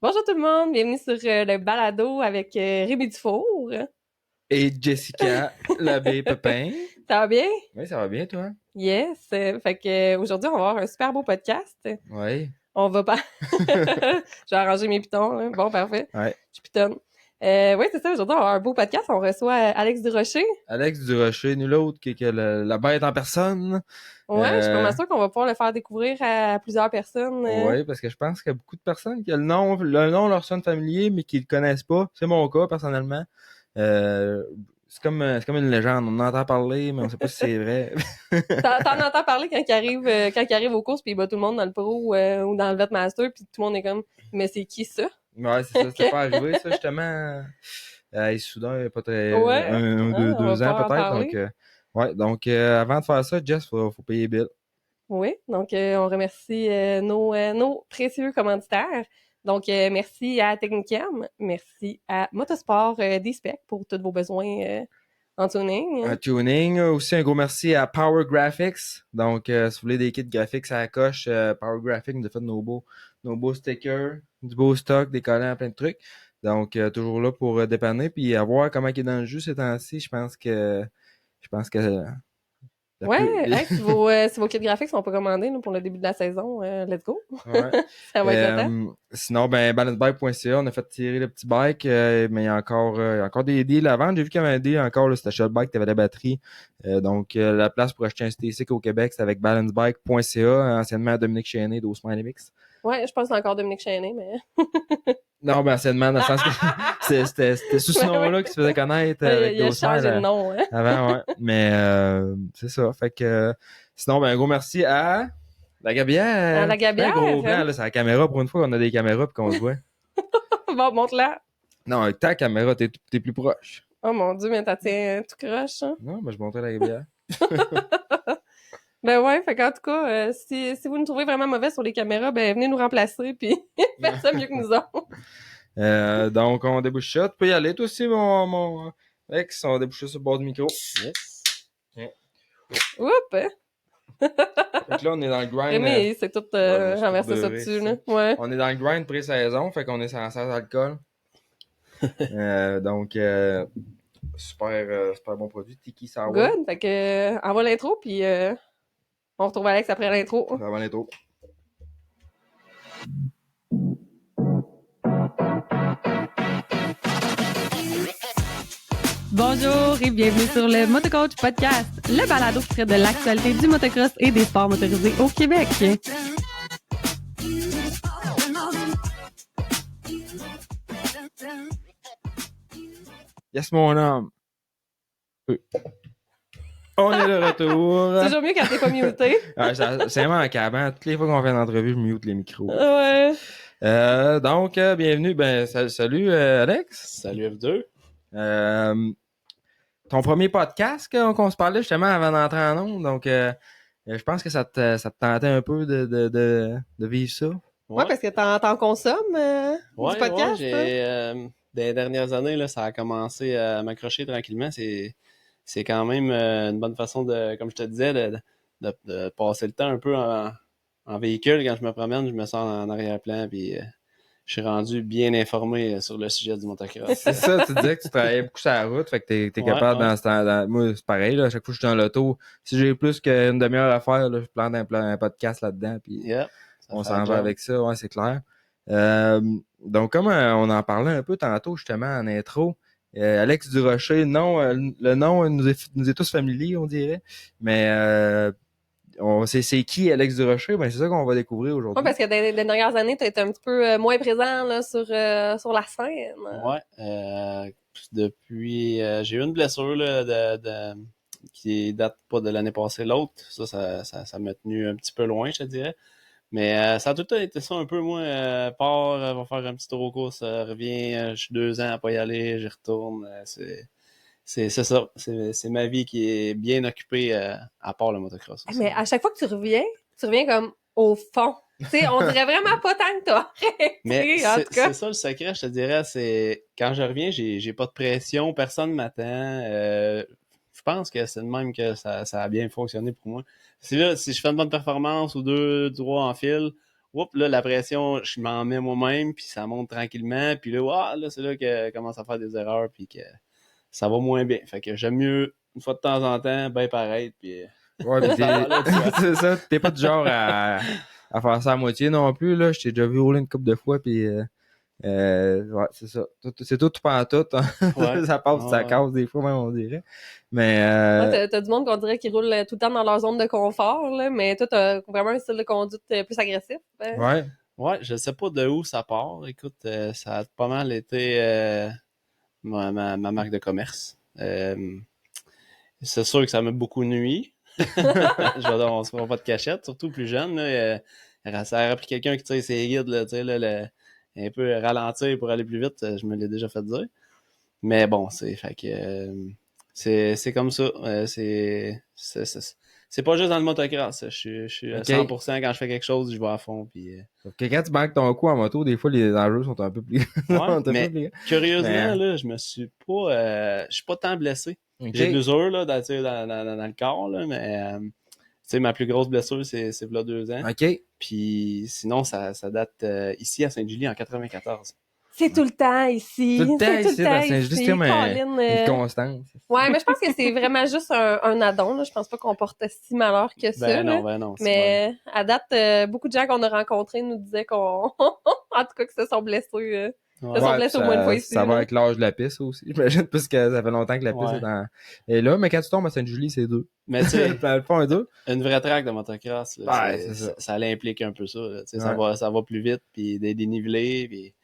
Bonjour tout le monde, bienvenue sur le balado avec Rémi Dufour. Et Jessica Labbé-Pepin. Ça va bien? Oui, ça va bien, toi? Yes! Fait que aujourd'hui, on va avoir un super beau podcast. Oui. On va pas... J'ai arrangé mes pitons, là. Bon, parfait. Ouais. Je pitonne. Oui, c'est ça, aujourd'hui, on va avoir un beau podcast. On reçoit Alex Durocher. Alex Durocher, nul autre que la bête en personne. Ouais, je suis pas mal sûre qu'on va pouvoir le faire découvrir à plusieurs personnes. Oui, parce que je pense qu'il y a beaucoup de personnes qui ont le nom leur sonne familier, mais qui le connaissent pas. C'est mon cas, personnellement. C'est comme une légende. On en entend parler, mais on sait pas si c'est vrai. T'en entends parler quand il arrive aux courses puis il bat tout le monde dans le pro ou dans le Vetmaster puis tout le monde est comme mais c'est qui ça? Ouais, c'est ça. C'était pas arrivé, ça, justement. Soudain, il y a pas très... Ouais. On va deux ans, pouvoir en peut-être. parler. Donc, ouais. Donc, avant de faire ça, Jess, faut payer les billes. Oui. Donc on remercie nos précieux commanditaires. Donc merci à Technicam, merci à Motosport D-Spec pour tous vos besoins en tuning. Un tuning. Aussi, un gros merci à Power Graphics. Donc, si vous voulez des kits graphiques à la coche, Power Graphics nous a fait nos beaux stickers, du beau stock, des collants, plein de trucs. Donc, toujours là pour dépanner. Puis, à voir comment il est dans le jus ces temps-ci. Je pense que Ouais, hey, si vos kits graphiques sont pas commandés là, pour le début de la saison, let's go. Ouais. Ça va être le temps. Sinon, balancebike.ca, on a fait tirer le petit bike, mais il y a encore des deals à vendre. J'ai vu qu'il y avait un deal encore, là, c'était Shotbike, t'avais la batterie. Donc, la place pour acheter un STC au Québec, c'est avec balancebike.ca, anciennement Dominique Chéné d'Osmine Mix. Ouais, je pense que c'est encore Dominique Chéné, mais... Non, anciennement, dans le sens que c'était sous ce nom-là qu'il se faisait connaître avec il a Osmine. changé de nom, hein. Avant, ouais. Mais, c'est ça. Fait que, sinon, un gros merci à la Gabière. À la Gabière. Un gros blanc, là, c'est la caméra. Pour une fois qu'on a des caméras pis qu'on se voit. Bon, montre-la. Non, avec ta caméra, t'es plus proche. Oh mon Dieu, mais t'as tiens tout croche, hein? Non, je montrais la Gabière. Ben ouais, fait qu'en tout cas, si vous nous trouvez vraiment mauvais sur les caméras, ben venez nous remplacer, puis faites ça mieux que nous autres. Donc, on débouche ça. Tu peux y aller, toi aussi, mon ex. On débouche ça sur le bord du micro. Yes. Yeah. Oups! Hein? Fait que là, on est dans le grind. Rémi, c'est tout renversé ça dessus, là. Ouais. On est dans le grind pré-saison, fait qu'on est sans alcool. Donc, super bon produit. Tiki Sour. Good, fait que envoie l'intro, puis on retrouve Alex après l'intro. Avant l'intro. Bonjour et bienvenue sur le Motocoach Podcast, le balado qui traite de l'actualité du motocross et des sports motorisés au Québec. Yes, mon homme. On est de retour. C'est toujours mieux quand t'es pas muté. C'est immanquable. Hein? Toutes les fois qu'on fait une entrevue, je mute les micros. Ouais. Donc, bienvenue. Salut, Alex. Salut F2. Ton premier podcast qu'on se parlait justement avant d'entrer en ondes. Donc, je pense que ça te tentait un peu de vivre ça. Ouais, parce que t'en consommes du podcast. Ouais, dans les dernières années, là, ça a commencé à m'accrocher tranquillement. C'est quand même une bonne façon de, comme je te disais, de passer le temps un peu en véhicule. Quand je me promène, je me sens en arrière-plan, puis je suis rendu bien informé sur le sujet du motocross. C'est ça, tu disais que tu travaillais beaucoup sur la route, fait que t'es capable dans ce temps. Moi, c'est pareil, là, à chaque fois que je suis dans l'auto, si j'ai plus qu'une demi-heure à faire, là, je plante un podcast là-dedans, puis on s'en va avec ça, ouais, c'est clair. Donc, comme on en parlait un peu tantôt, justement, en intro, Alex Durocher, le nom nous est tous familier, on dirait, mais c'est qui Alex Durocher? Ben, c'est ça qu'on va découvrir aujourd'hui. Ouais, parce que dans les dernières années, t'as été un petit peu moins présent là, sur la scène. Ouais. Depuis, j'ai eu une blessure là, qui date pas de l'année passée, l'autre. Ça m'a tenu un petit peu loin, je te dirais. Mais ça a tout le temps été ça un peu. Moi, pars, va faire un petit tour aux courses, reviens, je suis 2 ans à pas y aller, j'y retourne. C'est ça. C'est ma vie qui est bien occupée à part le motocross aussi. Mais à chaque fois que tu reviens comme au fond. Tu sais, on dirait vraiment pas tant que t'as arrêté, Mais en tout cas. c'est ça le secret, je te dirais, c'est quand je reviens, j'ai pas de pression, personne m'attend. Je pense que c'est de même que ça a bien fonctionné pour moi. Si je fais une bonne performance ou 2, 3 en fil, là, la pression, je m'en mets moi-même, puis ça monte tranquillement, puis là, c'est là que je commence à faire des erreurs, puis que ça va moins bien. Fait que j'aime mieux, une fois de temps en temps, bien pareil, puis... Ouais, pis c'est ça, t'es pas du genre à faire ça à moitié non plus, là. Je t'ai déjà vu rouler une couple de fois, puis ouais, c'est ça. C'est tout pas à tout. Hein. Ouais. Ça passe, ça casse des fois, même, on dirait. Mais t'as du monde qu'on dirait qui roule tout le temps dans leur zone de confort, là, mais toi, t'as vraiment un style de conduite plus agressif. Ouais. Ouais, je sais pas de où ça part. Écoute, ça a pas mal été ma marque de commerce. C'est sûr que ça m'a beaucoup nuit. Je veux dire, on se fera pas de cachette, surtout plus jeune. Là, ça aurait pris quelqu'un qui tire ses guides, là, tu sais, là, un peu ralentir pour aller plus vite, je me l'ai déjà fait dire. Mais bon, fait que c'est comme ça. C'est pas juste dans le motocross. Je suis à 100% quand je fais quelque chose, je vais à fond. Puis, quand tu manques ton coup en moto, des fois, les enjeux sont un peu plus... ouais, mais curieusement, là, je suis pas tant blessé. Okay. J'ai de l'usure là, dans le corps, là, mais tu sais, ma plus grosse blessure, c'est là 2 ans. OK. Puis sinon, ça date ici à Sainte-Julie en 94. C'est tout le temps ici. Tout le temps ici, à Saint-Julie, c'est comme une constance. Ouais, mais je pense que c'est vraiment juste un addon. Là. Je pense pas qu'on porte si malheur que ça. Ben non. Mais à date, beaucoup de gens qu'on a rencontrés nous disaient en tout cas, que se sont blessés. Ouais, au moins une fois ici. Ça va avec l'âge de la piste aussi, j'imagine, parce que ça fait longtemps que la piste est là. Mais quand tu tombes à Sainte-Julie, c'est 2. Mais tu sais, une vraie track de motocross, là, ça l'implique un peu ça. Là, ça va plus vite, puis des dénivelés, puis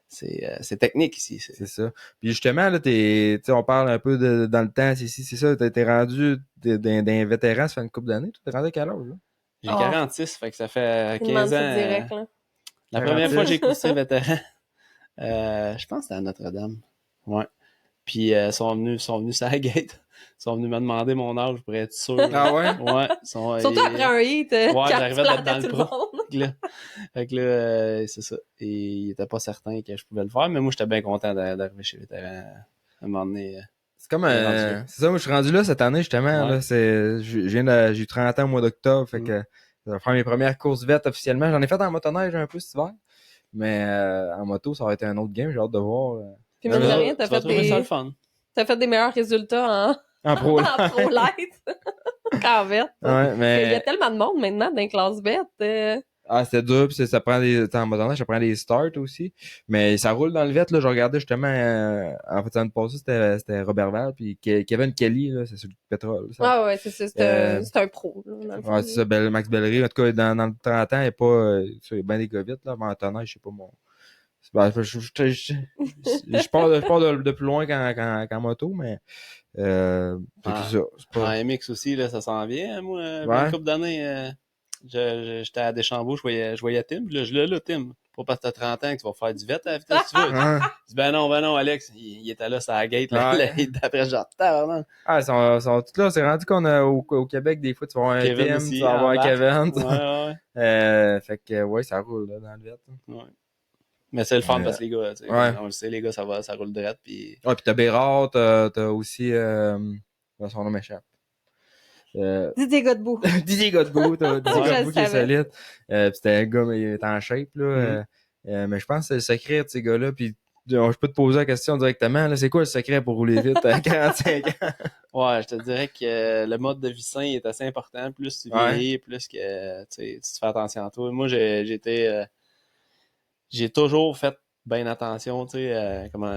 c'est technique ici. C'est ça. Puis justement, là, on parle un peu dans le temps, c'est ça, t'es rendu d'un vétéran, ça fait une couple d'années. T'es rendu à quel âge, là? J'ai 46, fait que ça fait 15 ans. Direct, là. La première fois que j'ai coursé vétéran, je pense que c'était à Notre-Dame. Ouais. Puis ils sont venus sur la gate. Ils sont venus me demander mon âge pour être sûr. Ah ouais? Ouais. Surtout après un hit. Ouais, j'arrivais d'être dans le pro. Fait que là, c'est ça. Et ils étaient pas certains que je pouvais le faire, mais moi, j'étais bien content d'arriver chez Vétéran à un moment donné. C'est comme c'est ça, moi, je suis rendu là cette année, justement. Ouais. Là, j'ai eu 30 ans au mois d'octobre. Fait que ça va faire mes premières courses vêtes officiellement. J'en ai fait en motoneige un peu cet hiver. Mais en moto, ça aurait été un autre game, j'ai hâte de voir. Puis même de rien, t'as fait des meilleurs résultats en pro light qu'en verte. Ouais, mais... Il y a tellement de monde maintenant dans les classes verte. Ah, c'était dur, puis ça prend en motoneige, ça prend des starts aussi. Mais ça roule dans le vette, là. Je regardais justement, en fait, ça me passait, c'était Robertval, puis Kevin Kelly, là, c'est sur le pétrole. Ah ouais, c'est ça, c'est un pro, là, dans le fond. Ouais, c'est ça, Max Bellery. En tout cas, dans le 30 ans, il est pas, il y a bien des gars vite, là, mais en motoneige, je sais pas, mon... je pars de plus loin qu'en moto, mais c'est ça. En MX aussi, là, ça s'en vient. Moi, une couple d'années, j'étais à Deschambault, je voyais Tim. Là, je l'ai là, Tim. Pas parce que t'as 30 ans que tu vas faire du vette à la vitesse que tu veux. Je dis, ben non, Alex. Il était là, sur la gate, là, d'après, genre, tabarnak. Ah, ils sont tous là. C'est rendu qu'on a au Québec, des fois, tu vas avoir un Tim, tu vas avoir un Kevin. Ouais. Fait que, ouais, ça roule, là, dans le vette. Ouais. Mais c'est le fun parce que les gars, on le sait, les gars, ça roule droit. Puis... Ouais, puis t'as Bérard, t'as aussi, son nom m'échappe. Didier Godbout. Didier Godbout, t'as Didier Godbout qui est solide. Puis c'était un gars, mais il est en shape, là. Mais je pense que c'est le secret de ces gars-là. Puis je peux te poser la question directement, là. C'est quoi le secret pour rouler vite à 45 ans? Ouais, je te dirais que le mode de vie sain est assez important. Plus tu vieillis, plus que tu fais attention à toi. Moi, j'ai toujours fait bien attention, tu sais, comment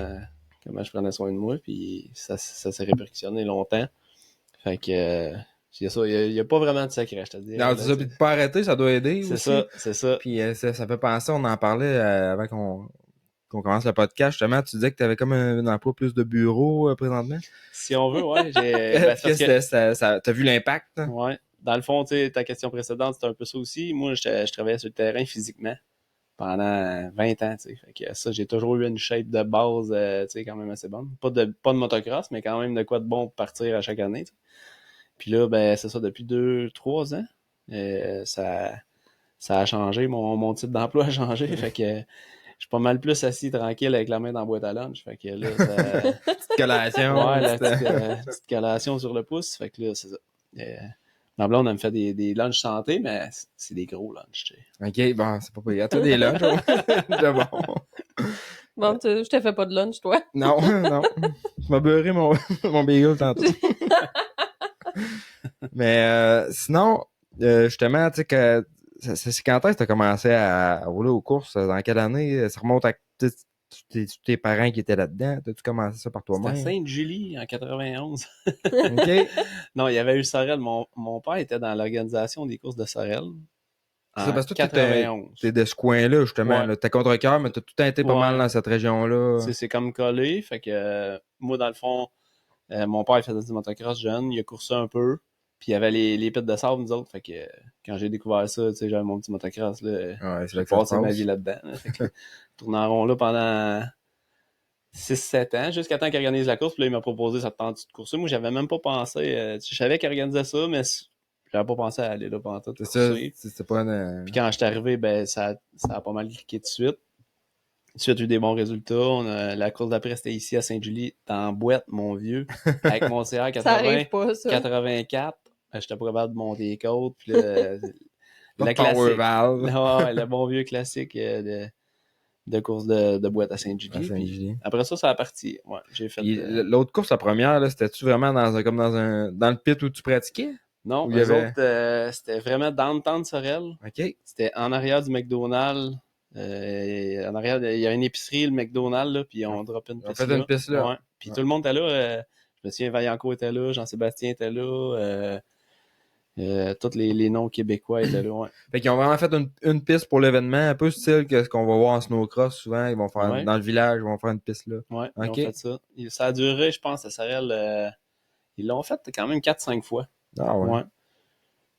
je prenais soin de moi, puis ça s'est répercussionné longtemps. Fait que c'est ça, il y a pas vraiment de secret, je te dis. Non, c'est ça, puis de pas arrêter, ça doit aider aussi. C'est ça. Puis ça fait penser, on en parlait avant qu'on commence le podcast, justement, tu disais que tu avais comme un emploi plus de bureau présentement. Si on veut, ouais. T'as vu l'impact? Hein? Ouais. Dans le fond, tu sais, ta question précédente, c'était un peu ça aussi. Moi, je travaillais sur le terrain physiquement pendant 20 ans, tu sais. Fait que ça, j'ai toujours eu une shape de base, tu sais, quand même assez bonne. Pas de motocross, mais quand même de quoi de bon pour partir à chaque année, t'sais. Puis là, ben, c'est ça, depuis 2-3 ans, ça a changé, mon type d'emploi a changé, fait que je suis pas mal plus assis tranquille avec la main dans la boîte à lunch, fait que là, petite collation. Ouais, la petite collation sur le pouce, fait que là, c'est ça. Ma blonde, elle me fait des lunchs santé, mais c'est des gros lunchs, tu sais. OK, bon, c'est pas payé. À toi, des lunchs. C'est bon. Bon, je te fais pas de lunch, toi. Non, non. Je m'as beurré mon bagel tantôt. Mais sinon, justement, tu sais que c'est quand est-ce que tu as commencé à rouler aux courses? Dans quelle année? Ça remonte à tes parents qui étaient là-dedans? T'as-tu commencé ça par toi-même? C'était à Sainte-Julie en 91. OK. Non, il y avait eu Sorel. Mon père était dans l'organisation des courses de Sorel. C'est parce que toi, 91. t'es de ce coin-là, justement. Ouais. Là. T'es contre-cœur, mais t'as tout le temps été pas mal dans cette région-là. C'est comme collé. Fait que moi, dans le fond, mon père il faisait du motocross jeune. Il a coursé un peu. Puis il y avait les pits de sable, nous autres. Fait que quand j'ai découvert ça, tu sais, j'avais mon petit motocross. Là, j'ai passé ma vie là-dedans. Là. Fait que tourné en rond là pendant 6-7 ans, jusqu'à temps qu'il organise la course. Puis là, il m'a proposé cette tente de course. Moi, j'avais même pas pensé. Je savais qu'il organisait ça, mais j'avais pas pensé à aller là pendant tout. C'est pas une... Puis quand je suis arrivé, ben ça a pas mal cliqué tout de suite. Tout de suite, j'ai eu des bons résultats. La course d'après, c'était ici à Sainte-Julie, dans Boîte, mon vieux, avec mon CR 80, pas, ça. 84. J'étais pas capable de monter les côtes. Puis le classique. Le bon vieux classique de course de Boîte à Sainte-Julie. Puis après ça a parti. Ouais, j'ai fait. L'autre course, la première, là, c'était-tu vraiment dans le pit où tu pratiquais? Non, les autres, c'était vraiment dans le temps de Sorel. OK. C'était en arrière du McDonald's. En arrière, il y a une épicerie, le McDonald's, là, puis on drop une piste là. Une piste là. Ouais. Puis tout le monde était là. Je me souviens, Vaillancourt était là, Jean-Sébastien était là. Tous les noms québécois étaient là. Ouais. Fait qu'ils ont vraiment fait une piste pour l'événement, un peu style que ce qu'on va voir en snowcross souvent. Ils vont faire dans le village, ils vont faire une piste là. Ouais, ils ont fait ça. Ça a duré, je pense, à Sorel. Ils l'ont fait quand même 4-5 fois. Ah ouais.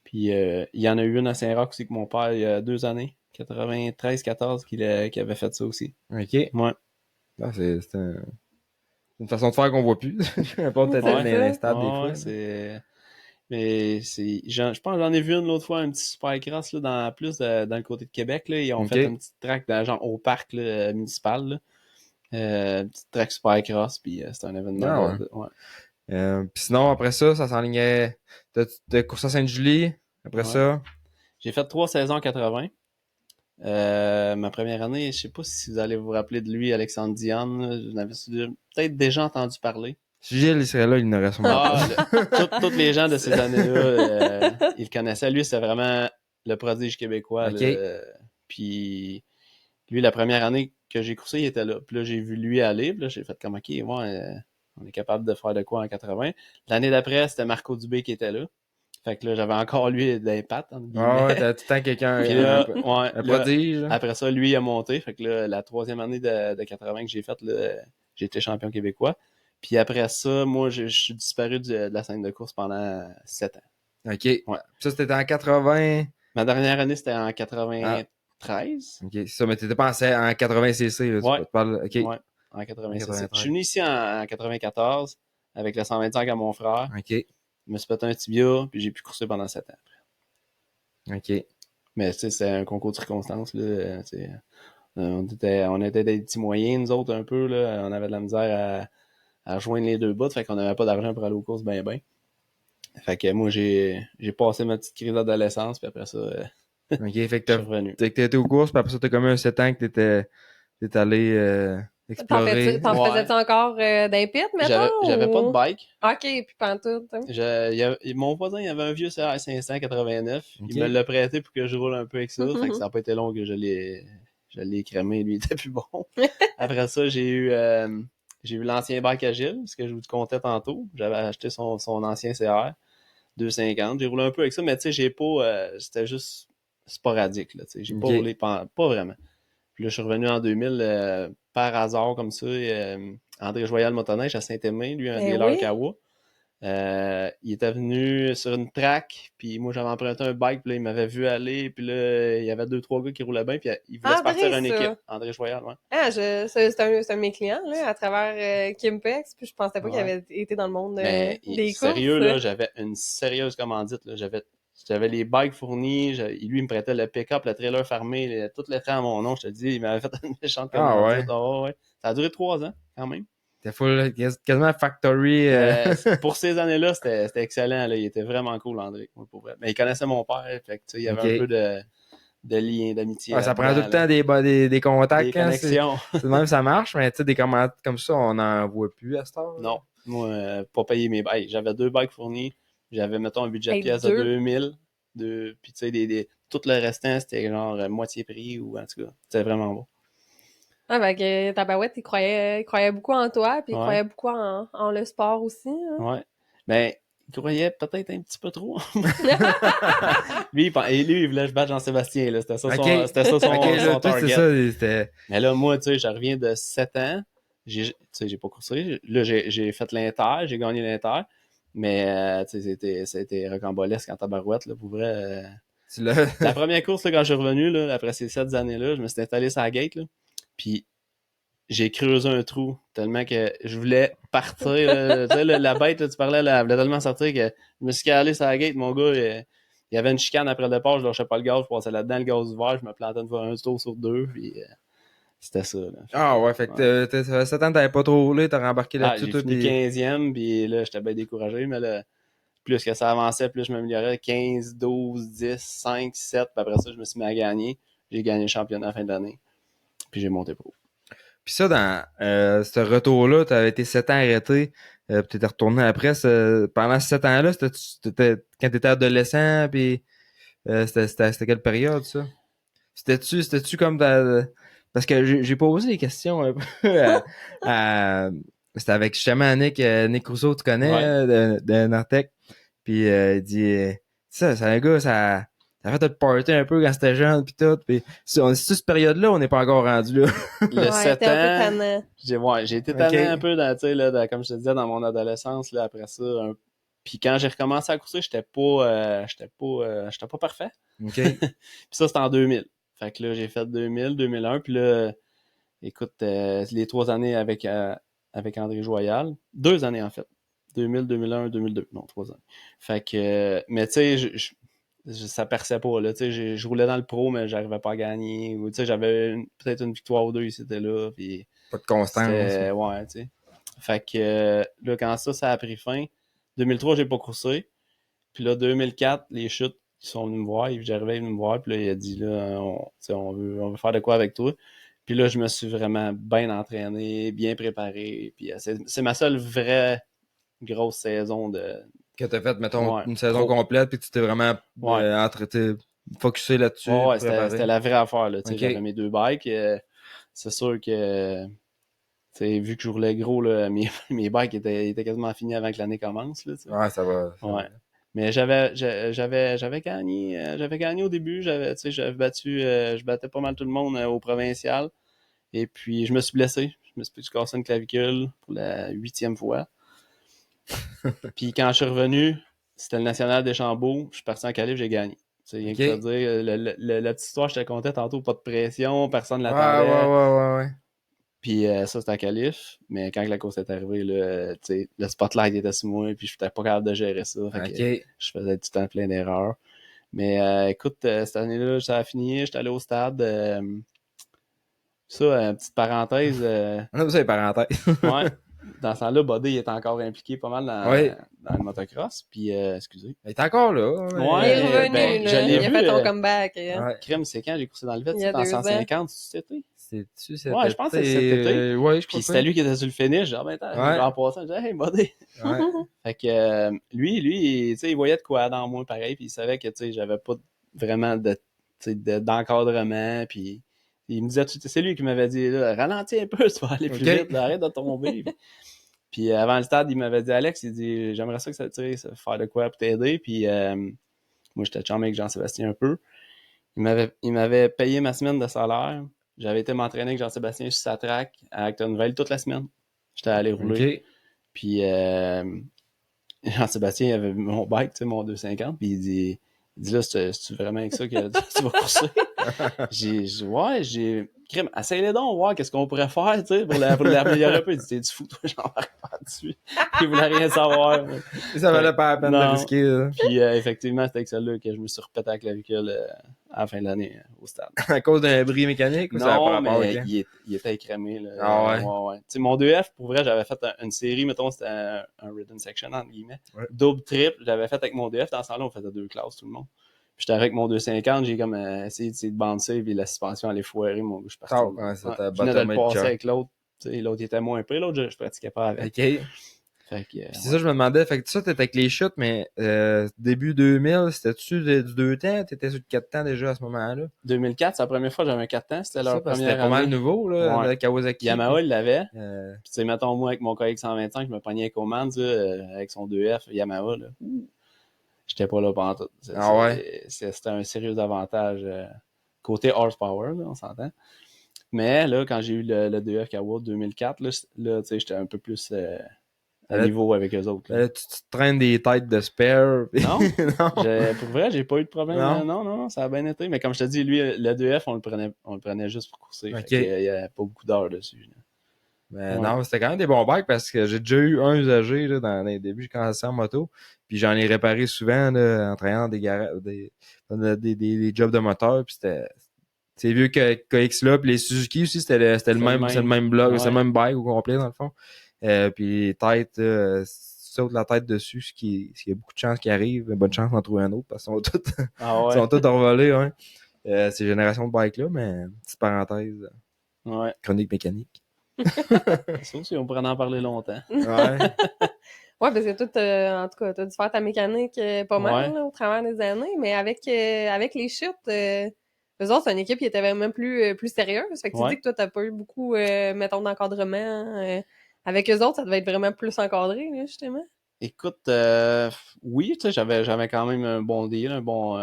Puis il y en a eu une à Saint-Roch aussi que mon père, il y a 2 années. 93-14 qui avait fait ça aussi. OK. Ouais. Ah, c'est une façon de faire qu'on voit plus. Peu importe les stades des fois. Mais je pense que j'en ai vu une l'autre fois, un petit supercross là, dans le côté de Québec. Là, ils ont fait une petite track genre au parc là, municipal. Une petite track supercross, puis c'était un événement. Puis sinon, après ça s'enlignait. T'as coursé à Sainte-Julie. Après ça. J'ai fait 3 saisons en 80. Ma première année, je sais pas si vous allez vous rappeler de lui, Alexandre Diane. J'en avais peut-être déjà entendu parler. Si Gilles il serait là, il n'aurait sûrement pas. Tous les gens de ces années-là, ils le connaissaient. Lui, c'était vraiment le prodige québécois. Okay. Puis lui, la première année que j'ai coursé, il était là. Puis là, j'ai vu lui aller. Puis là, j'ai fait comme, OK, on est capable de faire de quoi en 80. L'année d'après, c'était Marco Dubé qui était là. Fait que là, j'avais encore lui d'impact. Ouais, t'as tout le temps quelqu'un, un prodige. Là, après ça, lui, il a monté. Fait que là, la 3e année de 80 que j'ai faite, j'ai été champion québécois. Puis après ça, moi, je suis disparu de la scène de course pendant 7 ans. OK. Ouais. Ça, c'était en 80... Ma dernière année, c'était en 93. OK, c'est ça. Mais t'étais pas en 80 cc, là. Ouais. Tu parles... OK. Ouais, en 80 Je suis venu ici en 94 avec le 125 à mon frère. OK. Je me suis pété un tibia, puis j'ai pu courser pendant 7 ans après. OK. Mais tu sais, c'est un concours de circonstances, là. On était des petits moyens, nous autres, un peu, là. On avait de la misère à rejoindre les deux bouts, fait qu'on n'avait pas d'argent pour aller aux courses ben. Fait que moi, j'ai passé ma petite crise d'adolescence, puis après ça, OK, fait que je suis revenu. Fait que t'as été aux courses, puis après ça, t'as comme un 7 ans que t'es allé explorer. T'en faisais-tu encore d'un pit, mettons? J'avais pas de bike. OK, puis pantoute. Mon voisin, il avait un vieux CR 589. Okay. Il me l'a prêté pour que je roule un peu avec ça. Fait que ça n'a pas été long que je l'ai cramé. Lui, il était plus bon. Après ça, j'ai eu l'ancien bike à Gilles, ce que je vous comptais tantôt. J'avais acheté son ancien CR 250. J'ai roulé un peu avec ça, mais tu sais, j'ai pas... c'était juste sporadique, là. J'ai pas roulé, pas vraiment. Puis là, je suis revenu en 2000 par hasard comme ça. André Joyal Motoneige à Saint-Aimé, lui, un dealer Kawa. Il était venu sur une track, puis moi, j'avais emprunté un bike, puis là, il m'avait vu aller, puis là, il y avait 2-3 gars qui roulaient bien, puis il voulait se partir une équipe. André Joyal, ouais. Ah, c'est un de mes clients, là, à travers Kimpex, puis je pensais pas qu'il avait été dans le monde des courses. Sérieux, là, j'avais une sérieuse commandite, là. J'avais les bikes fournis, lui, il me prêtait le pick-up, le trailer fermé, tout le train à mon nom, je te dis, il m'avait fait une méchante commandite. Ah ouais. Ouais. Ça a duré 3 ans, quand même. quasiment factory. Pour ces années-là, c'était excellent. Là. Il était vraiment cool, André. Pour vrai. Mais il connaissait mon père. Fait que, il y avait un peu de lien, d'amitié. Ça prend tout le temps des contacts. Des connexions. C'est même ça marche, mais des commandes comme ça, on n'en voit plus à ce temps. Non. Moi, pas payer mes bikes. J'avais 2 bikes fournis. J'avais, mettons, un budget de pièces de 2000. Puis, tu sais, tout le restant, c'était genre moitié prix ou en tout cas. C'était vraiment bon. Ah, ben, que Tabarouette, il croyait beaucoup en toi, puis il croyait beaucoup en le sport aussi. Hein. Ouais. Ben, il croyait peut-être un petit peu trop. lui, il voulait que je batte Jean-Sébastien, là. C'était ça son target. Mais là, moi, tu sais, je reviens de 7 ans. J'ai pas coursé. Là, j'ai fait l'Inter, j'ai gagné l'Inter. Mais, tu sais, c'était rocambolesque en Tabarouette, là, pour vrai. La première course, là, quand je suis revenu, là, après ces 7 années-là, je me suis installé sur la gate, là. Puis, j'ai creusé un trou tellement que je voulais partir. Tu sais, la bête, là, tu parlais, là, elle voulait tellement sortir que je me suis calé sur la gate. Mon gars, il y avait une chicane après le départ, je lâchais pas le gaz, je passais là-dedans, le gaz ouvert, je me plantais une fois un tour sur 2, puis c'était ça. Là. Ah ouais, fait que ça fait 7 ans que t'avais pas trop roulé, t'as rembarqué là-dessus. J'ai fini 15e, puis là, j'étais bien découragé, mais là, plus que ça avançait, plus je m'améliorais. 15, 12, 10, 5, 7, puis après ça, je me suis mis à gagner. J'ai gagné le championnat à la fin d'année, puis j'ai monté pro. Puis ça, dans ce retour-là, tu avais été 7 ans arrêté, puis tu étais retourné après. Pendant ces 7 ans-là, quand tu étais adolescent, puis c'était quelle période, ça? C'était-tu comme... Parce que j'ai posé des questions un peu c'était avec justement Nick Rousseau, tu connais, de Nartec. Puis il dit, c'est un gars, ça fait tout party un peu quand c'était jeune pis tout. Pis c'est cette période-là, on n'est pas encore rendu là. Le 7 ans. J'ai été tanné un peu dans, tu sais, comme je te disais, dans mon adolescence, là, après ça. Puis quand j'ai recommencé à courser, j'étais pas parfait. Puis ça, c'était en 2000. Fait que là, j'ai fait 2000, 2001. Puis là, écoute, les 3 années avec André Joyal. 2 années, en fait. 2000, 2001, 2002. Non, 3 ans. Fait que, mais tu sais, ça perçait pas, là. Tu sais, je roulais dans le pro, mais j'arrivais pas à gagner. Ou, tu sais, j'avais peut-être une victoire ou 2 ici, c'était là. Puis pas de constance. Ouais, tu sais. Fait que, là, quand ça a pris fin, 2003, j'ai pas coursé. Puis là, 2004, les chutes, ils sont venus me voir. J'arrivais, ils venaient me voir. Puis là, il a dit, là, on veut faire de quoi avec toi. Puis là, je me suis vraiment bien entraîné, bien préparé. Puis c'est ma seule vraie grosse saison que t'as fait, mettons, une saison complète, puis tu t'es vraiment focusé là-dessus. Ouais, c'était la vraie affaire, là. J'avais mes 2 bikes. C'est sûr que, vu que je roulais gros, là, mes bikes étaient quasiment finis avant que l'année commence, là. Ouais, ça va. Ouais. Mais j'avais gagné au début. Je battais pas mal tout le monde au provincial. Et puis, je me suis blessé. Je me suis cassé une clavicule pour la 8e fois. Puis quand je suis revenu, c'était le national des Chambeaux. Je suis parti en qualif, j'ai gagné. C'est rien que te dire. La petite histoire, je te contais tantôt, pas de pression, personne ne l'attendait. Ouais. Puis ça, c'était en qualif. Mais quand la course est arrivée, là, le spotlight était sur moi, puis je n'étais pas capable de gérer ça. Fait que je faisais tout le temps plein d'erreurs. Mais écoute, cette année-là, ça a fini. J'étais allé au stade. Ça, petite parenthèse. On a besoin de parenthèse. Ouais. Dans ce temps-là, Buddy est encore impliqué pas mal dans le motocross. Puis, excusez. Il est encore là. Ouais, il est revenu. Il a fait son comeback. Crème, c'est quand j'ai coursé dans le vide? C'était en 150, cet été? C'est-tu cet été? Ouais, je pense que c'est cet été. Ouais, je crois. Puis c'était lui qui était sur le finish. Genre, en passant, je disais, hey, Buddy. Fait que lui, il voyait de quoi dans moi pareil. Puis il savait que j'avais pas vraiment d'encadrement. Puis il me disait, c'est lui qui m'avait dit, là, ralentis un peu, tu vas aller plus vite, là, arrête de tomber. Puis avant le stade, il m'avait dit, Alex, il dit, j'aimerais ça que ça faire de quoi pour t'aider. Puis moi, j'étais charmé avec Jean-Sébastien un peu. Il m'avait payé ma semaine de salaire. J'avais été m'entraîner avec Jean-Sébastien sur sa track à Actonville toute la semaine. J'étais allé rouler. Puis Jean-Sébastien, il avait mon bike, mon 250. Puis il dit là, c'est-tu vraiment avec ça que tu vas courser? J'ai crème, essaye-les donc, voir qu'est-ce qu'on pourrait faire, tu sais, pour l'améliorer un peu. Il dit, t'es du fou, toi, j'en vais pas dessus. Il voulait rien savoir. Ça valait pas la peine de risquer. Puis, effectivement, c'était avec celle-là que je me suis repété à la clavicule à la fin de l'année au stade. À cause d'un bris mécanique ou ça a pas Non, rapport mais avec il était écrémé. Là. Ah ouais? Ouais. Tu sais, mon 2F, pour vrai, j'avais fait une série, mettons, c'était un rhythm section, entre guillemets. Ouais. Double, triple, j'avais fait avec mon 2F. Dans ce temps-là, on faisait 2 classes, tout le monde. Puis j'étais avec mon 250, j'ai comme essayé de bouncer, puis la suspension allait foirer, mon gars, je suis parti. Ah, ouais, ça t'a Je venais de le bottomé de passer cœur. avec l'autre. Tu sais, l'autre, il était moins pris, l'autre, je pratiquais pas avec. OK. Fait que, c'est ça, je me demandais. Fait que ça, t'étais avec les chutes, mais début 2000, c'était-tu du 2 temps? T'étais sur le 4 temps déjà à ce moment-là? 2004, c'est la première fois que j'avais un 4 temps. C'était leur première année. C'était pas mal nouveau, là, Ouais. avec Kawasaki. Yamaha, il l'avait. Puis, tu sais, mettons, moi, avec mon KX 125, je me pognais avec Oman, avec son 2F Yamaha, là. J'étais pas là pendant tout. C'était un sérieux avantage côté horsepower, là, on s'entend. Mais là, quand j'ai eu le 2F Kawa 2004, là tu sais, j'étais un peu plus à niveau avec eux autres. Là. Tu te traînes des têtes de spare. Non, non. Pour vrai, j'ai pas eu de problème. Non. Non, ça a bien été. Mais comme je te dis, lui, le 2F, on le prenait juste pour courser. Okay. Il y avait pas beaucoup d'heures dessus. Là. Mais non, c'était quand même des bons bikes parce que j'ai déjà eu un usagé là, dans les débuts, quand j'ai commencé en moto. Puis j'en ai réparé souvent là, en travaillant dans des jobs de moteur. Puis c'était. C'est vieux que KX là, puis les Suzuki aussi, c'était le même bloc, c'est le même bike au complet dans le fond. Puis les têtes, saute la tête dessus, s'il y a beaucoup de chances qu'il arrive, bonne chance d'en trouver un autre parce qu'ils sont tous sont tous envolés, hein. Ces générations de bikes là, mais petite parenthèse. Chronique mécanique. Ça aussi, on pourrait en parler longtemps. Ouais. Ouais, parce que toi, en tout cas, t'as dû faire ta mécanique pas mal là, au travers des années, mais avec les chutes, eux autres, c'est une équipe qui était vraiment plus sérieuse. Fait que tu dis que toi, t'as pas eu beaucoup, mettons, d'encadrement. Avec eux autres, ça devait être vraiment plus encadré, là, justement. Écoute, oui, tu sais, j'avais quand même un bon deal, un bon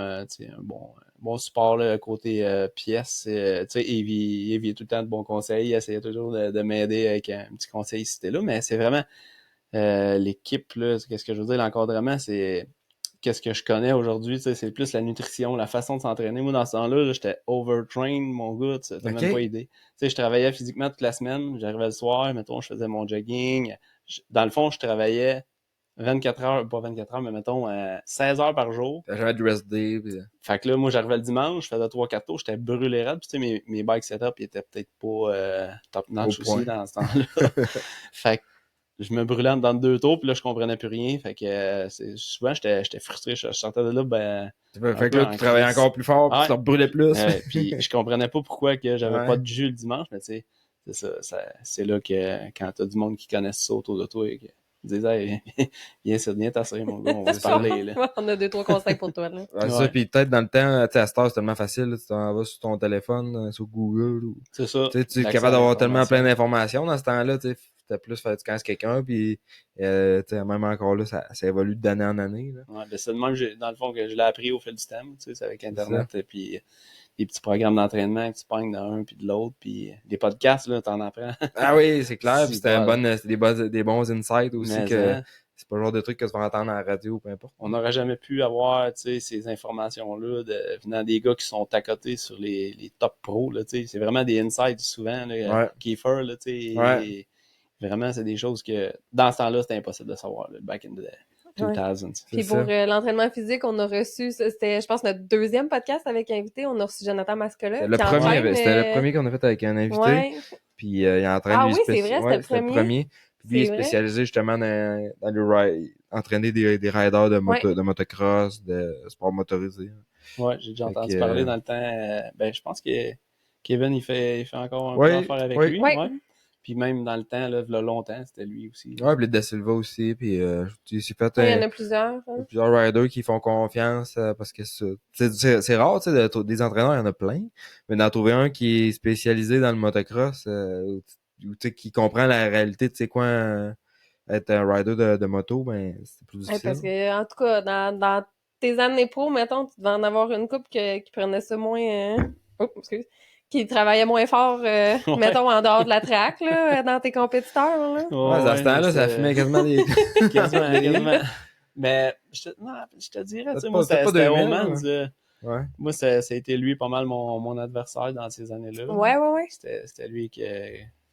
support là, côté pièces. Tu sais, Evie est tout le temps de bons conseils. Il essayait toujours de m'aider avec un petit conseil ici et là, mais c'est vraiment l'équipe, là, qu'est-ce que je veux dire, l'encadrement, c'est qu'est-ce que je connais aujourd'hui, tu sais, c'est plus la nutrition, la façon de s'entraîner. Moi, dans ce temps-là, j'étais overtrained, mon gars, tu n'as même pas idée. Tu sais, je travaillais physiquement toute la semaine, j'arrivais le soir, mettons, je faisais mon jogging. Dans le fond, je travaillais 24 heures, pas 24 heures, mais mettons 16 heures par jour. J'avais du rest day. Puis... Fait que là, moi, j'arrivais le dimanche, je faisais 3-4 tours, j'étais brûlé raide, puis tu sais, mes bike setup, ils étaient peut-être pas top-notch aussi dans ce temps-là. Fait que je me brûlais dans 2 tours, puis là, je comprenais plus rien. Fait que souvent, j'étais frustré. Je sortais de là, fait que là, tu travaillais encore plus fort, puis tu te brûlais plus. Puis je comprenais pas pourquoi que j'avais pas de jus le dimanche, mais tu sais, c'est ça. C'est là que quand t'as du monde qui connaît ça autour de toi, et que ils disent, hey, viens t'asseoir, mon gars, on va se parler, là. On a 2-3 conseils pour toi, là. Ça, puis peut-être dans le temps, tu sais, à cette heure, c'est tellement facile, là, tu t'en vas sur ton téléphone, sur Google. Ou... C'est ça. Tu es capable d'avoir tellement plein d'informations dans ce temps-là, tu sais. T'as plus fait du connais quelqu'un, puis même encore là, ça évolue d'année en année. Là. Ouais, ben c'est de même, dans le fond, que je l'ai appris au fil du temps, tu sais, c'est avec Internet, et puis des petits programmes d'entraînement que tu pognes d'un puis de l'autre, puis des podcasts, là, t'en apprends. Ah oui, c'est clair, puis c'était des bons insights aussi, mais que c'est pas le genre de trucs que tu vas entendre à la radio ou peu importe. On n'aurait jamais pu avoir, tu sais, ces informations-là venant des gars qui sont à côté sur les top pros, là, tu sais, c'est vraiment des insights souvent, là, Kiefer, là, tu sais, vraiment, c'est des choses que, dans ce temps-là, c'était impossible de savoir, là, back in the 2000s. Puis pour l'entraînement physique, on a reçu, c'était, je pense, notre 2e podcast avec invité. On a reçu Jonathan Mascola. C'était le premier qu'on a fait avec un invité. Ouais. Puis il est en train de lui c'est vrai, c'était le premier. Puis lui, il est spécialisé justement dans entraîner des riders de motocross, de sport motorisé. Ouais, j'ai déjà entendu parler dans le temps. Je pense que Kevin, il fait encore un peu d'affaires avec lui. Ouais. Puis même dans le temps, là, il y a longtemps, c'était lui aussi. Ouais, puis Da Silva aussi. Puis il s'est fait. Il y en a plusieurs. Il y a plusieurs riders qui font confiance parce que c'est rare, tu sais, des entraîneurs, il y en a plein. Mais d'en trouver un qui est spécialisé dans le motocross, ou qui comprend la réalité, tu sais quoi, être un rider de moto, ben c'est plus difficile. Parce que, en tout cas, dans tes années pro, mettons, tu devais en avoir une couple qui prenait ça moins. Qui travaillait moins fort, mettons, en dehors de la track, là, dans tes compétiteurs, là. Dans ce temps-là, ça fumait quasiment des... quasiment. Mais, je te dirais, tu sais, moi, c'était Oman, moi, ça a été lui pas mal mon adversaire dans ces années-là. Ouais. C'était lui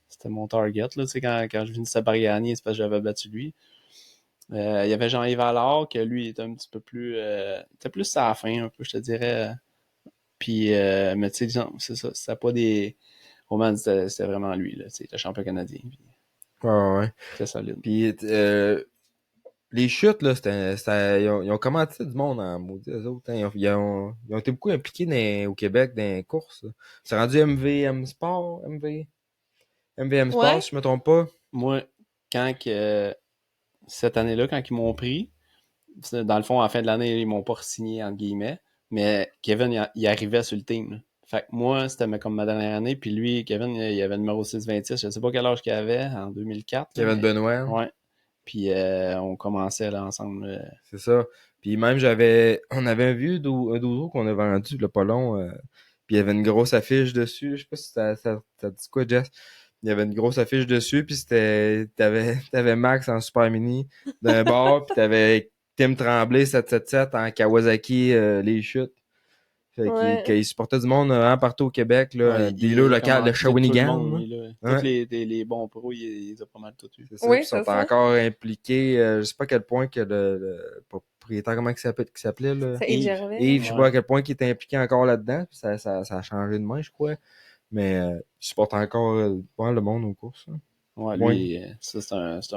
c'était mon target, là, tu sais, quand je finissais par gagner, c'est parce que j'avais battu lui. Il y avait Jean-Yves Allard, que lui était un petit peu plus... c'était plus à la fin, un peu, je te dirais... Puis, mais tu sais, c'est ça. C'était pas des... Roman, c'était vraiment lui, là. C'est le champion canadien. Puis, ouais. c'était solide. Puis, les chutes, là, ils ont commencé du monde en maudit, eux autres. Hein. Ils ont été beaucoup impliqués au Québec dans les courses. Là. C'est rendu MVM Sport, MVM Sport, Ouais. si je me trompe pas. Moi, cette année-là, quand ils m'ont pris, dans le fond, à la fin de l'année, ils m'ont pas signé entre guillemets, mais Kevin, il arrivait sur le team. Là. Fait que moi, c'était comme ma dernière année, puis lui, Kevin, il avait le numéro 626, je sais pas quel âge qu'il avait, en 2004. Kevin Benoît. Ouais. Puis on commençait là ensemble. C'est ça. Puis même, on avait un vieux doudou qu'on a vendu, le pas long, puis il y avait une grosse affiche dessus. Je sais pas si ça dit quoi, Jess? Il y avait une grosse affiche dessus, puis t'avais Max en Super Mini d'un bord, puis t'avais Tim Tremblay 777 en Kawasaki les chutes. Fait qu'il supportait du monde partout au Québec, là, dealer local de Shawinigan. Tous les bons pros, il les a pas mal tous eu. C'est ça, puis ils sont encore impliqués. Je sais pas à quel point que le propriétaire, comment il s'appelait, là? C'est Yves. Yves, je sais pas à quel point il était impliqué encore là-dedans. Ça a changé de main, je crois. Mais il supporte encore le monde aux courses. Hein. Ouais, lui, ça, c'est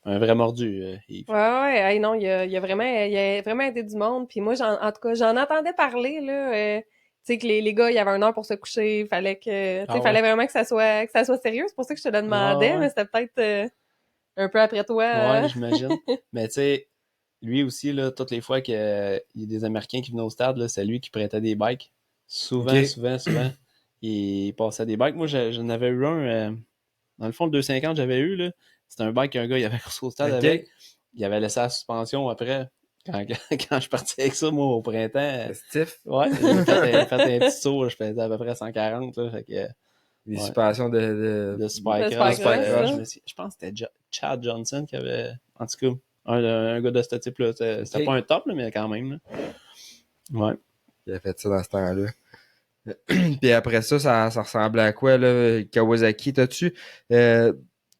un vrai mordu, Yves. Ouais. Hey, non, il a vraiment aidé du monde. Puis moi, en tout cas, j'en entendais parler, là. Tu sais, que les gars, il y avait 1 heure pour se coucher. Fallait vraiment que ça soit sérieux. C'est pour ça que je te le demandais, mais c'était peut-être un peu après toi. Ouais, j'imagine. Mais tu sais, lui aussi, là, toutes les fois qu'il y a des Américains qui venaient au stade, là, c'est lui qui prêtait des bikes. Souvent. Il passait des bikes. Moi, j'en avais eu un, dans le fond, le 250 j'avais eu, là. C'était un bike qu'un gars, il avait course au stade avec. Il avait laissé la suspension après. Quand je suis parti avec ça, moi, au printemps. Stiff. Ouais, j'ai fait un petit saut, je faisais à peu près 140, là. Fait que. Les suspensions de Supercross. Je pense que c'était Chad Johnson qui avait. En tout cas, un gars de ce type-là. C'était pas un top, là, mais quand même. Là. Ouais. Il a fait ça dans ce temps-là. Puis après ça ressemblait à quoi, là, Kawasaki? T'as-tu.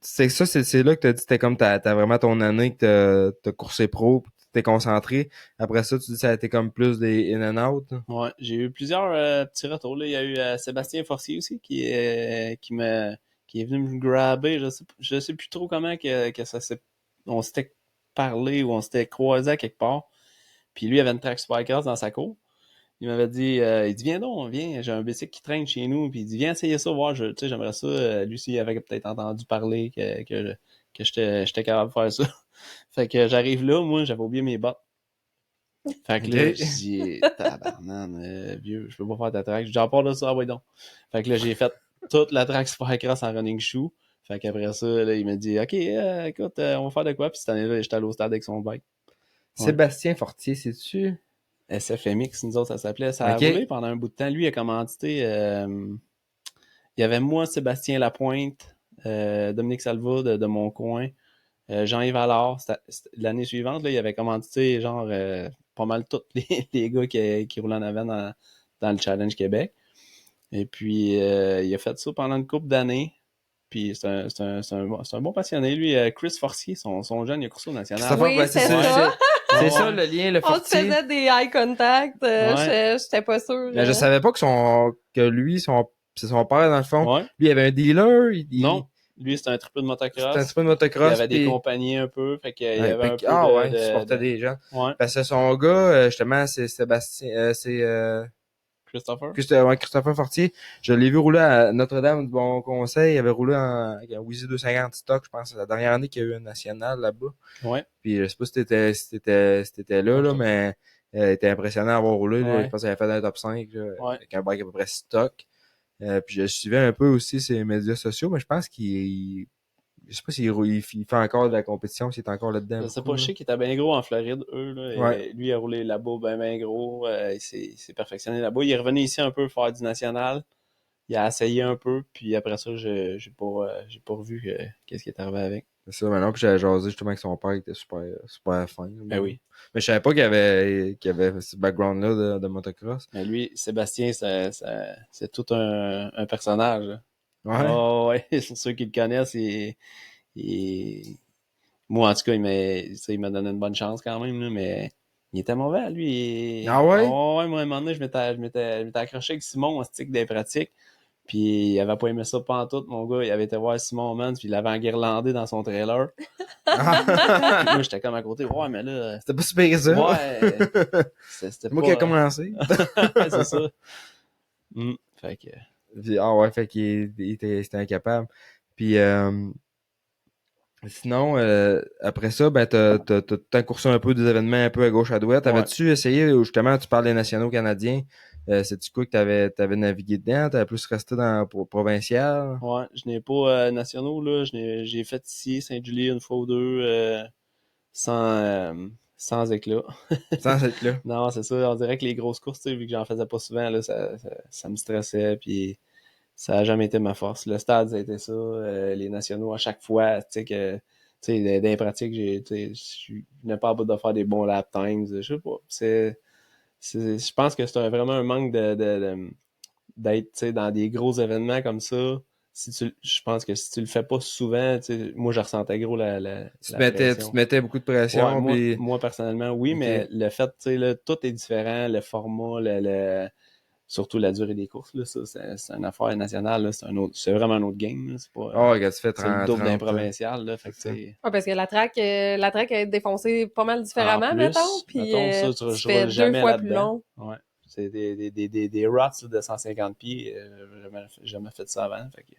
C'est là que t'as dit que t'es comme t'as vraiment ton année que t'as coursé pro, que t'es concentré. Après ça, tu dis que ça a été comme plus des in and out. Ouais, j'ai eu plusieurs petits retours. Là. Il y a eu Sébastien Forcier aussi qui est venu me grabber. Je sais plus trop comment que ça s'est. On s'était parlé ou on s'était croisé à quelque part. Puis lui, il avait une track Supercross dans sa cour. Il m'avait dit, il dit, viens, j'ai un bicycle qui traîne chez nous. Puis il dit, viens essayer ça, voir, j'aimerais ça. Lui aussi, il avait peut-être entendu parler que j'étais capable de faire ça. Fait que j'arrive là, moi, j'avais oublié mes bottes. Fait que là, je dis, tabarnane, vieux, je peux pas faire ta track. Je dis, à part de ça, ouais donc. Fait que là, j'ai fait toute la track Supercross en running shoe. Fait qu'après ça, là, il m'a dit, OK, écoute, on va faire de quoi? Puis cette année-là, j'étais allé au stade avec son bike. Ouais. Sébastien Fortier, c'est-tu? SFMX, nous autres, ça s'appelait. Ça a roulé pendant un bout de temps. Lui, il a commandité. Il y avait moi, Sébastien Lapointe, Dominique Salva de mon coin, Jean-Yves Allard. L'année suivante, là, il avait commandité genre pas mal tous les gars qui roulaient en avant dans le Challenge Québec. Et puis, il a fait ça pendant une couple d'années. Puis, c'est un bon passionné. Lui, Chris Forcier, son jeune, il a coursé au national. Oui, c'est ça. C'est ça le lien, le Fortier. On se faisait des eye contact. J'étais pas sûre. Mais je savais pas que lui, c'est son père, dans le fond. Ouais. Lui, il avait un dealer. Non. Lui, c'était un triple de motocross. C'était un triple de motocross. Il avait des compagnies un peu. Fait qu'il y avait un peu il supportait des gens. Ouais. Parce que son gars, justement, c'est Sébastien... Christopher Fortier. Je l'ai vu rouler à Notre-Dame du Bon Conseil. Il avait roulé en Wheezy 250 stock, je pense, la dernière année qu'il y a eu un national là-bas. Ouais. Puis je sais pas si t'étais là, mais il était impressionnant d'avoir roulé. Là. Je pense qu'il avait fait un top 5 là, avec un bike à peu près stock. Puis je suivais un peu aussi ses médias sociaux, mais je pense je sais pas s'il fait encore de la compétition, s'il est encore là-dedans. Je sais pas, je sais qu'il était bien gros en Floride, eux. Là, et lui, il a roulé là-bas bien gros. Il s'est perfectionné là-bas. Il est revenu ici un peu faire du national. Il a essayé un peu, puis après ça, j'ai pas revu qu'est-ce qui est arrivé avec. C'est ça, maintenant, puis j'avais jasé justement avec son père qui était super fin. Ben oui. Mais je savais pas qu'il avait ce background-là de motocross. Mais lui, Sébastien, c'est tout un personnage. Là. Ouais. Oh, ouais, pour ceux qui le connaissent, moi, en tout cas, il m'a donné une bonne chance quand même, là, mais Il était mauvais, lui. Ah ouais? Oh, ouais, moi, à un moment donné, je m'étais accroché avec Simon en stick des pratiques. Puis il avait pas aimé ça pantoute, mon gars. Il avait été voir Simon Mans, puis il l'avait enguirlandé dans son trailer. Puis moi, j'étais comme à côté. Ouais, mais là... C'était pas super ça. Ouais. C'est moi qui ai commencé. C'est ça. Fait que... Puis, ah ouais, fait qu'il c'était incapable. Puis sinon, après ça, ben t'as coursé un peu des événements un peu à gauche à droite. T'avais-tu essayé, justement, tu parles des nationaux canadiens, c'est-tu quoi que t'avais navigué dedans? T'avais plus resté dans provincial? Ouais, je n'ai pas nationaux, là. J'ai fait ici, Saint-Julie, une fois ou deux, sans éclat. Sans être là. Non, c'est ça. On dirait que les grosses courses, tu sais, vu que j'en faisais pas souvent, là, ça me stressait, puis ça a jamais été ma force. Le stade, ça a été ça. Les nationaux, à chaque fois, tu sais, que, tu sais, dans les pratiques, je n'ai pas à bout de faire des bons lap times. Je sais pas. Je pense que c'est vraiment un manque d'être, tu sais, dans des gros événements comme ça. Je pense que si tu le fais pas souvent, tu sais, moi, je ressentais gros la pression. Tu te mettais beaucoup de pression. Ouais, moi, personnellement, oui, Ok. mais le fait, tu sais, là, tout est différent, le format, surtout la durée des courses, là, ça, c'est une affaire nationale, là, c'est vraiment un autre game, là, c'est pas, Oh, regarde, tu fais c'est le double 30, d'un provincial, là, fait que, tu sais. Ouais, parce que la track est défoncée pas mal différemment, En mettons, plus, puis mettons, ça, tu je fais roule 2 jamais fois plus là-dedans. long. Ouais. C'est des routes là, de 150 pieds. J'ai jamais fait ça avant. Fait que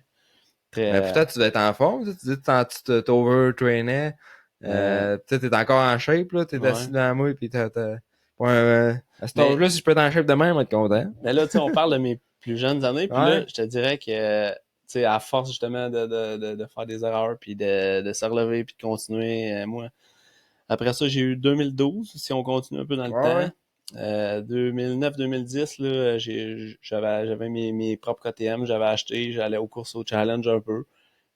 Mais peut-être tu devais être en forme, tu dis que tu t'overtrainais. Tu sais, t'es encore en shape, là, t'es assis ouais. dans la mouille, pis t'as ouais, à cet Mais, âge-là, si je peux être en shape de même, je vais être content. mais là, tu sais, on parle de mes plus jeunes années, puis là, Ouais. je te dirais que, tu sais, à force justement de faire des erreurs, puis de se relever, puis de continuer, moi, après ça, j'ai eu 2012, si on continue un peu dans le Ouais. temps. 2009-2010, là, j'avais mes propres KTM, j'avais acheté, j'allais aux courses au challenge un peu.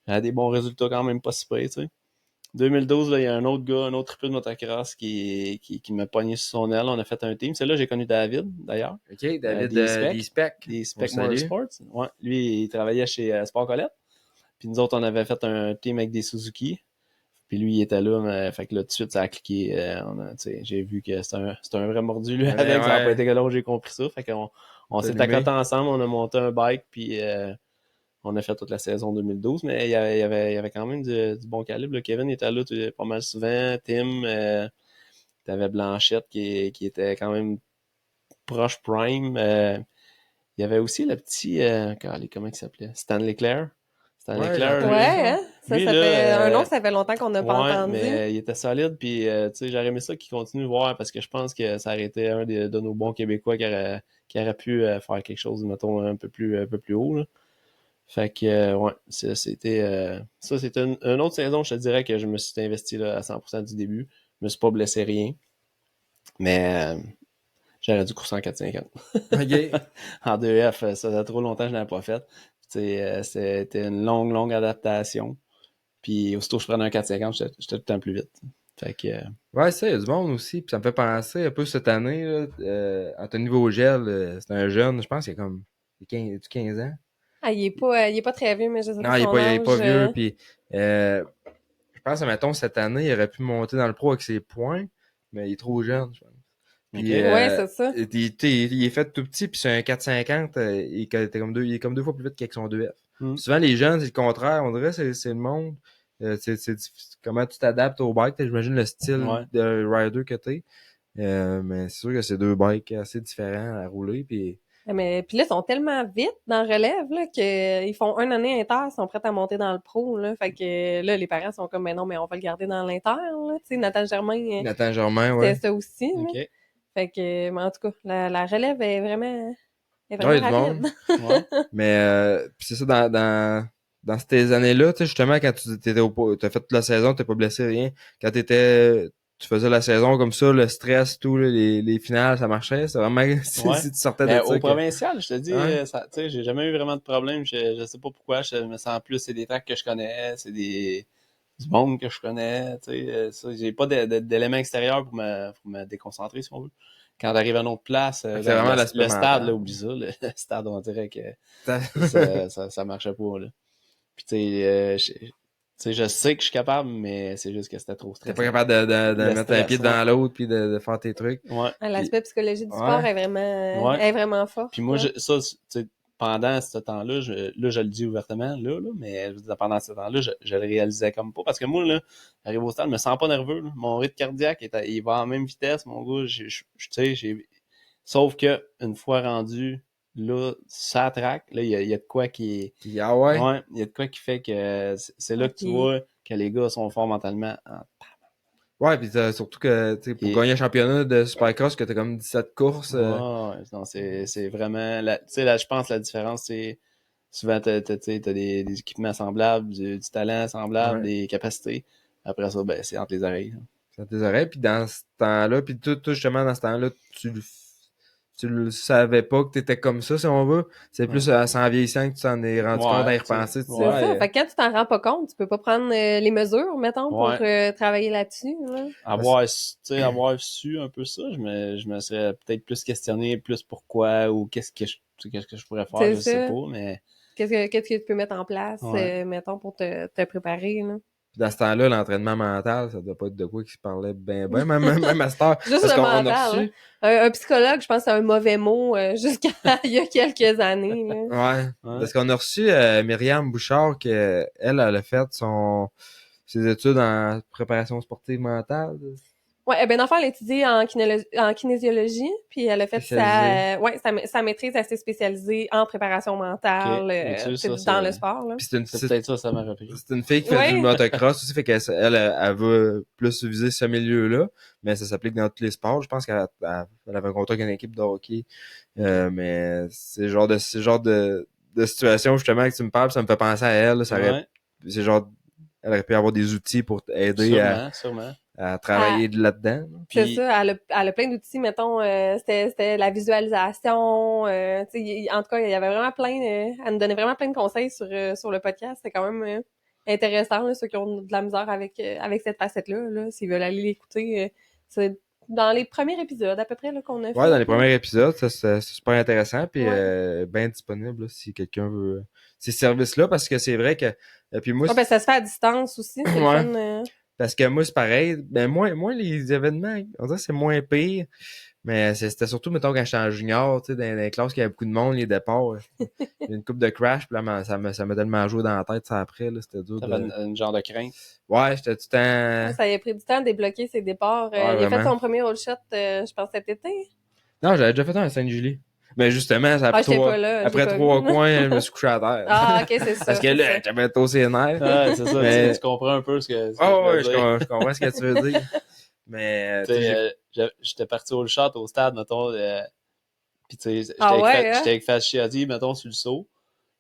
J'avais des bons résultats quand même pas si pires, tu sais. 2012, là, il y a un autre gars, un autre triple de motocross qui m'a pogné sur son aile. On a fait un team. C'est là que j'ai connu David, d'ailleurs. OK, David D-Spec. D-Spec. D-Spec Salut. Motorsports. Ouais, lui, il travaillait chez Sport Colette. Puis nous autres, on avait fait un team avec des Suzuki. Puis lui, il était là, mais fait que là, tout de suite, ça a cliqué. J'ai vu que c'était un vrai mordu, lui, avec. Ça n'a pas été que là où j'ai compris ça. Fait qu'on s'est accotés ensemble, on a monté un bike, puis on a fait toute la saison 2012. Mais il y avait quand même du bon calibre. Là. Kevin était là pas mal souvent. Tim, t'avais Blanchette qui était quand même proche prime. Il y avait aussi le petit, comment il s'appelait? Stanley Claire. Stanley Claire, lui. Ouais, hein? Lui, Ça là, fait un nom, ça fait longtemps qu'on n'a pas ouais, entendu. mais il était solide, puis tu sais, j'aurais aimé ça qu'il continue de voir parce que je pense que ça aurait été un de nos bons Québécois qui aurait pu faire quelque chose, mettons, un peu plus haut. Là. Fait que, ouais, c'était une autre saison, je te dirais que je me suis investi là, à 100% du début. Je me suis pas blessé rien, mais j'aurais dû courser en 450. OK. En 2F, ça faisait trop longtemps que je n'avais pas fait. C'était une longue adaptation. Puis aussitôt que je prenais un 450, j'étais tout le temps plus vite. Fait que... Ouais, ça, il y a du monde aussi. Puis ça me fait penser un peu cette année, là, Anthony Vogel, c'est un jeune, je pense qu'il a comme 15 ans. Ah, il est pas très vieux, mais je sais Non, pas son il est pas âge. vieux. Puis je pense, mettons, cette année, il aurait pu monter dans le pro avec ses points, mais il est trop jeune, je pense. Puis, ouais, c'est ça. il est fait tout petit, puis c'est un 450, il est comme deux fois plus vite qu'avec son 2F. Mm. Souvent, les jeunes, c'est le contraire. On dirait que c'est le monde. Comment tu t'adaptes au bike, j'imagine le style de rider que t'es. Mais c'est sûr que c'est deux bikes assez différents à rouler. Puis Mais puis là, ils sont tellement vite dans le relève là, qu'ils font une année inter, ils sont prêts à monter dans le pro. Là. Fait que là, les parents sont comme, mais non, mais on va le garder dans l'inter. Tu sais, Nathan Germain, ouais. c'était ça aussi. Là. Fait que, mais en tout cas, la relève est vraiment rapide. Ouais. Mais pis c'est ça, dans ces années-là, tu sais, justement, quand t'as fait toute la saison, t'es pas blessé, rien. Quand tu faisais la saison comme ça, le stress, tout, là, les finales, ça marchait. C'est vraiment si tu sortais de ça. Au provincial, je te dis, tu sais, j'ai jamais eu vraiment de problème. Je sais pas pourquoi, je me sens plus, c'est des tracks que je connais, c'est du monde que je connais, tu sais, ça, j'ai pas d'éléments extérieurs pour me déconcentrer, si on veut. Quand j'arrive à une autre place, c'est vraiment le stade, là, oublie ça, le stade, on dirait que ça marchait pas, là. Puis tu sais, sais, je sais que je suis capable, mais c'est juste que c'était trop stressant. T'es pas capable de mettre un pied dans l'autre puis de faire tes trucs. Ouais. L'aspect psychologie du sport est vraiment fort. Puis moi, ça, tu sais, pendant ce temps-là, je le dis ouvertement, là, mais je veux dire, pendant ce temps-là, je le réalisais comme pas. Parce que moi, là, j'arrive au stade, je me sens pas nerveux. Là. Mon rythme cardiaque, il va en même vitesse, mon gars. Tu sais, sauf que une fois rendu, là, ça traque. Là, il y a de quoi qui... Ah ouais? Ouais, il y a de quoi qui fait que c'est là que tu vois que les gars sont forts mentalement. Ouais, puis surtout que pour gagner un championnat de Supercross, que t'as comme 17 courses. Non, c'est vraiment... Tu sais, là, je pense que la différence, c'est souvent, t'as des équipements semblables, du talent semblable, des capacités. Après ça, ben, c'est entre les oreilles. C'est entre les oreilles, puis dans ce temps-là, puis tout justement, dans ce temps-là, tu le savais pas que t'étais comme ça, si on veut. C'est plus en vieillissant que tu t'en es rendu compte à y repenser. C'est ça. Fait que quand tu t'en rends pas compte, tu peux pas prendre les mesures, mettons, pour travailler là-dessus. Là. Avoir su un peu ça, je me serais peut-être plus questionné plus pourquoi ou qu'est-ce que je pourrais faire, je sais pas, mais... Qu'est-ce que tu peux mettre en place, mettons, pour te préparer, là? Puis dans ce temps-là, l'entraînement mental, ça doit pas être de quoi qui se parlait même à cette heure. Juste le mental. Un psychologue, je pense que c'est un mauvais mot jusqu'à il y a quelques années. Là. Ouais. Parce qu'on a reçu Myriam Bouchard, elle a fait ses études en préparation sportive mentale. Ouais, ben d'enfant, elle a étudié en kinésiologie, puis elle a fait sa maîtrise assez spécialisée en préparation mentale dans le sport. Là. C'est peut-être ça m'a repris. C'est une fille qui fait du motocross aussi, fait qu'elle elle veut plus viser ce milieu-là, mais ça s'applique dans tous les sports. Je pense qu'elle avait un contrat avec une équipe de hockey, mais c'est le genre de situation justement que tu me parles, ça me fait penser à elle. C'est genre, elle aurait pu avoir des outils pour aider sûrement. À travailler là-dedans. C'est ça, elle a plein d'outils, mettons, c'était la visualisation, en tout cas, il y avait vraiment elle nous donnait vraiment plein de conseils sur le podcast, c'était quand même intéressant, là, ceux qui ont de la misère avec cette facette-là, là, s'ils veulent aller l'écouter, c'est dans les premiers épisodes à peu près là, qu'on a fait. Ouais, dans les premiers épisodes, ça c'est super intéressant, puis bien disponible là, si quelqu'un veut ces services-là, parce que c'est vrai que puis moi ben, ça se fait à distance aussi, c'est le fun. Parce que moi, c'est pareil. Ben, moi, les événements, on dirait que c'est moins pire. Mais c'était surtout, mettons, quand j'étais en junior, tu sais, dans les classes, qu'il y avait beaucoup de monde, les départs. Une coupe de crash, puis là, ça m'a tellement joué dans la tête, ça, après, là, c'était dur. T'avais une genre de crainte? Ouais, j'étais tout le temps... Ça a pris du temps à débloquer ses départs. Il a fait son premier roll shot, je pense, cet été. Non, j'avais déjà fait un à Sainte-Julie. Mais justement, ça a pris après 3 coins, je me suis couché à terre. Ah, ok, c'est ça. Parce que là, j'avais tossé les nerfs. Ouais, c'est ça. Mais... Tu comprends un peu ce que je comprends ce que tu veux dire. Mais, j'étais parti au shot au stade, mettons, puis tu sais, j'étais avec Fasciati, mettons, sur le saut.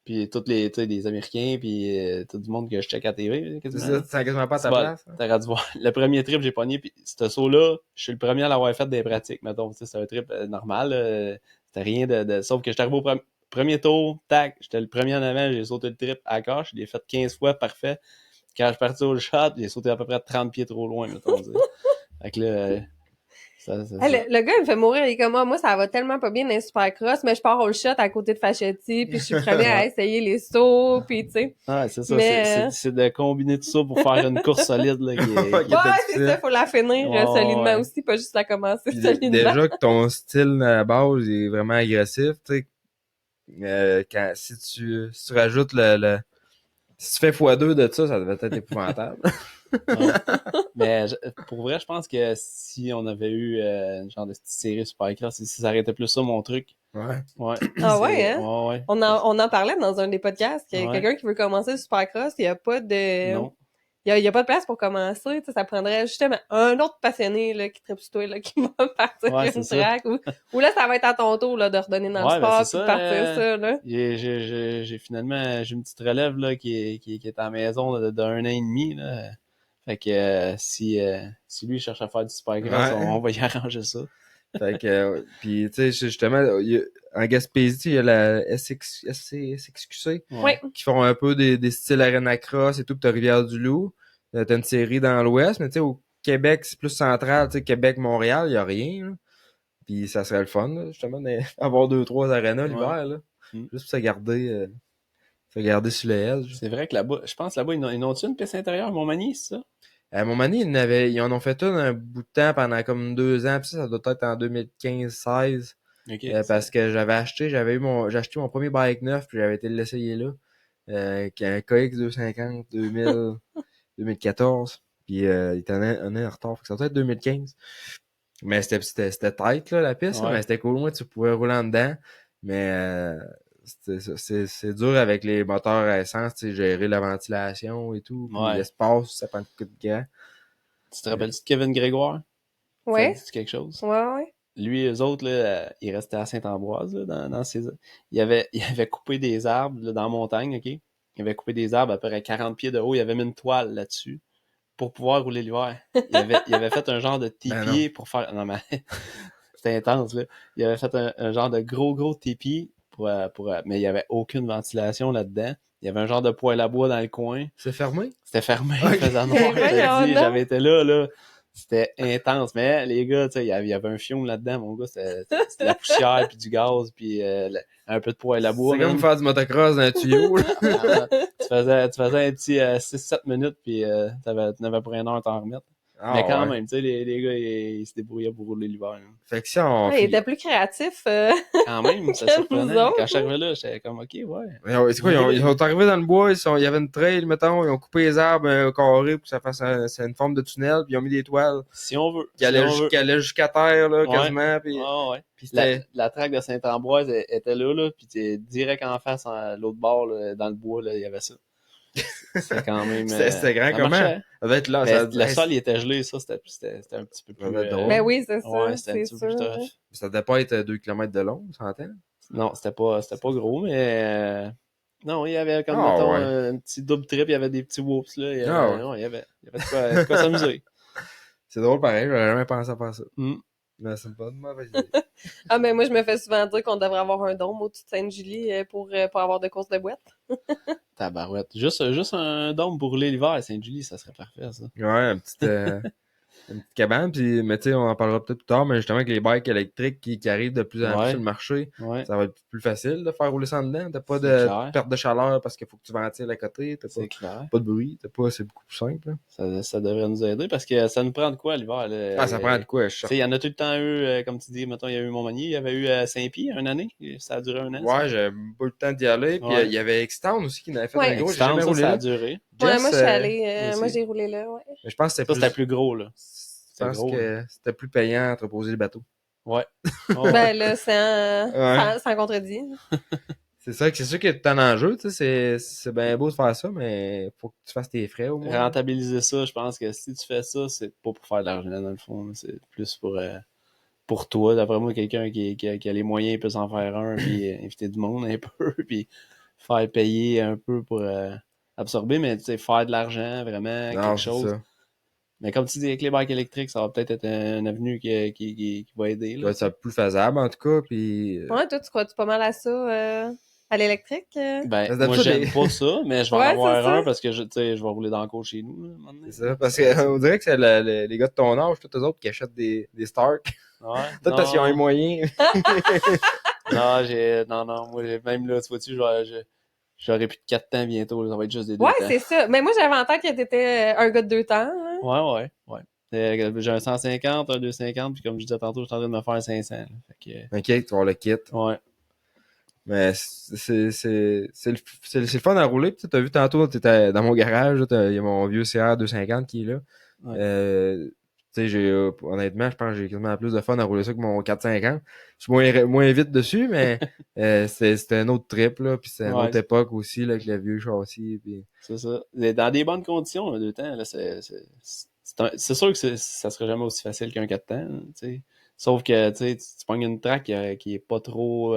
Puis tous les Américains, puis tout le monde que je check à TV. C'est ça, tu sens quasiment pas à ta place. T'aurais dû voir. Le premier trip, j'ai pogné, puis ce saut-là, je suis le premier à l'avoir fait des pratiques, mettons. C'est un trip normal. C'était rien de... Sauf que j'étais arrivé au premier tour, tac, j'étais le premier en avant, j'ai sauté le trip à coche, je l'ai fait 15 fois, parfait. Quand je suis parti au shot, j'ai sauté à peu près 30 pieds trop loin, mettons. Fait que là... Le gars, il me fait mourir. Il est comme, moi, ça va tellement pas bien dans les supercross, mais je pars au shot à côté de Fascetti, puis je suis premier à essayer les sauts, puis tu sais. Ouais, c'est ça. Mais... C'est de combiner tout ça pour faire une course solide, là. C'est ça, faut la finir solidement aussi, pas juste la commencer solidement. Déjà que ton style à la base est vraiment agressif, tu sais. Si tu rajoutes si tu fais x2 de ça devait être épouvantable. Mais pour vrai, je pense que si on avait eu une genre de petite série Supercross, si ça arrêtait plus ça, mon truc. Ouais. Ah ouais, hein? Ouais. On en parlait dans un des podcasts, qu'il y a quelqu'un qui veut commencer le Supercross, il n'y a pas de... Non. Il y a pas de place pour commencer, ça prendrait justement un autre passionné là, qui tripe sur toi, là, qui va partir une track, ou là, ça va être à ton tour là, de redonner dans le sport puis de partir ça. Là. J'ai finalement une petite relève là, qui est à la maison d'un an et demi. Là. Fait que si lui il cherche à faire du Supercross, on va y arranger ça. Fait que puis tu sais justement en Gaspésie il y a la SXQC qui font un peu des styles Arena Cross et tout, puis t'as Rivière-du-Loup, t'as une série dans l'Ouest, mais tu sais au Québec c'est plus central, tu sais Québec Montréal il y a rien là. Puis ça serait le fun là, justement d'avoir 2-3 arénas l'hiver là, juste pour se garder Fait garder sur le edge. C'est vrai que là-bas, je pense là-bas, ils n'ont-tu une piste intérieure, Montmagny, c'est ça? À Montmagny, ils en ont fait un bout de temps pendant comme 2 ans, puis ça doit être en 2015-16. Okay, parce que j'ai acheté mon premier bike neuf, puis j'avais été l'essayer là. Qui est un KX 250 2014. Puis il était un an en retard. Fait que ça doit être 2015. Mais c'était tight, là, la piste, là, mais c'était cool. Moi, tu pouvais rouler en dedans. Mais c'est dur avec les moteurs à essence, tu sais, gérer la ventilation et tout. Puis l'espace, ça prend beaucoup de gars. Tu te rappelles-tu de Kevin Grégoire? Ouais. Ça dit quelque chose? Ouais. Lui, eux autres, là, ils restaient à Saint-Ambroise, là, dans ses... Il avait coupé des arbres, là, dans la montagne, OK? Il avait coupé des arbres à peu près 40 pieds de haut. Il avait mis une toile là-dessus pour pouvoir rouler l'hiver. Il avait fait un genre de tépier pour faire... Non, mais c'était intense, là. Il avait fait un genre de gros tépier mais il n'y avait aucune ventilation là-dedans. Il y avait un genre de poêle à bois dans le coin. C'est fermé? C'était fermé. Okay. Il faisait noir. J'avais été là. C'était intense. Mais les gars, tu sais, il y avait un fion là-dedans, mon gars. C'était de la poussière, puis du gaz, puis un peu de poêle à bois. C'est comme faire du motocross dans un tuyau. Tu faisais un petit 6-7 minutes, puis tu n'avais pas 1 heure à t'en remettre. Mais quand même, tu sais, les gars, ils se débrouillaient pour rouler l'hiver. Hein. Fait que si on... il était plus créatif. Quand même, c'est surprenant. Quand je suis arrivé là, j'étais comme, OK, ouais. C'est quoi, ils sont arrivés dans le bois, il y avait une trail, mettons, ils ont coupé les arbres au carré pour que ça fasse une forme de tunnel, puis ils ont mis des toiles. Si on veut. Qui allaient jusqu'à terre, là, quasiment. Puis, puis la traque de Saint-Ambroise était là, puis direct en face, l'autre bord, là, dans le bois, là, il y avait ça. C'était quand même... c'était grand comment? Ça devait être là. Le sol, il était gelé, ça, c'était un petit peu plus... Mais oui, c'est ça. Ouais, c'était un petit peu plus tough. Ça devait pas être 2 km de long, ça s'entend? Non, c'était pas gros, mais... Non, il y avait comme, mettons, un petit double trip, il y avait des petits whoops, là. Il y avait de quoi s'amuser. C'est drôle pareil, j'aurais jamais pensé à faire ça. Mais c'est pas de mauvaise idée. Mais moi, je me fais souvent dire qu'on devrait avoir un dôme au-dessus de Sainte-Julie pour avoir de courses de boîte. Tabarouette. Juste un dôme pour rouler l'hiver à Sainte-Julie, ça serait parfait, ça. Ouais, une petite cabane, puis, mais tu sais, on en parlera peut-être plus tard, mais justement avec les bikes électriques qui arrivent de plus en plus sur le marché, ça va être plus facile de faire rouler ça en dedans. T'as pas de perte de chaleur parce qu'il faut que tu ventiles à côté, t'as pas de bruit, c'est beaucoup plus simple. Ça devrait nous aider parce que ça nous prend de quoi l'hiver? Là? Ça prend de quoi, je sais. Il y en a tout le temps eu, comme tu dis, mettons, il y a eu Montmagny, il y avait eu Saint-Pie une année, ça a duré 1 an. Ouais, j'ai pas eu le temps d'y aller, puis il y avait X-Town aussi qui n'avait fait un gros, j'ai jamais roulé. Ça a duré. Ouais, moi je suis allée, moi j'ai roulé là, ouais. Mais je pense que c'était plus gros, là. Je pense que c'était plus payant d'entreposer les bateaux. Ouais. Ben là, sans contredit. C'est sûr que c'est un enjeu, tu sais, c'est bien beau de faire ça, mais faut que tu fasses tes frais au moins. Rentabiliser ça, je pense que si tu fais ça, c'est pas pour faire de l'argent dans le fond, c'est plus pour toi. D'après moi, quelqu'un qui a les moyens, il peut s'en faire un, puis inviter du monde un peu, puis faire payer un peu pour absorber, mais tu sais, faire de l'argent, vraiment, quelque chose. Ça. Mais comme tu dis, avec les bikes électriques, ça va peut-être être une avenue qui va aider. Là, ça va être plus faisable, en tout cas. Puis... Ouais, toi, tu crois-tu pas mal à ça, à l'électrique? Ben, moi, j'aime pas ça, mais je vais en avoir un parce que je vais rouler dans le cours chez nous. Là, c'est ça, parce qu'on dirait que c'est les gars de ton âge, tous les autres qui achètent des Stark. Ouais. Peut-être parce qu'ils ont les moyens. Non, moi, même là, tu vois-tu, j'aurai plus de 4 temps bientôt, là, ça va être juste des 2 temps. Ouais, c'est ça. Mais moi, j'avais en tête que t'étais un gars de 2 temps. Hein? Ouais. J'ai un 150, un 250, puis comme je disais tantôt, je suis en train de me faire un 500. Là, fait que... Ok, tu vas avoir le kit. Ouais. Mais c'est le fun à rouler. Tu as vu tantôt, tu étais dans mon garage, il y a mon vieux CR 250 qui est là. Ouais. Tu sais, honnêtement, je pense que j'ai quasiment plus de fun à rouler ça que mon 450. Je suis moins vite dessus, mais c'était un autre trip, là, puis c'est une autre époque aussi, là, avec le vieux châssis. Puis... C'est ça. Dans des bonnes conditions, là, 2 temps, là, c'est sûr que ça serait jamais aussi facile qu'un 4 temps, tu sais. Sauf que, tu pognes une track qui est pas trop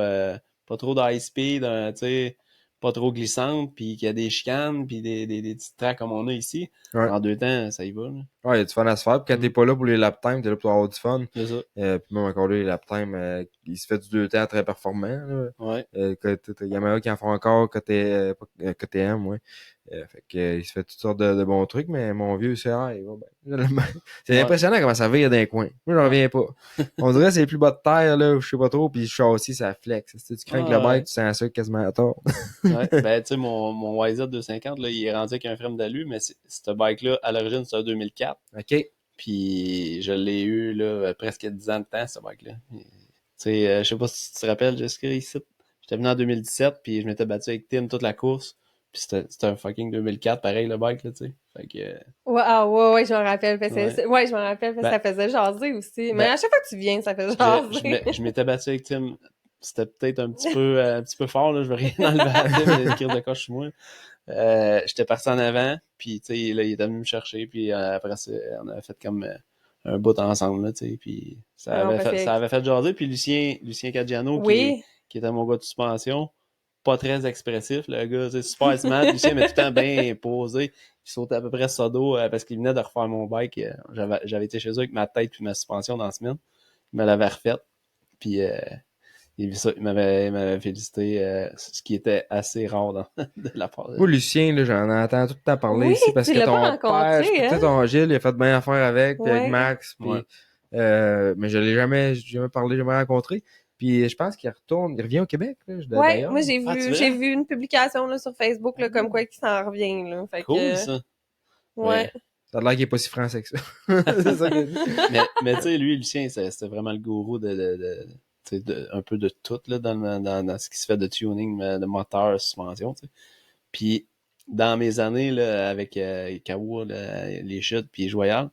d'high speed, tu sais, pas trop glissante, puis qu'il y a des chicanes, puis des petites tracks comme on a ici. Ouais. En 2 temps, ça y va. Là. Ouais, il y a du fun à se faire. Puis quand t'es pas là pour les lap times, t'es là pour avoir du fun. C'est ça. Puis même encore là, les lap times, il se fait du 2 temps très performant. Là. Ouais. Yamaha qui en font encore, KTM, ouais. Fait que, il se fait toutes sortes de bons trucs, mais mon vieux CR, il va bien. C'est impressionnant comment ça vire d'un coin. Moi, j'en reviens pas. On dirait que c'est les plus bas de terre, là, je sais pas trop, puis le châssis, ça flex. Tu crains que le bike, tu sens ça quasiment à tort. Ouais, ben, tu sais, mon YZ 250, là, il est rendu avec un frame d'alu, mais ce bike-là, à l'origine, c'est un 2004. OK. Puis, je l'ai eu, là, presque 10 ans de temps, ce bike-là. Tu sais, je sais pas si tu te rappelles, Jessica, ici. J'étais venu en 2017, puis je m'étais battu avec Tim toute la course. Puis c'était un fucking 2004, pareil, le bike, là, tu sais. Fait que... Ouais, je m'en rappelle. Je m'en rappelle, parce que ça faisait jaser aussi. Mais à chaque fois que tu viens, ça fait jaser. Je m'étais battu avec Tim. C'était peut-être un petit peu fort, là. Je veux rien enlever à Tim, il y a une crise de coche sur moi. J'étais parti en avant, puis, tu sais, là, il était venu me chercher, puis après ça, on avait fait comme un bout ensemble, là, tu sais. Puis ça avait fait jaser. Puis Lucien Caggiano, qui était mon gars de suspension, pas très expressif, le gars, c'est super smart. Lucien m'a tout le temps bien posé. Il sautait à peu près sodo parce qu'il venait de refaire mon bike. J'avais été chez eux avec ma tête puis ma suspension dans la semaine. Il me l'avait refaite. Puis il m'avait félicité, ce qui était assez rare de la part de... Moi, Lucien, là, j'en entends tout le temps parler ici parce que ton père, ton Gilles, il a fait bien affaire avec, puis avec Max. Puis, mais je l'ai jamais parlé, jamais rencontré. Puis je pense qu'il revient au Québec. Là, moi j'ai vu une publication là, sur Facebook là, comme quoi qu'il s'en revient. Là. Fait cool, ça. Ouais. Ça a l'air qu'il n'est pas si français que ça. C'est ça mais tu sais, lui, Lucien, c'était vraiment le gourou un peu de tout là, dans ce qui se fait de tuning, de moteur, suspension. T'sais. Puis dans mes années là, avec Kawa, les chutes, puis les Joyal,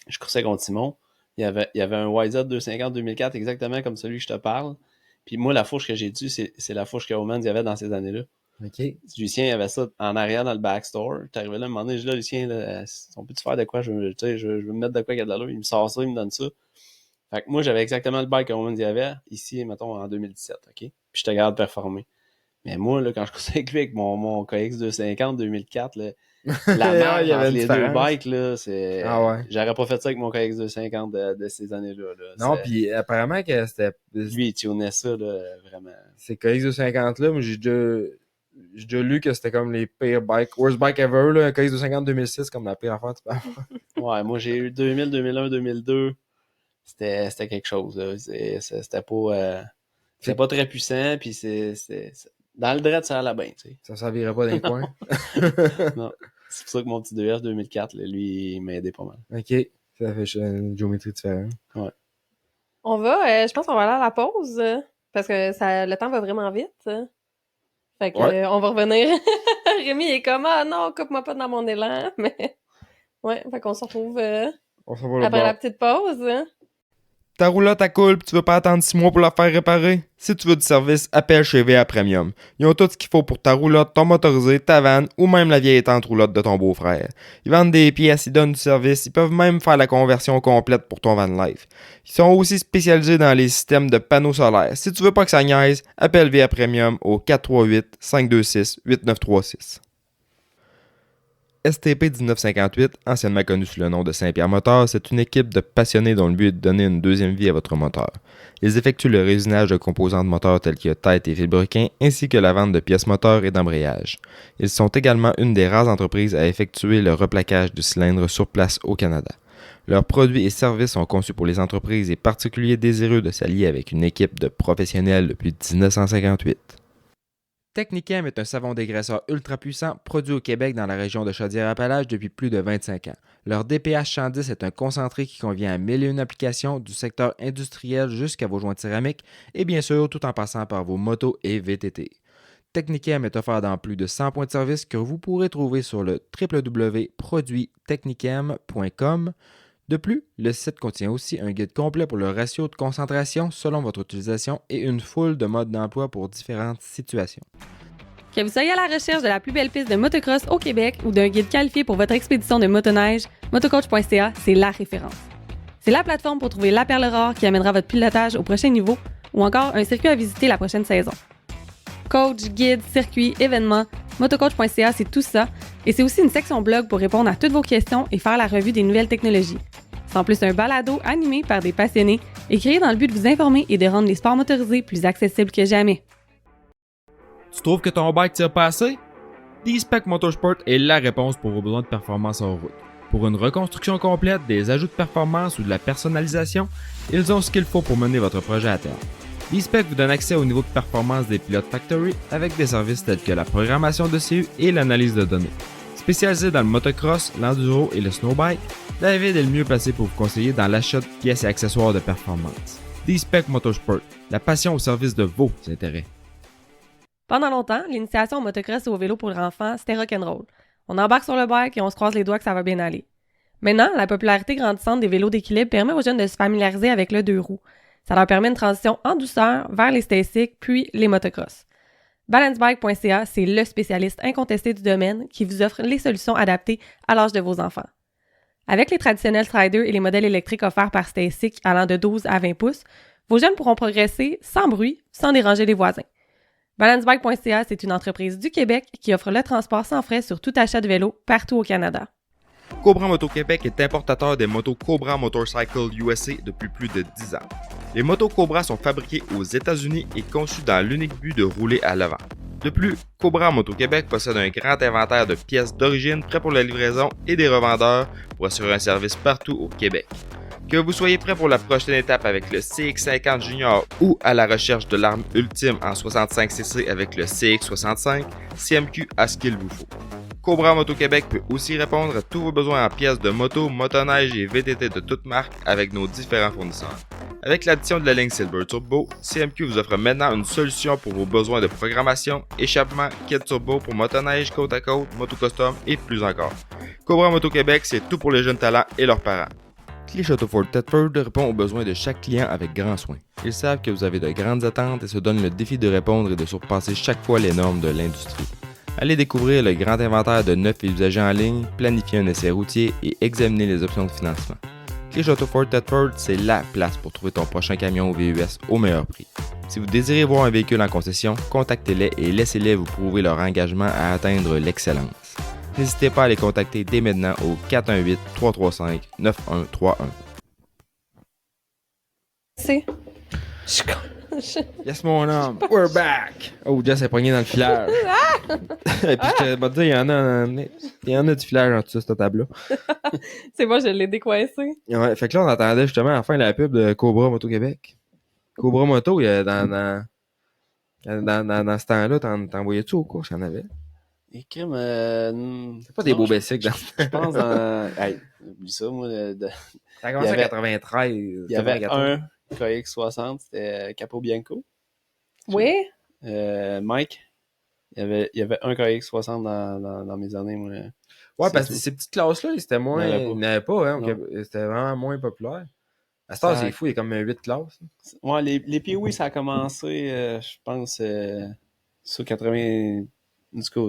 je coursais contre Simon. Il y avait un YZ 250 2004 exactement comme celui que je te parle. Puis moi, la fourche que j'ai dessus, c'est la fourche que Romans y avait dans ces années-là. OK. Lucien, il avait ça en arrière dans le backstore. T'es arrivé là, un moment donné, je dis là, Lucien, là, on peut-tu faire de quoi? Je veux me mettre de quoi qu'il y a de l'allure. Il me sort ça, il me donne ça. Fait que moi, j'avais exactement le bike que Romans y avait, ici, mettons, en 2017, OK? Puis je te garde performer. Mais moi, là, quand je coursais avec lui avec mon KX 250 2004, là, la marge entre les deux bikes, là, c'est... J'aurais pas fait ça avec mon KX 250 de ces années-là. Là. Non, puis apparemment que c'était... Lui, il tunait ça, là, vraiment. Ces KX 250 là, moi, j'ai déjà lu que c'était comme les pires bikes, worst bike ever, là, un KX 250 2006, comme la pire affaire, tu peux avoir. Ouais, moi, j'ai eu 2000, 2001, 2002. C'était quelque chose, là. C'était pas très puissant, puis dans le dread, ça allait bien, tu sais. Ça servirait pas d'un coin. Non. C'est pour ça que mon petit 2S 2004, là, lui, il m'a aidé pas mal. OK. Ça fait une géométrie différente. Ouais. Je pense qu'on va aller à la pause, parce que le temps va vraiment vite. Fait que, on va revenir. Rémi est comme, non, coupe-moi pas dans mon élan, mais fait qu'on se retrouve après la petite pause. Ta roulotte à coule, tu veux pas attendre 6 mois pour la faire réparer? Si tu veux du service, appelle chez VA Premium. Ils ont tout ce qu'il faut pour ta roulotte, ton motorisé, ta vanne ou même la vieille tante roulotte de ton beau-frère. Ils vendent des pièces, ils donnent du service, ils peuvent même faire la conversion complète pour ton van life. Ils sont aussi spécialisés dans les systèmes de panneaux solaires. Si tu veux pas que ça niaise, appelle VA Premium au 438-526-8936. STP 1958, anciennement connu sous le nom de Saint-Pierre Moteurs, c'est une équipe de passionnés dont le but est de donner une deuxième vie à votre moteur. Ils effectuent le réusinage de composants de moteur tels que tête et vilebrequin, ainsi que la vente de pièces moteurs et d'embrayage. Ils sont également une des rares entreprises à effectuer le replaquage du cylindre sur place au Canada. Leurs produits et services sont conçus pour les entreprises et particuliers désireux de s'allier avec une équipe de professionnels depuis 1958. Technicam est un savon dégraisseur ultra puissant produit au Québec dans la région de Chaudière-Appalaches depuis plus de 25 ans. Leur DPH 110 est un concentré qui convient à 1001 applications du secteur industriel jusqu'à vos joints céramiques et bien sûr tout en passant par vos motos et VTT. Technicam est offert dans plus de 100 points de service que vous pourrez trouver sur le www.produittechnicam.com. De plus, le site contient aussi un guide complet pour le ratio de concentration selon votre utilisation et une foule de modes d'emploi pour différentes situations. Que vous soyez à la recherche de la plus belle piste de motocross au Québec ou d'un guide qualifié pour votre expédition de motoneige, motocoach.ca, c'est la référence. C'est la plateforme pour trouver la perle rare qui amènera votre pilotage au prochain niveau ou encore un circuit à visiter la prochaine saison. Coach, guide, circuit, événements, motocoach.ca, c'est tout ça. Et c'est aussi une section blog pour répondre à toutes vos questions et faire la revue des nouvelles technologies. C'est en plus un balado animé par des passionnés et créé dans le but de vous informer et de rendre les sports motorisés plus accessibles que jamais. Tu trouves que ton bike tire pas assez? D-Spec Motorsport est la réponse pour vos besoins de performance en route. Pour une reconstruction complète, des ajouts de performance ou de la personnalisation, ils ont ce qu'il faut pour mener votre projet à terme. D-Spec vous donne accès au niveau de performance des pilotes Factory avec des services tels que la programmation de CU et l'analyse de données. Spécialisé dans le motocross, l'enduro et le snowbike, David est le mieux placé pour vous conseiller dans l'achat de pièces et accessoires de performance. D-Spec Motorsport, la passion au service de vos intérêts. Pendant longtemps, l'initiation au motocross et au vélo pour les enfants, c'était rock'n'roll. On embarque sur le bike et on se croise les doigts que ça va bien aller. Maintenant, la popularité grandissante des vélos d'équilibre permet aux jeunes de se familiariser avec le 2 roues. Ça leur permet une transition en douceur vers les stasics puis les motocross. Balancebike.ca, c'est le spécialiste incontesté du domaine qui vous offre les solutions adaptées à l'âge de vos enfants. Avec les traditionnels Striders et les modèles électriques offerts par Stasic allant de 12 à 20 pouces, vos jeunes pourront progresser sans bruit, sans déranger les voisins. Balancebike.ca, c'est une entreprise du Québec qui offre le transport sans frais sur tout achat de vélo partout au Canada. Cobra Moto Québec est importateur des motos Cobra Motorcycle USA depuis plus de 10 ans. Les motos Cobra sont fabriquées aux États-Unis et conçues dans l'unique but de rouler à l'avant. De plus, Cobra Moto Québec possède un grand inventaire de pièces d'origine prêts pour la livraison et des revendeurs pour assurer un service partout au Québec. Que vous soyez prêt pour la prochaine étape avec le CX50 Junior ou à la recherche de l'arme ultime en 65cc avec le CX65, CMQ a ce qu'il vous faut. Cobra Moto Québec peut aussi répondre à tous vos besoins en pièces de moto, motoneige et VTT de toutes marques avec nos différents fournisseurs. Avec l'addition de la ligne Silver Turbo, CMQ vous offre maintenant une solution pour vos besoins de programmation, échappement, kit turbo pour motoneige, côte à côte, moto custom et plus encore. Cobra Moto Québec, c'est tout pour les jeunes talents et leurs parents. Clichy Auto Ford Thetford répond aux besoins de chaque client avec grand soin. Ils savent que vous avez de grandes attentes et se donnent le défi de répondre et de surpasser chaque fois les normes de l'industrie. Allez découvrir le grand inventaire de neufs et usagers en ligne, planifier un essai routier et examiner les options de financement. Clichy Auto Ford Thetford, c'est la place pour trouver ton prochain camion ou VUS au meilleur prix. Si vous désirez voir un véhicule en concession, contactez-les et laissez-les vous prouver leur engagement à atteindre l'excellence. N'hésitez pas à les contacter dès maintenant au 418-335-9131. C'est. Yes, mon homme, we're back! Oh, Jess est pogné dans le filage. Et puis, je vais te dire, il y en a du filage en dessous de cette table-là. C'est moi, je l'ai décoincé. Ouais, fait que là, on entendait justement à la fin la pub de Cobra Moto Québec. Cobra Moto, il y a dans ce temps-là, t'en voyais-tu au cours? J'en avais. Et crime, c'est pas des beaux bicycles dans je pense dans. Hey, oublie ça, moi. Ça a commencé en 93. Il y avait un KX60, c'était Capo Bianco. Oui. Mike, il y avait un KX60 dans mes années, moi. Ouais, parce que ces petites classes-là, c'était moins. Il n'y en avait pas, hein. C'était vraiment moins populaire. À ce temps, c'est fou, il y a comme 8 classes. Ouais, les Pee-Wee, ça a commencé, je pense, sur 80. En tout cas,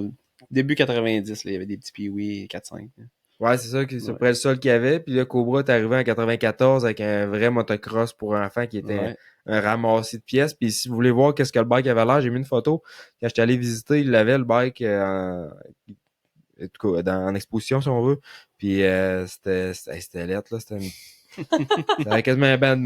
début 90, là, il y avait des petits Pee-Wee 4-5. Là. Ouais, c'est ça, c'est près le seul qu'il y avait. Puis là, Cobra est arrivé en 94 avec un vrai motocross pour enfants qui était un ramassis de pièces. Puis si vous voulez voir qu'est-ce que le bike avait l'air, j'ai mis une photo. Quand j'étais allé visiter, il avait le bike en exposition, si on veut. Puis c'était lettre, là. C'était quasiment un banc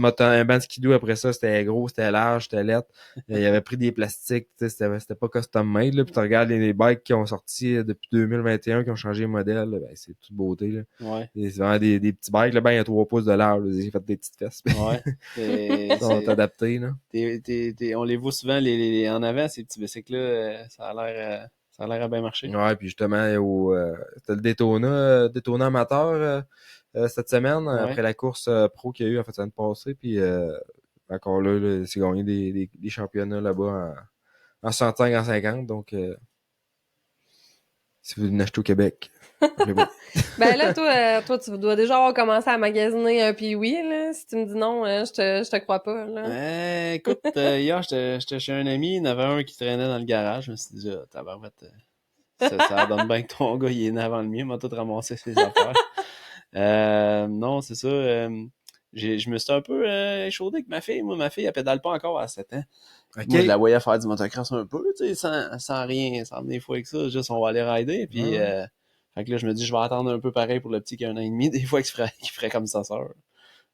de skidoo après ça. C'était gros, c'était large, c'était lettre. Il avait pris des plastiques, c'était pas custom made. Là. Puis tu regardes les bikes qui ont sorti depuis 2021, qui ont changé de modèle. Là, ben, c'est toute beauté. Là. Ouais. C'est vraiment des petits bikes. Là, ben, il y a 3 pouces de large. J'ai fait des petites fesses. Ouais. Ils sont adaptés. Là. On les voit souvent en avant, ces petits bicycles-là. Ça a l'air à bien marcher. Ouais, puis justement, c'était le Daytona amateur cette semaine, après la course pro qu'il y a eu en fait la semaine passée. Puis encore là, c'est gagné des championnats là-bas en 65, en 50. Donc, si vous venez acheter au Québec, Ben là, toi, tu dois déjà avoir commencé à magasiner un Pee-Wee, là. Si tu me dis non, je te crois pas, là. Écoute, hier, j'étais chez un ami, il y en avait un qui traînait dans le garage. Je me suis dit, tabarouette, ça donne bien que ton gars, il est né avant le mien, il m'a tout ramassé ses affaires. Non, c'est ça. Je me suis un peu échaudé avec ma fille. Moi, ma fille, elle pédale pas encore à 7 ans. Okay. Moi, je la voyais faire du motocross un peu, tu sais, sans rien, sans des fois avec ça. Juste, on va aller rider. Puis, fait que là, je me dis, je vais attendre un peu pareil pour le petit qui a 1 an et demi, des fois, qu'il ferait comme sa sœur.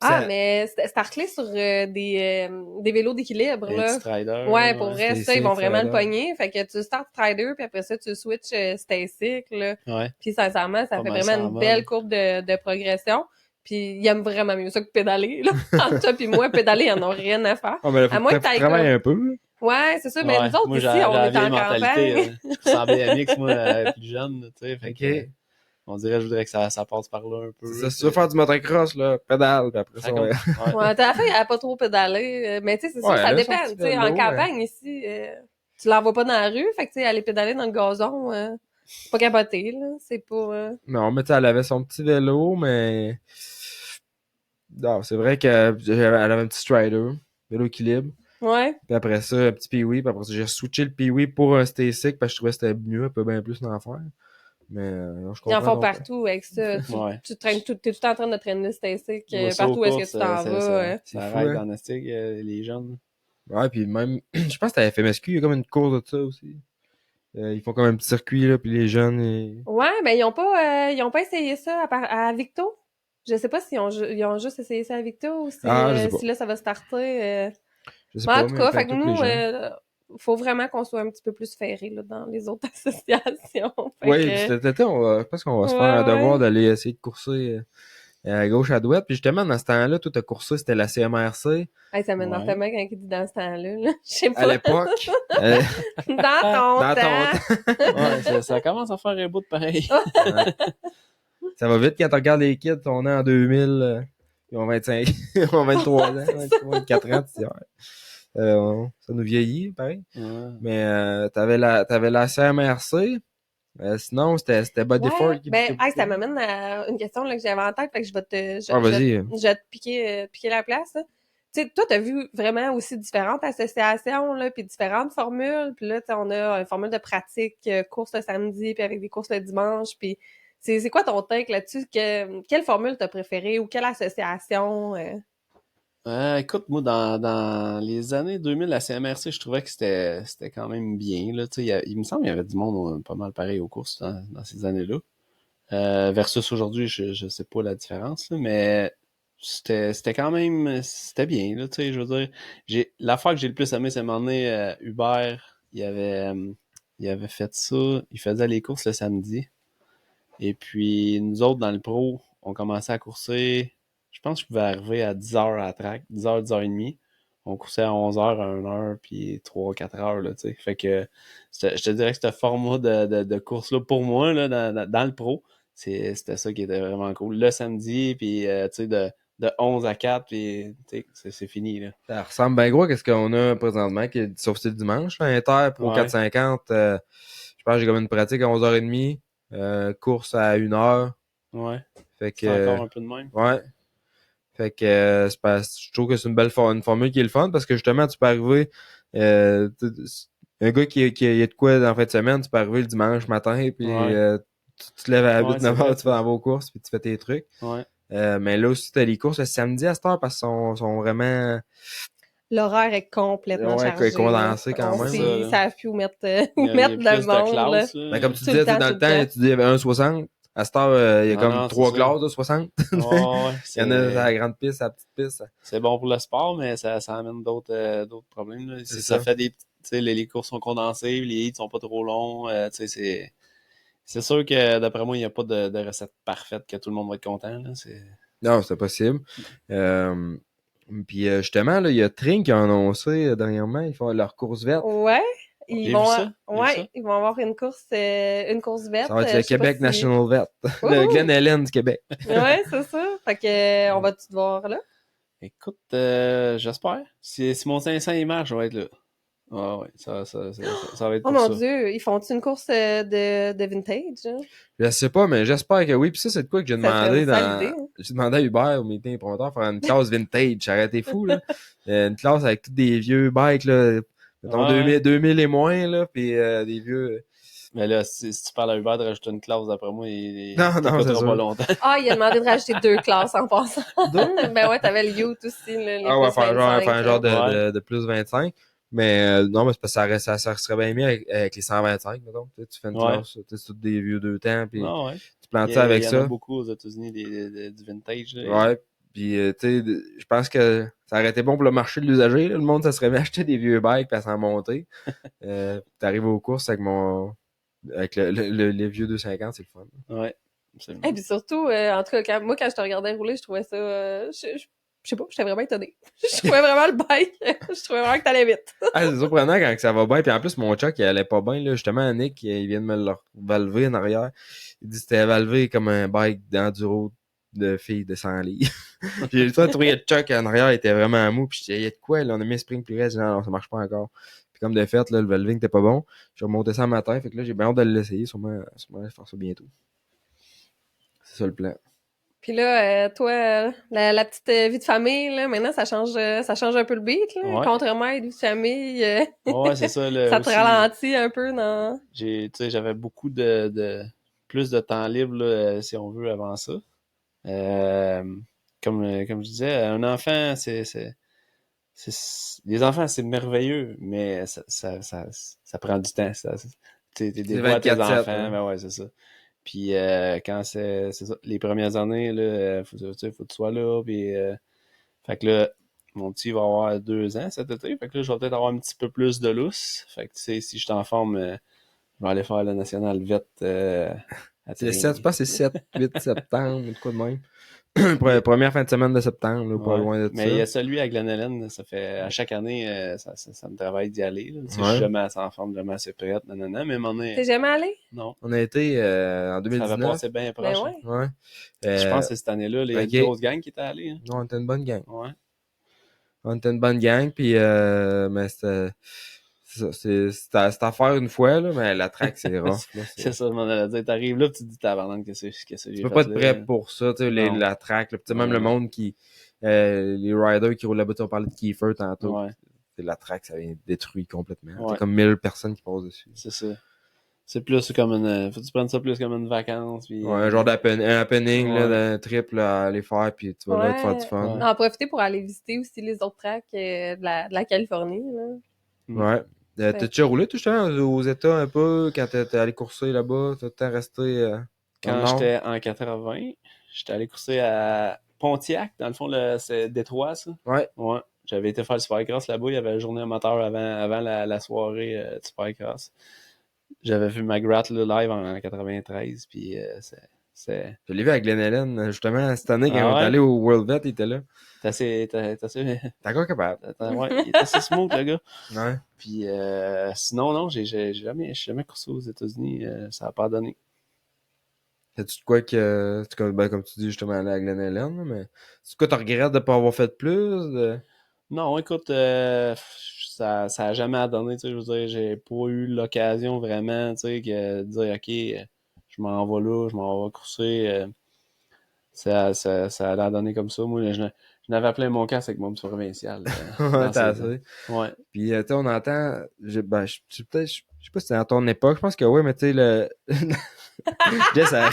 Mais Starclay sur des vélos d'équilibre, là. Strider. Ouais, pour vrai, ça, ils vont vraiment le pogner. Fait que tu starts Strider, puis après ça, tu switches Stasic, là. Ouais. Puis sincèrement, ça fait vraiment une belle courbe de progression. Puis ils aiment vraiment mieux ça que pédaler, là. Entre toi pis moi, pédaler, ils en ont rien à faire. À moins que t'ailles travailler un peu. Ouais, c'est ça. Mais nous autres, ici, on est en campagne. Je ressemblais à Mix, moi, plus jeune, tu sais. Fait que, on dirait, je voudrais que ça passe par là un peu. C'est ça, si tu veux faire du motocross, là, pédale, puis après ça, ouais, t'as fait, il a pas trop pédalé. Mais tu sais, c'est sûr, ça dépend. Tu sais, en campagne, ici, tu l'envoies pas dans la rue. Fait que, tu sais, aller pédaler dans le gazon, pas capoté, là. C'est pas... Non, mais tu sais, elle avait son petit vélo, mais... Non, c'est vrai qu'elle avait un petit Strider, vélo équilibre. Ouais. Puis après ça, un petit Pee-Wee. Puis après ça, j'ai switché le Pee-Wee pour un Stasic parce que je trouvais que c'était mieux, un peu bien plus d'en faire. Mais je comprends. Ils en font partout avec ça. Tu traînes t'es tout le temps en train de traîner le Stasic partout où est-ce que tu t'en vas. Ça arrête dans le stick, les jeunes. Ouais, puis même, je pense que à FMSQ, il y a comme une course de ça aussi. Ils font comme un petit circuit, là, puis les jeunes... Ouais, mais ils ont pas essayé ça à Victo. Je sais pas s'ils ont juste essayé ça à Victo ou si là, ça va starter. Je sais pas, en tout cas, fait que nous, faut vraiment qu'on soit un petit peu plus ferré là, dans les autres associations. Oui, cet été, je pense qu'on va se faire un devoir d'aller essayer de courser à gauche, à droite. Puis justement, dans ce temps-là, tout a coursé, c'était la CMRC. Hey, ça m'énerve tellement quand il dit dans ce temps-là. Je sais pas. À l'époque. dans ton temps. Ouais, ça commence à faire un bout de pareil. Ça va vite quand tu regardes les kids, on est en 2000, ils ont 25, ils ont 23 ans, 24 ans, tu dis, ça nous vieillit, pareil. Ouais. Mais t'avais la CMRC. Sinon, c'était Body Ford qui ça m'amène à une question là, que j'avais en tête, fait que je vais te piquer la place. Là. Tu sais, toi, t'as vu vraiment aussi différentes associations, là, puis différentes formules. Puis là, on a une formule de pratique, course le samedi, puis avec des courses le dimanche. Puis c'est quoi ton take là-dessus? Quelle formule t'as préférée ou quelle association? Écoute, moi, dans les années 2000, la CMRC, je trouvais que c'était quand même bien. Là, il me semble qu'il y avait du monde pas mal pareil aux courses dans ces années-là. Versus aujourd'hui, je sais pas la différence, là, mais c'était quand même c'était bien. Là, je veux dire, l'affaire que j'ai le plus aimé, c'est à un moment donné, Hubert, il avait fait ça, il faisait les courses le samedi. Et puis, nous autres, dans le pro, on commençait à courser. Je pense que je pouvais arriver à 10h à la track, 10h, 10h30. On coursait à 11h, à 1h, puis 3-4h, là, tu sais. Fait que, je te dirais que ce format de course-là, pour moi, là, dans le pro, c'était ça qui était vraiment cool. Le samedi, puis, tu sais, de 11 à 4, puis, tu sais, c'est fini, là. Ça ressemble bien gros à ce qu'on a présentement, sauf que c'est le dimanche, là, Inter, Pro 450. Je pense que j'ai comme une pratique à 11h30. Course à 1h. Ouais. Fait que, c'est encore un peu de même. Ouais. Fait que je trouve que c'est une formule qui est le fun parce que justement, tu peux arriver un gars qui a de quoi dans la fin de semaine, tu peux arriver le dimanche matin puis tu te lèves à 8-9h, tu vas dans vos courses puis tu fais tes trucs. Ouais. Mais là aussi, tu as les courses le samedi à cette heure parce qu'ils sont vraiment... L'horaire est complètement chargé. Condensé quand même. Ils savent plus où mettre le monde. Mais comme tu disais, dans le temps, tu dis il y avait 1,60. À cette heure, il y a comme 3 classes de 60. Il y en a à la grande piste, à la petite piste. C'est bon pour le sport, mais ça amène d'autres problèmes. Là. Ça fait des... Les courses sont condensées, les hits sont pas trop longs. C'est sûr que, d'après moi, il n'y a pas de recette parfaite que tout le monde va être content. Là. Non, c'est possible. Puis justement, il y a Tring qui a annoncé dernièrement, ils font leur course verte. Ouais. Ils vont avoir une course verte. Ça va être le Québec National Verte. Le Glen Helen du Québec. Ouais, c'est ça. Fait que, on va-tu te voir là? Écoute, j'espère. Si mon 500 il marche, je vais être là. Ouais, ça va être pour ça. Oh mon Dieu, ils font-tu une course de vintage? Hein? Je sais pas, mais j'espère que oui. Puis ça, c'est de quoi que j'ai demandé J'ai demandé à Hubert, au meeting promoteur, faire une classe vintage. Ça aurait été fou, là. Une classe avec tous des vieux bikes, là. Mettons 2000 et moins, là. Puis des vieux... Mais là, si tu parles à Hubert de rajouter une classe, d'après moi, il non, c'est pas longtemps. Ah, il a demandé de rajouter 2 classes en passant. Ben ouais, t'avais le youth aussi. Les faire un genre de plus 25. Mais non, mais c'est parce que ça serait bien mieux avec les 125, mettons. Tu fais une classe, c'est tous des vieux 2 temps, puis tu plantes ça avec ça. Il y en a beaucoup aux États-Unis, du vintage. Là. Ouais. Puis, tu sais, je pense que ça aurait été bon pour le marché de l'usager. Le monde, ça serait mis à acheter des vieux bikes puis à s'en monter. T'arrives aux courses avec les vieux 250, c'est le fun. Ouais, absolument. Et puis surtout, en tout cas, quand je te regardais rouler, je trouvais ça... je sais pas, j'étais vraiment étonnée. Je trouvais vraiment le bike. Je trouvais vraiment que t'allais vite. C'est surprenant quand ça va bien. Puis en plus, mon Chuck, il allait pas bien. Là. Justement, Nick, il vient de me le valver en arrière. Il dit que c'était valvé comme un bike d'enduro de filles de 100 livres. J'ai eu le temps de trouver le Chuck en arrière, il était vraiment mou. Puis je disais, il y a de quoi? Là? On a mis un spring plus raide. Non, ça marche pas encore. Puis comme de fait, là, le valving était pas bon. J'ai remonté ça le matin. Fait que là, j'ai bien hâte de l'essayer. Sûrement, je vais faire ça bientôt. C'est ça le plan. Puis là, toi, la petite vie de famille, là, maintenant, ça change un peu le beat, là. Ouais. Contrairement à une vie de famille, Ouais, c'est ça. Là, ça te aussi, ralentit un peu dans... J'avais beaucoup plus de temps libre, là, si on veut, avant ça. Comme je disais, un enfant, les enfants, c'est merveilleux, mais ça prend du temps. T'es dévoué à tes enfants, ben ouais, c'est ça. Puis quand c'est ça, les premières années, là, faut que tu sois là. Puis, fait que là, mon petit va avoir 2 ans cet été. Fait que là, je vais peut-être avoir un petit peu plus de lousse. Fait que tu sais, si je suis en forme, je vais aller faire le National Vet. C'est 7, je pense que c'est 7, 8 septembre, ou de quoi de même. Première fin de semaine de septembre, là, pas loin de ça. Mais il y a celui à Glen Helen, ça fait à chaque année, ça me travaille d'y aller. Là. Je suis jamais assez en forme, jamais assez prête, nanana, mais mon T'es jamais allé? Non. On a été en 2019. Ça avait passé bien proche. Ben ouais. Je pense que c'est cette année-là, les grosses gangs qui étaient allés. Hein. Non, on était une bonne gang. Ouais. On était une bonne gang, puis mais c'est à faire une fois, là, mais la track, c'est rough. C'est ça, je m'en allais dire. T'arrives là, pis tu te dis, tabarnak, qu'est-ce que j'ai fait. Tu peux pas être prêt pour ça, tu sais, la track. Là, même le monde qui... les riders qui roulent là-bas, on parlait de Kiefer tantôt. Ouais. La track, ça vient détruire complètement. Ouais. C'est comme 1000 personnes qui passent dessus. C'est ça. C'est plus comme une... Faut que tu prennes ça plus comme une vacance. Puis, un genre happening, là, d'un trip là, à aller faire, puis tu vas là te faire du fun. En profiter pour aller visiter aussi les autres tracks de la Californie. Là. Ouais. T'as déjà roulé, tout justement, aux États un peu, quand t'es allé courser là-bas? T'as resté quand j'étais en 80, j'étais allé courser à Pontiac, dans le fond, c'est Détroit, ça. Ouais. Ouais. J'avais été faire le Supercross là-bas, il y avait la journée amateur avant la soirée du Supercross. J'avais vu McGrath là, live en 93, puis c'est... Je l'ai vu à Glen Helen, justement, cette année, quand on est allé au World Vet, il était là. T'es encore capable. Ouais, il était assez smooth, le gars. Ouais. Puis sinon, non, j'ai jamais coursé aux États-Unis, ça a pas donné. As-tu de quoi que, comme tu dis justement, aller à Glen Helen, mais c'est quoi, tu regrettes de pas avoir fait plus? Non, écoute, ça a jamais donné, tu sais, je veux dire, j'ai pas eu l'occasion vraiment, tu sais, de dire, ok, je m'en vais là, je m'en vais courser, ça a donné comme ça. Moi, je n'avais plein mon casque avec mon petit provincial. Ouais, t'as assez. Ouais. Puis, tu sais, on entend, je sais pas si c'est à ton époque, je pense que oui, mais tu sais, le... Jess, ça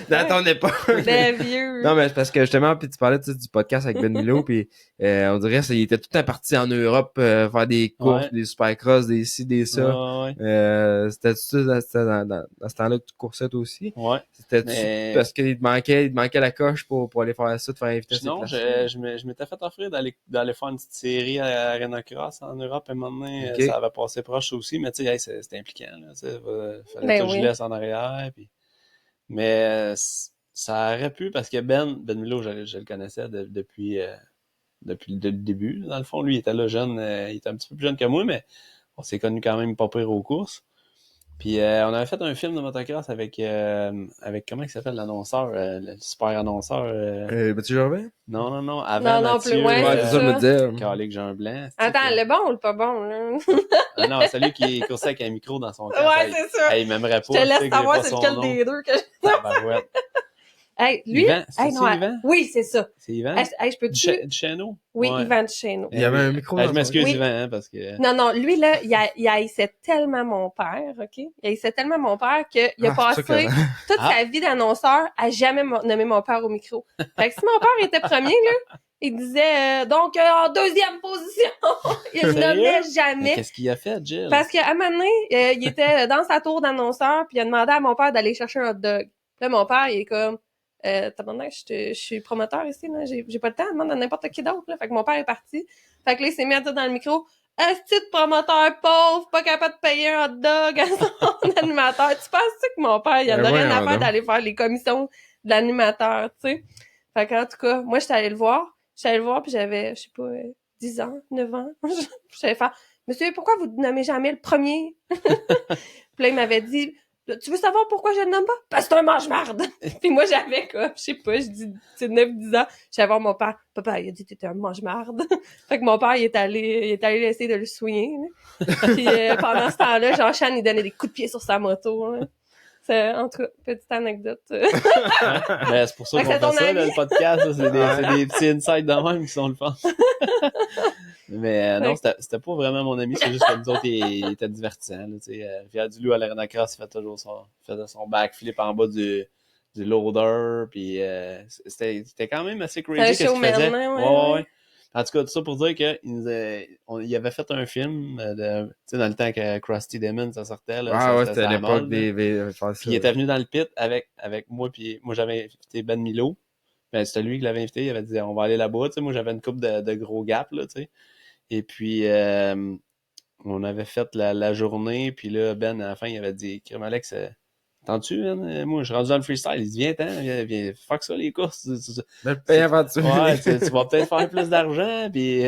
dans ton époque. Des vieux. Non, mais c'est parce que justement, puis tu parlais du podcast avec Ben Milo, puis on dirait qu'il était tout le temps parti en Europe faire des courses, des supercross, des ci, des ça. C'était ça dans ce temps-là que tu coursais toi aussi? Ouais. C'était parce qu'il te manquait la coche pour aller faire ça, te faire inviter à cette non, je m'étais fait offrir d'aller faire une petite série à Arena Cross en Europe et maintenant ça avait passé proche aussi, mais tu sais, c'était impliquant. Là, fallait que je laisse en arrière. Puis... Mais ça aurait pu, parce que Ben Milo, je le connaissais depuis le début. Dans le fond, lui, il était là jeune, il était un petit peu plus jeune que moi, mais on s'est connus quand même pas pire aux courses. Puis on avait fait un film de motocross avec comment il s'appelle l'annonceur, le super annonceur. Mathieu Gervais? Non, avant non, Mathieu. plus loin, c'est ça me dire. Calique Jean Blanc. Attends, le bon ou le pas bon, là? Non, c'est lui qui coursait avec un micro dans son casque. Ouais, c'est ça. Il m'aimerait pas. Je te laisse savoir c'est lequel des deux que je... Hey, lui, Yvan, c'est Yvan? Oui, c'est ça. C'est Yvan? Je peux-tu... Duchesneau? Oui, Yvan Duchesneau. Il y avait un micro. Je m'excuse, Yvan, parce que... Non, lui, là, il haïssait tellement mon père, OK? Il haïssait tellement mon père qu'il a passé toute sa vie d'annonceur à jamais nommer mon père au micro. Fait que si mon père était premier, là, il disait, donc, en deuxième position. Il ne nommait jamais. Mais qu'est-ce qu'il a fait, Jill? Parce qu'à un moment donné, il était dans sa tour d'annonceur, puis il a demandé à mon père d'aller chercher un hot dog. Là, mon père, il est comme... tabarnak, je suis promoteur ici, là, j'ai pas le temps, demande à n'importe qui d'autre, là. Fait que mon père est parti. Fait que là, il s'est mis à dire dans le micro, asti de promoteur pauvre, pas capable de payer un hot dog à son animateur. Tu penses-tu que mon père, il en a rien à faire d'aller faire les commissions de l'animateur, tu sais? Fait qu'en tout cas, moi, j'étais allée le voir, puis j'avais, je sais pas, 10 ans, 9 ans. J'allais faire, monsieur, pourquoi vous ne nommez jamais le premier? Puis là, il m'avait dit, tu veux savoir pourquoi je le nomme pas? Parce que c'est un mange-marde! Puis moi, j'avais comme, je sais pas, je dis, 9-10 ans, j'allais voir mon père. Papa, il a dit, t'étais un mange-marde. Fait que mon père, il est allé essayer de le soigner. Puis pendant ce temps-là, Jean-Chan, il donnait des coups de pied sur sa moto. Là. C'est, en tout cas, petite anecdote. Ben, c'est pour ça qu'on fait ça, là, le podcast. Là, c'est des petits insights de même qui sont le fun. Mais non, c'était pas vraiment mon ami, c'est juste que nous autres, il était divertissant. Via du loup à l'Arena Cross, il faisait son backflip en bas du loader, puis c'était quand même assez crazy ce qu'il faisait. Ouais. En tout cas, tout ça pour dire qu'il avait fait un film tu sais, dans le temps que Krusty Demon, ça sortait. Là, c'était à l'époque des puis il était venu dans le pit avec moi, puis moi j'avais invité Ben Milo. Ben, c'était lui qui l'avait invité, il avait dit on va aller là-bas. Tu sais, moi j'avais une couple de gros gaps, là, tu sais. Et puis on avait fait la journée, puis là, Ben, à la fin, il avait dit Kim Alex, t'entends-tu, hein? Moi, je suis rendu dans le freestyle. Il dit, viens, fuck ça, les courses. Le paye aventure. Ouais, tu vas peut-être faire plus d'argent. Puis,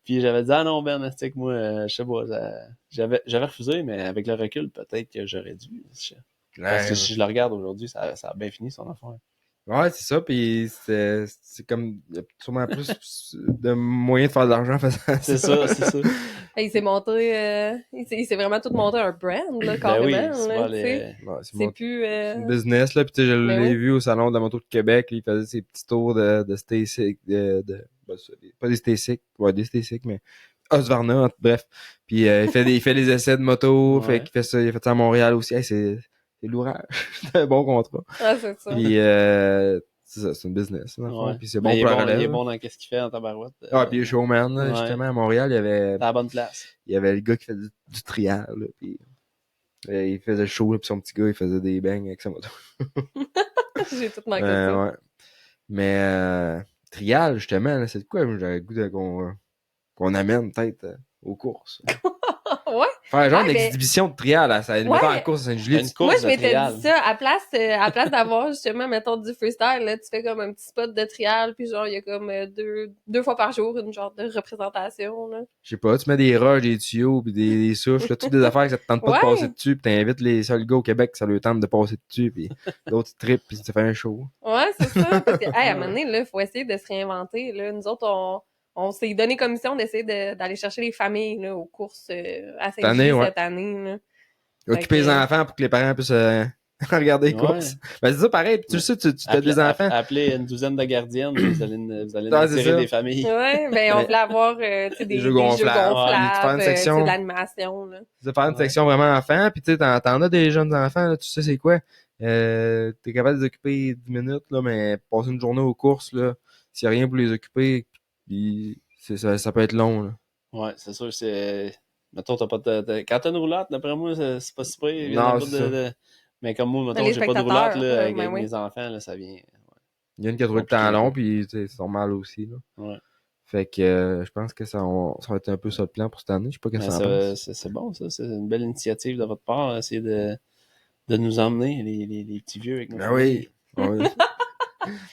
puis j'avais dit, ah non, Ben, c'est que moi, je sais pas, j'avais refusé, mais avec le recul, peut-être que j'aurais dû. Parce que si je le regarde aujourd'hui, ça a bien fini son affaire. Ouais, c'est ça, puis c'est comme, il y a sûrement plus de moyens de faire de l'argent faisant ça. C'est ça. Il s'est monté, il s'est vraiment tout monté un brand, là, carrément, ben oui, là, c'est plus, un business, là, pis tu sais, je l'ai vu au salon de la moto de Québec, il faisait ses petits tours de Stasic, pas des Stasic, ouais, des Stasic, mais Husqvarna, bref. Puis il fait des essais de moto, ouais. il a fait ça à Montréal aussi. Hey, c'est l'ouvrage. C'est un bon contrat. Ah, c'est ça. Puis c'est ça, c'est une business. Ouais. Puis c'est bon pour la relève. Il est bon dans qu'est-ce qu'il fait en tabarouette. Ah, puis il est showman, là, justement, à Montréal, il y avait... C'est à la bonne place. Il y avait le gars qui faisait du trial, là, puis il faisait le show, là, puis son petit gars, il faisait des bangs avec sa moto. J'ai tout manqué ça. Ouais. Mais trial, justement, là, c'est de quoi? J'aurais le goût qu'on amène peut-être aux courses. Ouais. Faire genre d'exhibition de trial, là, ça mettons en course à Saint-Julie. Moi, je m'étais dit ça, à place d'avoir justement, mettons, du freestyle, là, tu fais comme un petit spot de trial, puis genre, il y a comme deux fois par jour, une genre de représentation, là. Je sais pas, tu mets des roches, des tuyaux, puis des souches, là, toutes des affaires que ça te tente pas de passer dessus, puis t'invites les seuls gars au Québec que ça leur tente de passer dessus, puis l'autre ils trippent, puis ça fait un show. Ouais, c'est ça, parce que, à un moment donné, là, faut essayer de se réinventer, là. Nous autres, on s'est donné comme mission d'essayer d'aller chercher les familles là, aux courses à Saint-Julie cette année. Là. Occuper les enfants pour que les parents puissent regarder les courses. Ben, c'est ça pareil, tu sais, tu as des enfants. Appelez une douzaine de gardiennes, vous allez attirer des familles. Ouais, ben on voulait avoir des jeux gonflables, de l'animation. Là. Tu veux faire une section vraiment enfants, puis tu sais, t'en as des jeunes enfants, là, tu sais c'est quoi. T'es capable de les occuper 10 minutes, là, mais passer une journée aux courses, là, s'il n'y a rien pour les occuper, puis ça peut être long, là. Ouais, c'est sûr, c'est... Mettons, t'as pas de... Quand t'as une roulotte, d'après moi, c'est pas si près. Non, c'est Mais comme moi, mettons, j'ai pas de roulotte, là, avec mes enfants, là, ça vient... Ouais. Il y a une qui a trouvé le temps long, puis c'est normal aussi, là. Ouais. Fait que je pense que ça va être un peu ça le plan pour cette année. Je sais pas qu'est-ce que ça pense. C'est bon, ça. C'est une belle initiative de votre part, essayer de nous emmener, les petits vieux, avec nos familles. Oui.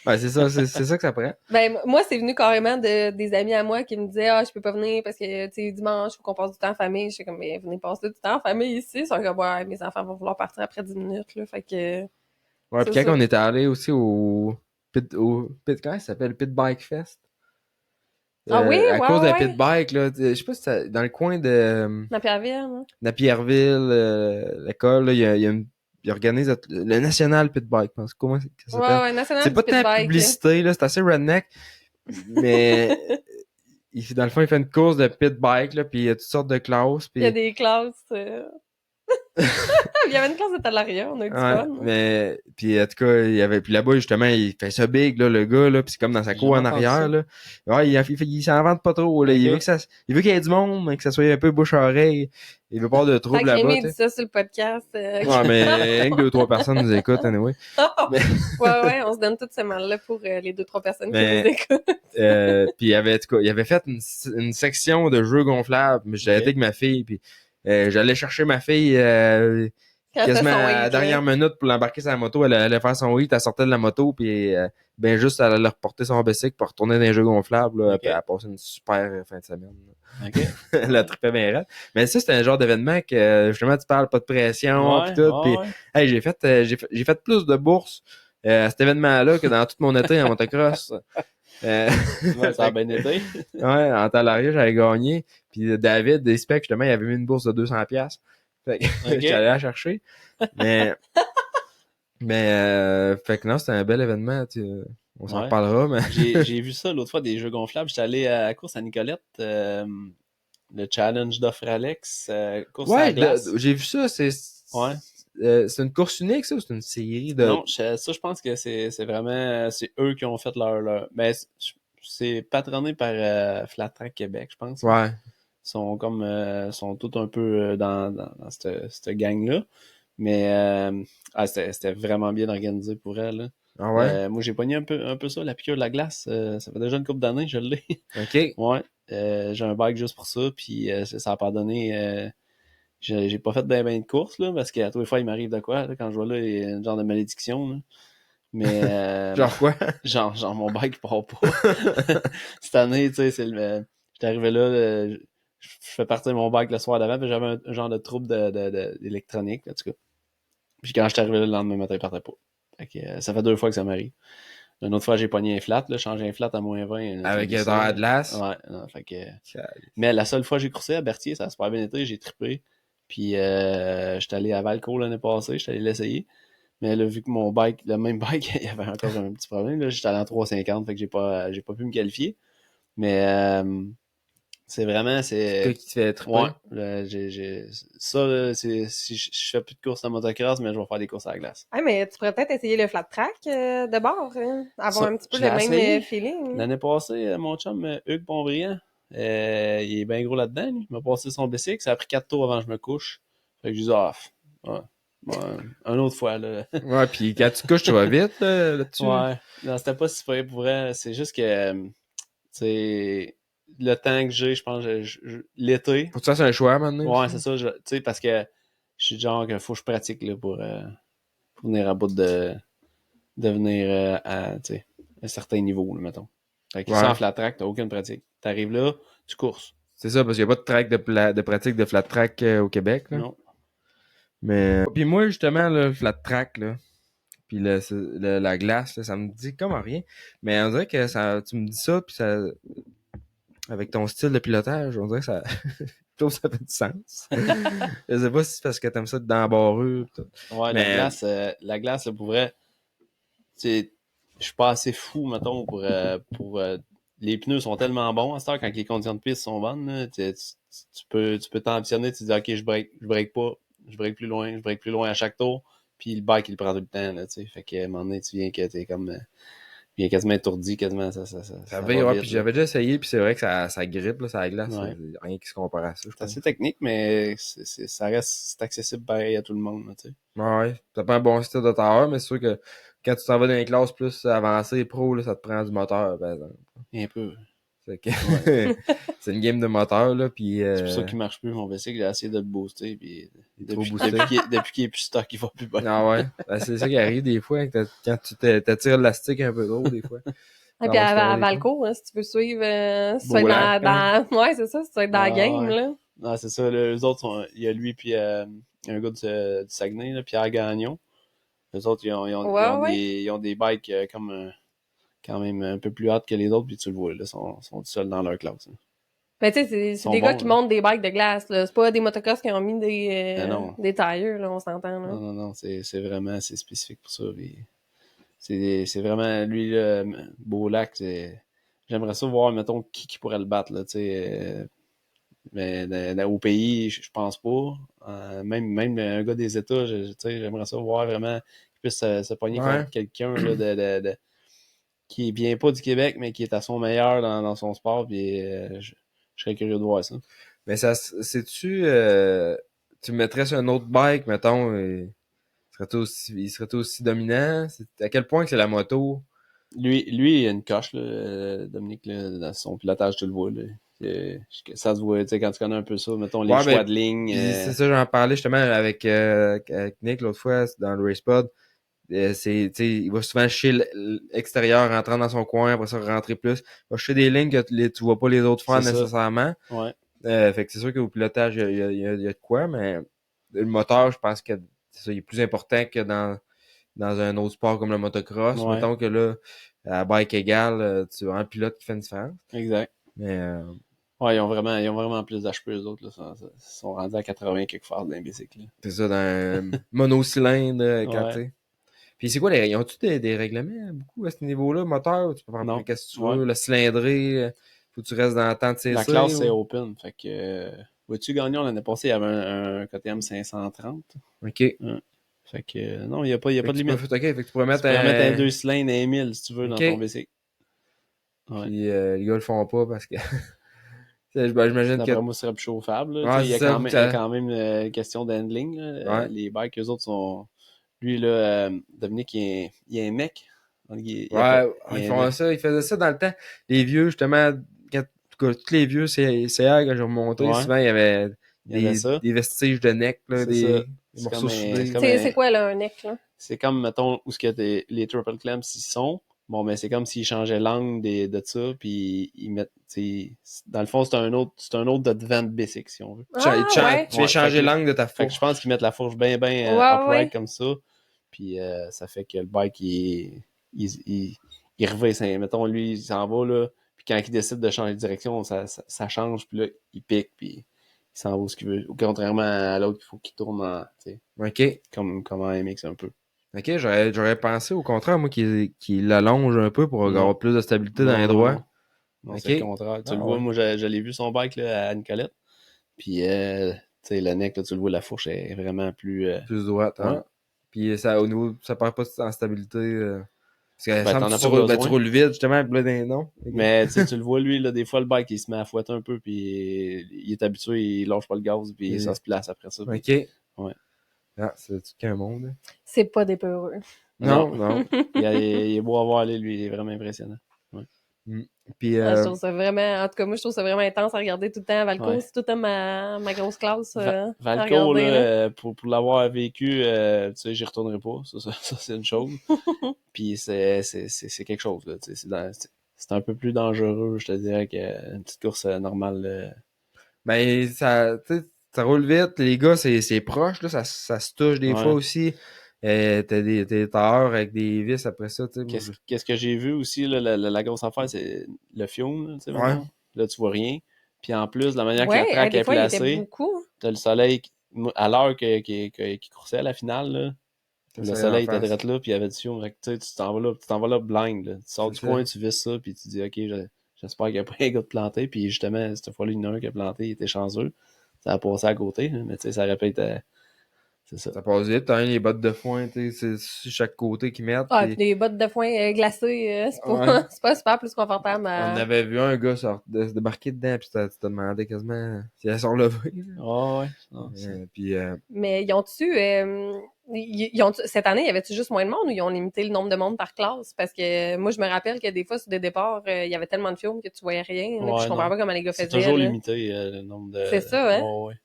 Ben, c'est ça que ça prend. Ben, moi, c'est venu carrément des amis à moi qui me disaient, je peux pas venir parce que, tu sais, dimanche, faut qu'on passe du temps en famille. Je suis comme, mais venez passer du temps en famille ici. Ils sont comme, ouais, mes enfants vont vouloir partir après 10 minutes, là. Fait que. Ouais, puis quand on était allé aussi au pit, comment ça s'appelle? Pit Bike Fest. Ah oui, à cause de Pit Bike, là. Je sais pas si c'est dans le coin de. Napierville, hein? Napierville, l'école, là, il organise le National Pit Bike, je pense. Comment ça s'appelle? Ouais, National c'est pas Pit Bike. tant publicité, là, c'est assez redneck. Mais dans le fond, il fait une course de pit bike, là, puis il y a toutes sortes de classes. Puis... Il y a des classes. Il y avait une classe de talariat, on a eu du Ouais, fun. mais puis en tout cas, il y avait puis là-bas justement, il fait ça big là le gars là, puis c'est comme dans sa cour en arrière là. Ouais, il s'en vante pas trop là, il veut qu'il y ait du monde, mais que ça soit un peu bouche à oreille. Il veut pas de trouble là-bas, tu sais. dit ça sur le podcast. Ouais, mais rien que 2-3 personnes nous écoutent anyway. Mais... ouais, on se donne toutes ces mal-là pour les 2-3 personnes qui nous écoutent. Puis il avait fait une section de jeux gonflables, mais j'avais été avec ma fille puis j'allais chercher ma fille quasiment à la dernière minute pour l'embarquer sur la moto. Elle allait faire son hit, elle sortait de la moto, puis ben juste elle allait reporter son bicycle pour retourner dans les jeux gonflables. Là, puis elle a passé une super fin de semaine. Elle a trippé bien raide. Mais ça, c'était un genre d'événement que justement tu parles pas de pression pis tout. Puis hey, j'ai fait plus de bourses à cet événement-là que dans tout mon été en motocross. Ça a bien été. Ouais, en talariat, j'avais gagné. Puis David, des specs, justement, il avait mis une bourse de 200$. Fait que j'allais la chercher. Mais fait que non, c'était un bel événement. On s'en reparlera. Mais... j'ai vu ça l'autre fois, des jeux gonflables. J'étais allé à la course à Nicolette. Le challenge d'offre Alex. Course à la glace. J'ai vu ça. C'est une course unique, ça, ou c'est une série de... Non, ça, je pense que c'est vraiment... C'est eux qui ont fait leur... Mais c'est patronné par Flat Track Québec, je pense. Ouais. Ils sont tous un peu dans cette gang-là. Mais c'était vraiment bien organisé pour elle. Là. Ah ouais? Moi, j'ai pogné un peu ça, la piqûre de la glace. Ça fait déjà une couple d'années, je l'ai. OK. Ouais. J'ai un bike juste pour ça. Puis ça a pas donné... j'ai pas fait ben de courses, là, parce qu'à tous les fois, il m'arrive de quoi, là, quand je vois là, il y a une genre de malédiction, là. Mais, genre quoi? Genre mon bike part pas. Cette année, tu sais, j'étais arrivé là, je fais partir mon bike le soir d'avant, puis j'avais un genre de trouble d'électronique, en tout cas. Puis quand j'étais arrivé là, le lendemain matin, il partait pas. Fait que, ça fait 2 fois que ça m'arrive. Une autre fois, j'ai pogné un flat, là, changé un flat à -20. Avec un temps de glace? Ouais, non, fait que... Mais la seule fois que j'ai coursé à Berthier, ça a super bien été, j'ai trippé. Puis j'étais allé à Valcourt l'année passée, j'étais allé l'essayer. Mais là, vu que mon bike, le même bike, il y avait encore un petit problème. Là, j'étais allé en 3,50, fait que j'ai pas pu me qualifier. Mais c'est vraiment... C'est toi qui te fais tripper? Ouais. Ça, là, si je fais plus de courses en motocross, mais je vais faire des courses à la glace. Ah, mais tu pourrais peut-être essayer le flat track de bord, hein? Avoir un petit peu le même feeling. L'année passée, mon chum Hugues Bonbriand, il est bien gros là-dedans. Lui. Il m'a passé son bicycle. Ça a pris 4 tours avant que je me couche. Fait que je dis, une autre fois. Là. Ouais, puis quand tu couches, tu vas vite là-dessus. Ouais. Non, c'était pas si près pour vrai. C'est juste que, c'est le temps que j'ai, je pense, l'été. Faut que tu fasses un choix maintenant. Ouais, c'est ça. Tu sais, parce que je suis genre qu'il faut que je pratique là, pour venir à bout de venir à un certain niveau, là, mettons. Fait que sans flat track, t'as aucune pratique. T'arrives là, tu courses. C'est ça, parce qu'il n'y a pas de track de pratique de flat track au Québec. Là. Non. Mais puis moi, justement, le flat track, là, puis la glace, là, ça me dit comme rien. Mais on dirait que tu me dis ça, puis ça... Avec ton style de pilotage, on dirait que ça... je trouve que ça fait du sens. Je sais pas si c'est parce que t'aimes ça dans la barrure. Ouais, mais... la glace, là, pour vrai, je suis pas assez fou, mettons, pour les pneus sont tellement bons à cette heure quand les conditions de piste sont bonnes. Là, tu peux t'ambitionner, tu te dis ok, je break pas, je break plus loin à chaque tour, puis le bike il prend tout le temps là, tu sais. Fait qu'à un moment donné, tu viens que t'es comme il est quasiment étourdi, quasiment ça va vite, puis j'avais déjà essayé, puis c'est vrai que ça grippe là, ça glace, rien qui se compare à ça. C'est assez technique, mais c'est accessible pareil à tout le monde, tu sais. Ouais, t'as pas un bon style de tailleur, mais c'est sûr que quand tu t'en vas dans les classes plus avancées, pro, là, ça te prend du moteur, par exemple. Un peu. C'est une game de moteur, là, puis... C'est pour ça qu'il marche plus, mon bicycle. J'ai essayé de le booster, puis depuis qu'il est plus stock, il va plus bien. Ah ouais? Ben, c'est ça qui arrive des fois, quand tu t'attires l'élastique un peu trop, des fois. Et puis à Valcourt, hein, si tu veux suivre... Ouais, c'est ça, si tu veux être dans la game, là. Non, c'est ça. Les autres, il y a lui, puis un gars du Saguenay, là, Pierre Gagnon. Les autres, ils ont des bikes comme... quand même un peu plus hâte que les autres, puis tu le vois, là, sont tout seuls dans leur classe. Hein. Ben, tu sais, c'est des gars qui montent des bikes de glace, là. C'est pas des motocross qui ont mis des tailleurs, là, on s'entend, là. Non, c'est vraiment assez spécifique pour ça. C'est vraiment, lui, là, Beaulac, j'aimerais ça voir, mettons, qui pourrait le battre, là, tu sais. Mais au pays, je pense pas. Même un gars des États, j'aimerais ça voir vraiment qu'il puisse se pogner contre quelqu'un là, qui vient pas du Québec, mais qui est à son meilleur dans son sport. Puis je serais curieux de voir ça. Mais ça, sais-tu, tu me mettrais sur un autre bike, mettons, il serait aussi dominant? À quel point que c'est la moto? Lui, il a une coche, là, Dominique, là, dans son pilotage, tu le vois. Là. Ça se voit, tu sais, quand tu connais un peu ça, mettons les choix de ligne. C'est ça, j'en parlais justement avec Nick l'autre fois dans le RacePod. Il va souvent chier l'extérieur, rentrant dans son coin, après ça rentrer plus. Il va chier des lignes que tu vois pas les autres faire nécessairement. Ouais. Fait que c'est sûr qu'au pilotage, il y a de quoi, mais le moteur, je pense que c'est ça, il est plus important que dans un autre sport comme le motocross. Ouais. Mettons que là, à bike égale, tu as un pilote qui fait une différence. Exact. Mais ouais, ils ont vraiment plus d'HP eux autres. Là. Ils sont rendus à 80 quelque part dans les bicycles. C'est ça, dans un monocylindre, écarté. Puis c'est quoi les. Ils ont-tu des règlements beaucoup à ce niveau-là, moteur? Tu peux faire qu'est-ce que tu veux, le cylindré, faut que tu restes dans la temps de CC. La classe, c'est open. Fait que vois-tu gagner l'année passée, il y avait un KTM 530. OK. Fait que non, il n'y a pas de limite. OK, fait que tu pourrais mettre un 2 cylindres et 1000 si tu veux dans ton bicycle. Ouais. Puis les gars le font pas parce que. J'imagine que. D'après moi, ce serait plus chauffable. Ouais, il y a quand même une question d'handling. Les bikes, eux autres sont. Lui, là, Dominique, il y a un mec. Ils font ça. Ils faisaient ça dans le temps. Les vieux, justement, tous les vieux CR que j'ai remonté, souvent, il y avait des vestiges de neck, là, des morceaux soudés. C'est quoi, là, un neck, là? C'est comme, mettons, où les triple clamps, ils sont. Bon, mais c'est comme s'ils changeaient l'angle de ça, puis ils mettent, dans le fond, c'est un autre de basic, si on veut. Tu viens changer l'angle de ta fourche. Fait que je pense qu'ils mettent la fourche bien upright comme ça, puis ça fait que le bike, il revient, mettons, lui, il s'en va, là, puis quand il décide de changer de direction, ça change, puis là, il pique, puis il s'en va où ce qu'il veut. Contrairement à l'autre, il faut qu'il tourne comme un MX un peu. OK, j'aurais pensé au contraire, moi, qu'il l'allonge un peu pour avoir plus de stabilité dans les droits. Non, c'est le contraire. Tu le vois, moi, je l'ai vu son bike là, à Nicolette. Puis, tu sais, le neck, là, tu le vois, la fourche est vraiment plus droite. Hein? Puis, au niveau, ça perd pas en stabilité. Parce que tu roules vite, justement, puis là, non. Mais tu le vois, lui, là, des fois, le bike, il se met à fouetter un peu, puis il est habitué, il lâche pas le gaz, puis ça se place après ça. OK. Puis, ouais. Ah, c'est qu'un monde. C'est pas des peureux. Non. il est beau à voir aller, lui, il est vraiment impressionnant. Ouais. Puis, je trouve ça vraiment, en tout cas, moi, je trouve ça vraiment intense à regarder tout le temps. Valco, c'est tout le temps ma grosse classe. Valco, là, pour l'avoir vécu, tu sais, j'y retournerai pas. Ça c'est une chose. Puis c'est quelque chose, là. C'est un peu plus dangereux, je te dirais, qu'une petite course normale. Ben, ça roule vite. Les gars, c'est proche, là. Ça se touche des fois aussi. T'as des tailleurs avec des vis après ça. Qu'est-ce que j'ai vu aussi, là, la grosse affaire, c'est le fiume. Là, tu vois rien. Puis en plus, la manière que la track est placée, t'as le soleil, à l'heure qu'il coursait à la finale, là, le soleil était direct là, puis il y avait du fiume. Tu t'en vas là blind. Là. Tu sors du coin, tu vises ça, puis tu dis, OK, j'espère qu'il n'y a pas un gars de planté. Puis justement, cette fois-là, il y en a un qui a planté, il était chanceux. Ça a passé à côté, mais tu sais, ça répète. C'est ça. Ça passe vite, t'as les bottes de foin, c'est sur chaque côté qu'ils mettent. Puis des bottes de foin glacées, c'est pas super plus confortable. On avait vu un gars se débarquer dedans, puis tu te demandais quasiment si elles sont levées. Mais ils ont-tu... cette année, y avait-tu juste moins de monde ou ils ont limité le nombre de monde par classe? Parce que moi, je me rappelle que des fois, sur des départs, il y avait tellement de films que tu voyais rien. Je comprends pas comment les gars faisaient. C'est toujours limité, le nombre de... C'est ça, hein? Ouais.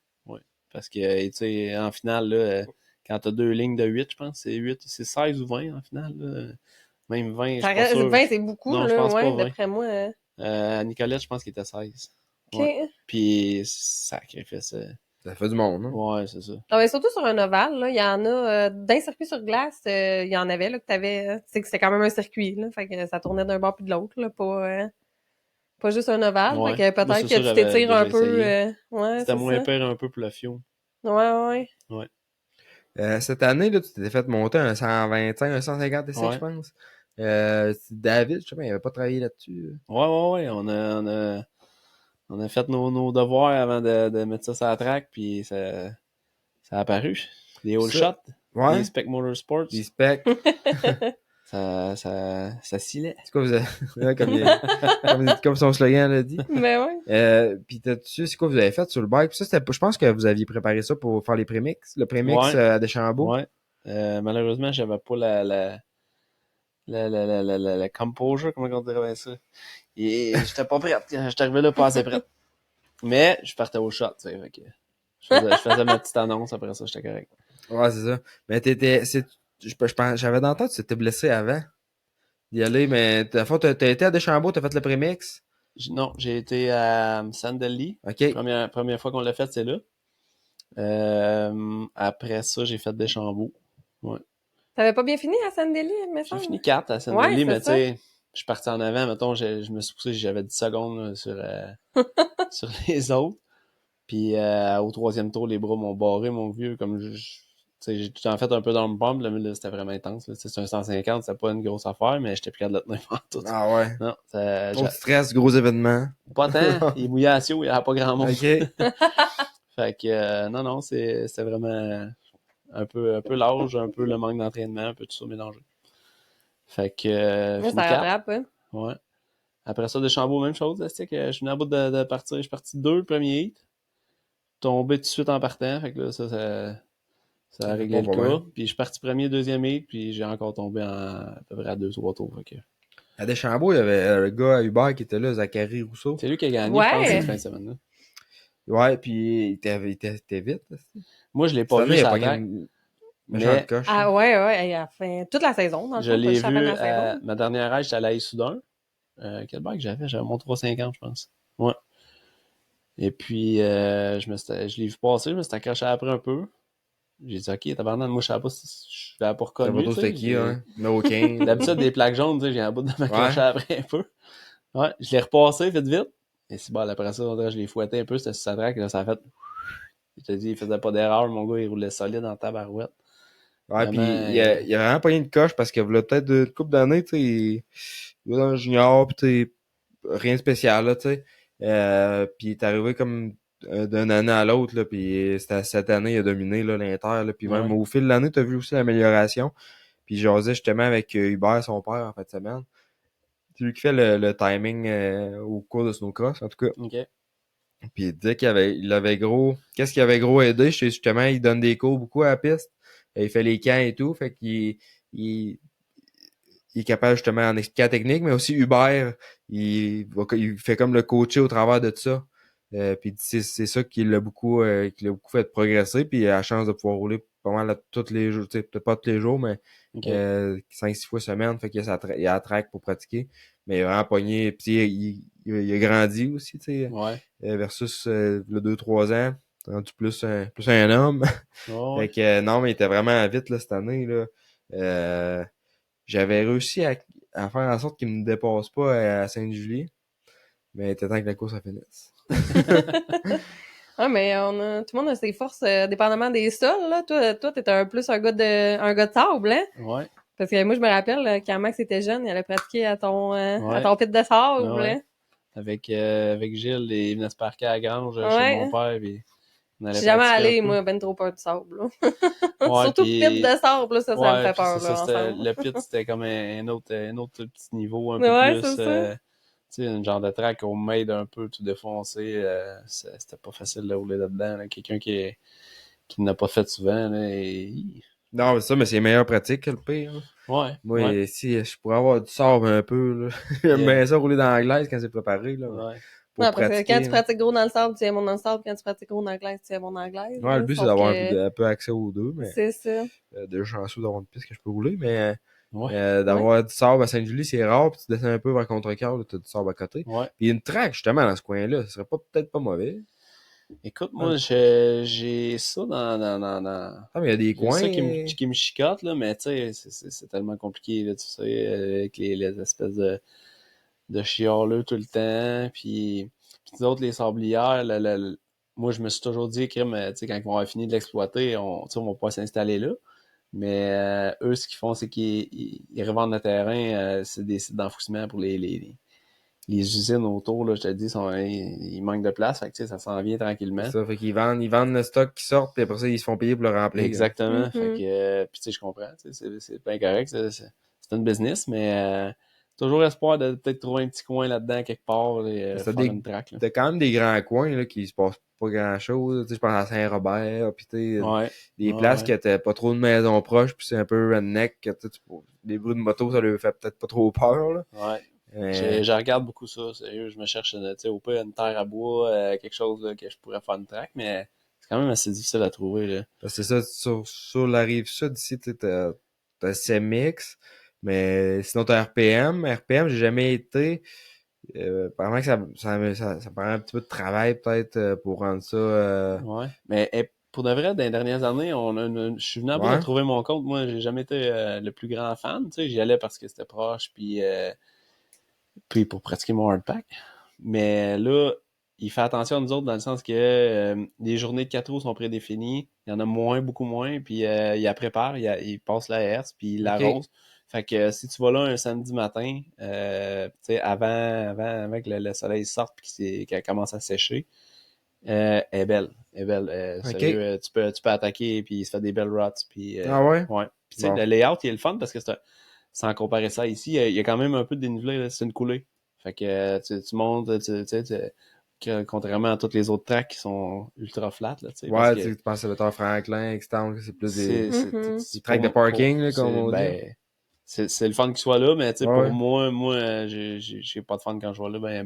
Parce que, tu sais, en finale, là, quand t'as 2 lignes de 8, je pense, c'est 16 ou 20 en finale. Là. Même 20, je pense pas. 20, c'est beaucoup, non, là, je pense pas 20. D'après moi. À Nicolette, je pense qu'il était 16. OK. Ouais. Puis, sacrifice. Ça fait du monde, hein? Ouais, c'est ça. Ah, mais surtout sur un ovale, là, il y en a, d'un circuit sur glace, il y en avait, là, que t'avais, c'est que c'était quand même un circuit, là, fait que ça tournait d'un bord puis de l'autre, là, pas juste un ovale, ouais. fait que peut-être que tu t'étires un peu, c'était moins pire un peu pour le fion. Ouais. Cette année, là, tu t'es fait monter un 125, un 150 essais, je pense. David, je sais pas, il avait pas travaillé là-dessus. Ouais, on On a fait nos devoirs avant de mettre ça sur la track, puis ça a apparu. Les All Shot, ouais. les Spec Motorsports. Les specs. ça scillait. C'est quoi, vous avez... comme son slogan l'a dit. Ben ouais. Puis c'est quoi vous avez fait sur le bike? Ça, je pense que vous aviez préparé ça pour faire les prémix. Le prémix à Deschambault. Ouais. Malheureusement, j'avais pas la composure, comment on dirait ça. Et j'étais pas prêt. J'étais arrivé là pas assez prêt. Mais je partais au shot, tu sais. Fait que je faisais ma petite annonce, après ça, j'étais correct. Ouais, c'est ça. Mais j'avais dans la tête que tu t'étais blessé avant d'y aller, mais t'as été à Deschambault, t'as fait le prémix? Non, j'ai été à Sandali. OK. Première fois qu'on l'a fait, c'est là. Après ça, j'ai fait Deschambault. Ouais. T'avais pas bien fini à Sandeli, mais ça? J'ai fini 4 à Sandali, ouais, mais tu sais, je suis parti en avant, mettons, je me suis poussé, j'avais 10 secondes là, sur les autres. Puis au 3e tour, les bras m'ont barré, mon vieux, comme j'ai tout en fait un peu dans le bump, là, c'était vraiment intense. C'est un 150, c'était pas une grosse affaire, mais j'étais plus capable de le tenir pendant tout. Ah ouais. Non, Trop de stress, gros événement. Pas tant. Il mouillait à Sio, il n'y avait pas grand monde. OK. Fait que non, c'était vraiment un peu l'âge, un peu le manque d'entraînement, un peu tout ça mélangé. Fait que ça rattrape, hein. Ouais. Après ça, Deschambault, même chose. C'est que je venais à bout de partir. Je suis parti 2 le premier heat. Tombé tout de suite en partant. Fait que là, ça a réglé le cas. Puis je suis parti premier, deuxième heat. Puis j'ai encore tombé à peu près à 2-3 tours. Fait que... À Deschambault, il y avait le gars à Uber qui était là, Zachary Rousseau. C'est lui qui a gagné, je pense, cette fin de semaine-là. Ouais, puis il était vite. Moi, je l'ai pas vu ça mais... Ah ouais, il a fait toute la saison. Dans je l'ai vu ma dernière ride, j'étais à l'Aïe Soudain. Quel bike j'avais? J'avais mon 350, je pense. Ouais. Et puis, je l'ai vu passer, je me suis accroché après un peu. J'ai dit, OK, tabarnak, moi, je savais pas si je l'avais pas reconnu. C'était qui, hein? Mais aucun. D'habitude, des plaques jaunes, tu sais, j'ai un bout de m'accrocher après un peu. Ouais, je l'ai repassé vite. Et c'est bon, après ça, je l'ai fouetté un peu, c'était sur sa track, là, ça a fait... Je te dis, il faisait pas d'erreur, mon gars, il roulait solide en tabarouette. Ouais, puis il a vraiment pas eu de coche parce qu'il voulait peut-être une couple d'années, tu sais, il est dans le junior, pis tu rien de spécial, là, tu sais. Puis il est arrivé comme d'une année à l'autre, là, puis cette année, il a dominé, là, l'Inter, là, puis même au fil de l'année, t'as vu aussi l'amélioration. Puis j'osais justement avec Hubert, son père, en fin de semaine. C'est lui qui fait le timing au cours de snowcross, en tout cas. OK. Puis il disait il avait gros... Qu'est-ce qu'il avait gros aidé? Justement, il donne des cours beaucoup à la piste. Il fait les camps et tout, fait qu'il il est capable justement d'en expliquer la technique, mais aussi Hubert, il fait comme le coacher au travers de ça. Puis c'est ça qui l'a beaucoup fait progresser, puis il a la chance de pouvoir rouler pas mal tous les jours, peut-être pas tous les jours, mais 5-6 fois semaine, fait qu'il a la track pour pratiquer. Mais il a vraiment pogné, puis il a grandi aussi, tu sais, versus le 2-3 ans. Rendu plus un homme. Oh, fait que non, mais il était vraiment vite là, cette année. Là. J'avais réussi à faire en sorte qu'il ne me dépasse pas à Sainte-Julie. Mais il était temps que la course finisse. Ah, mais tout le monde a ses forces dépendamment des sols, là. Toi, t'étais un gars de sable, hein? Ouais. Parce que moi, je me rappelle, quand Max était jeune, il allait pratiquer à ton pit de sable, hein? Avec Gilles, il venait se parquer à la grange chez mon père, puis je suis jamais allé, moi, ben trop peur du sable, là. Surtout puis... pit de sable, là, ça me fait peur, là. Le pit, c'était comme un autre petit niveau, un peu plus... tu sais, une genre de track au made un peu tout défoncé. C'était pas facile de rouler là-dedans. Là. Quelqu'un qui n'a pas fait souvent, là, Non, mais c'est meilleure pratique que le pire. Hein. Ouais. Moi, si je pourrais avoir du sable un peu, là. J'aime bien ça rouler dans la glace quand c'est préparé, là. Ouais. Non, parce que quand tu pratiques gros dans le sable, tu es bon dans le sable. Quand tu pratiques gros dans la glace, tu es bon dans la glace. Ouais, le but, c'est d'avoir un peu accès aux deux, mais... C'est ça. Déjà chanceux d'avoir une piste que je peux rouler, mais... d'avoir du sable à Sainte-Julie, c'est rare, puis tu descends un peu vers Contrecœur, tu as du sable à côté. Ouais. Puis une track, justement, dans ce coin-là, ce serait peut-être pas mauvais. Écoute, moi, j'ai ça dans... Ah, mais il y a des coins... ça qui me chicote, là, mais tu sais, c'est tellement compliqué, là, tu sais, avec les espèces de chialeux tout le temps, puis nous autres, les sablières, moi, je me suis toujours dit que, tu sais, quand ils vont avoir fini de l'exploiter, on va pas s'installer là. Mais eux, ce qu'ils font, c'est qu'ils revendent le terrain, c'est des sites d'enfouissement pour les les usines autour, là, je te dis, ils manquent de place. Fait que, ça s'en vient tranquillement. C'est ça, fait qu'ils vendent le stock qui sort, puis après ça, ils se font payer pour le remplir. Exactement. Fait que, puis je comprends. C'est bien correct. C'est une business, mais toujours espoir de peut-être trouver un petit coin là-dedans, quelque part, et faire une track. T'as quand même des grands coins là, qui se passent pas grand-chose. Je pense à Saint-Robert, puis des places qui étaient pas trop de maisons proches, puis c'est un peu redneck. Les bruits de moto, ça leur fait peut-être pas trop peur. Là. Ouais. Je regarde beaucoup ça, sérieux. Je me cherche au pire une terre à bois, quelque chose là, que je pourrais faire une track, mais c'est quand même assez difficile à trouver. Là. Parce que c'est ça, sur la rive sud, ici, t'as CMX, mais sinon t'as RPM. RPM, j'ai jamais été. Apparemment que ça prend un petit peu de travail peut-être pour rendre ça. Ouais. Mais pour de vrai, dans les dernières années, je suis venu à bout de trouver mon compte. Moi, j'ai jamais été le plus grand fan. J'y allais parce que c'était proche, puis pour pratiquer mon hardpack. Mais là, il fait attention à nous autres dans le sens que les journées de 4 roues sont prédéfinies. Il y en a beaucoup moins, puis il la prépare, il passe la herse, puis il l'arrose. Fait que si tu vas là un samedi matin, avant que le soleil sorte et qu'elle commence à sécher, elle est belle. Sérieux, tu peux attaquer, puis il se fait des belles routes. Puis, ah ouais? Ouais. Puis le layout, il est le fun parce que sans comparer ça ici, il y a quand même un peu de dénivelé, là, c'est une coulée. Fait que tu montes, contrairement à toutes les autres tracks qui sont ultra flat. Là, ouais, tu penses à Victor Franklin, Extend, c'est plus des tracks de parking, là, comme on dit. C'est le fun qu'il soit là, mais pour moi, j'ai pas de fun quand je vois là,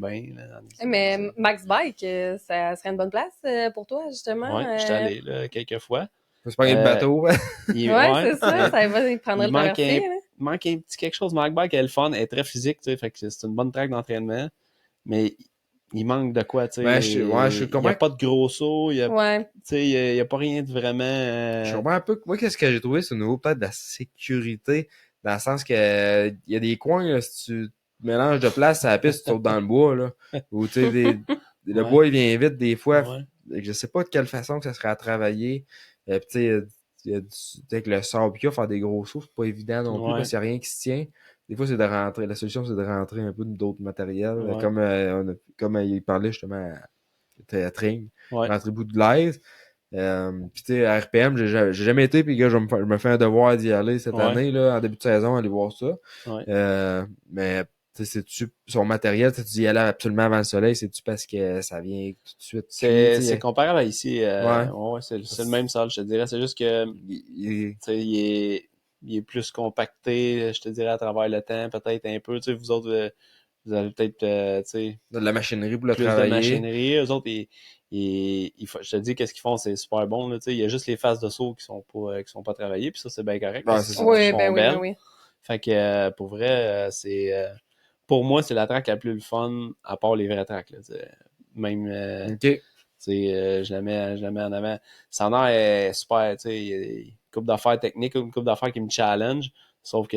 mais Max Bike, ça serait une bonne place pour toi, justement? Oui, je suis allé là quelques fois. Faut se pogner le bateau. Ouais, c'est ça, il prendrait le traversée. Il manque un petit quelque chose. Max Bike, elle est le fun, elle est très physique, fait que c'est une bonne track d'entraînement, mais il manque de quoi, tu sais. Je comprends. Il n'y a pas de gros sauts, il n'y a pas rien de vraiment... Je comprends un peu. Moi, qu'est-ce que j'ai trouvé, c'est au niveau peut-être de la sécurité, dans le sens que il y a des coins, là, si tu mélanges de place à la piste, tu sautes dans le bois, là. Ou, tu sais, le bois, il vient vite des fois. Je sais pas de quelle façon que ça serait à travailler. Puis, tu sais, avec le sable, faire des gros sauts, c'est pas évident non plus, parce qu'il n'y a rien qui se tient. Des fois, c'est de rentrer. La solution, c'est de rentrer un peu d'autres matériels. Comme il parlait justement à Tring. Rentrer bout de l'aise. Puis tu sais, à RPM, j'ai jamais été, puis gars, je me fais un devoir d'y aller cette année, là, en début de saison, aller voir ça. Mais tu sais, c'est-tu son matériel, tu y allais absolument avant le soleil, c'est-tu parce que ça vient tout de suite? C'est comparable à ici. C'est le même sol, je te dirais. C'est juste que il est plus compacté, je te dirais, à travers le temps, peut-être un peu. Tu sais, vous autres, vous avez peut-être de la machinerie pour le plus travailler. De machinerie. Eux autres, je te dis, qu'est-ce qu'ils font, c'est super bon. Là, il y a juste les phases de saut qui sont pas travaillées, puis ça, c'est bien correct. Oui. Fait que pour vrai, pour moi, c'est la track la plus fun, à part les vraies tracks. Là, même je la mets en avant. Sandor est super, il y a une couple d'affaires techniques, une couple d'affaires qui me challenge. Sauf que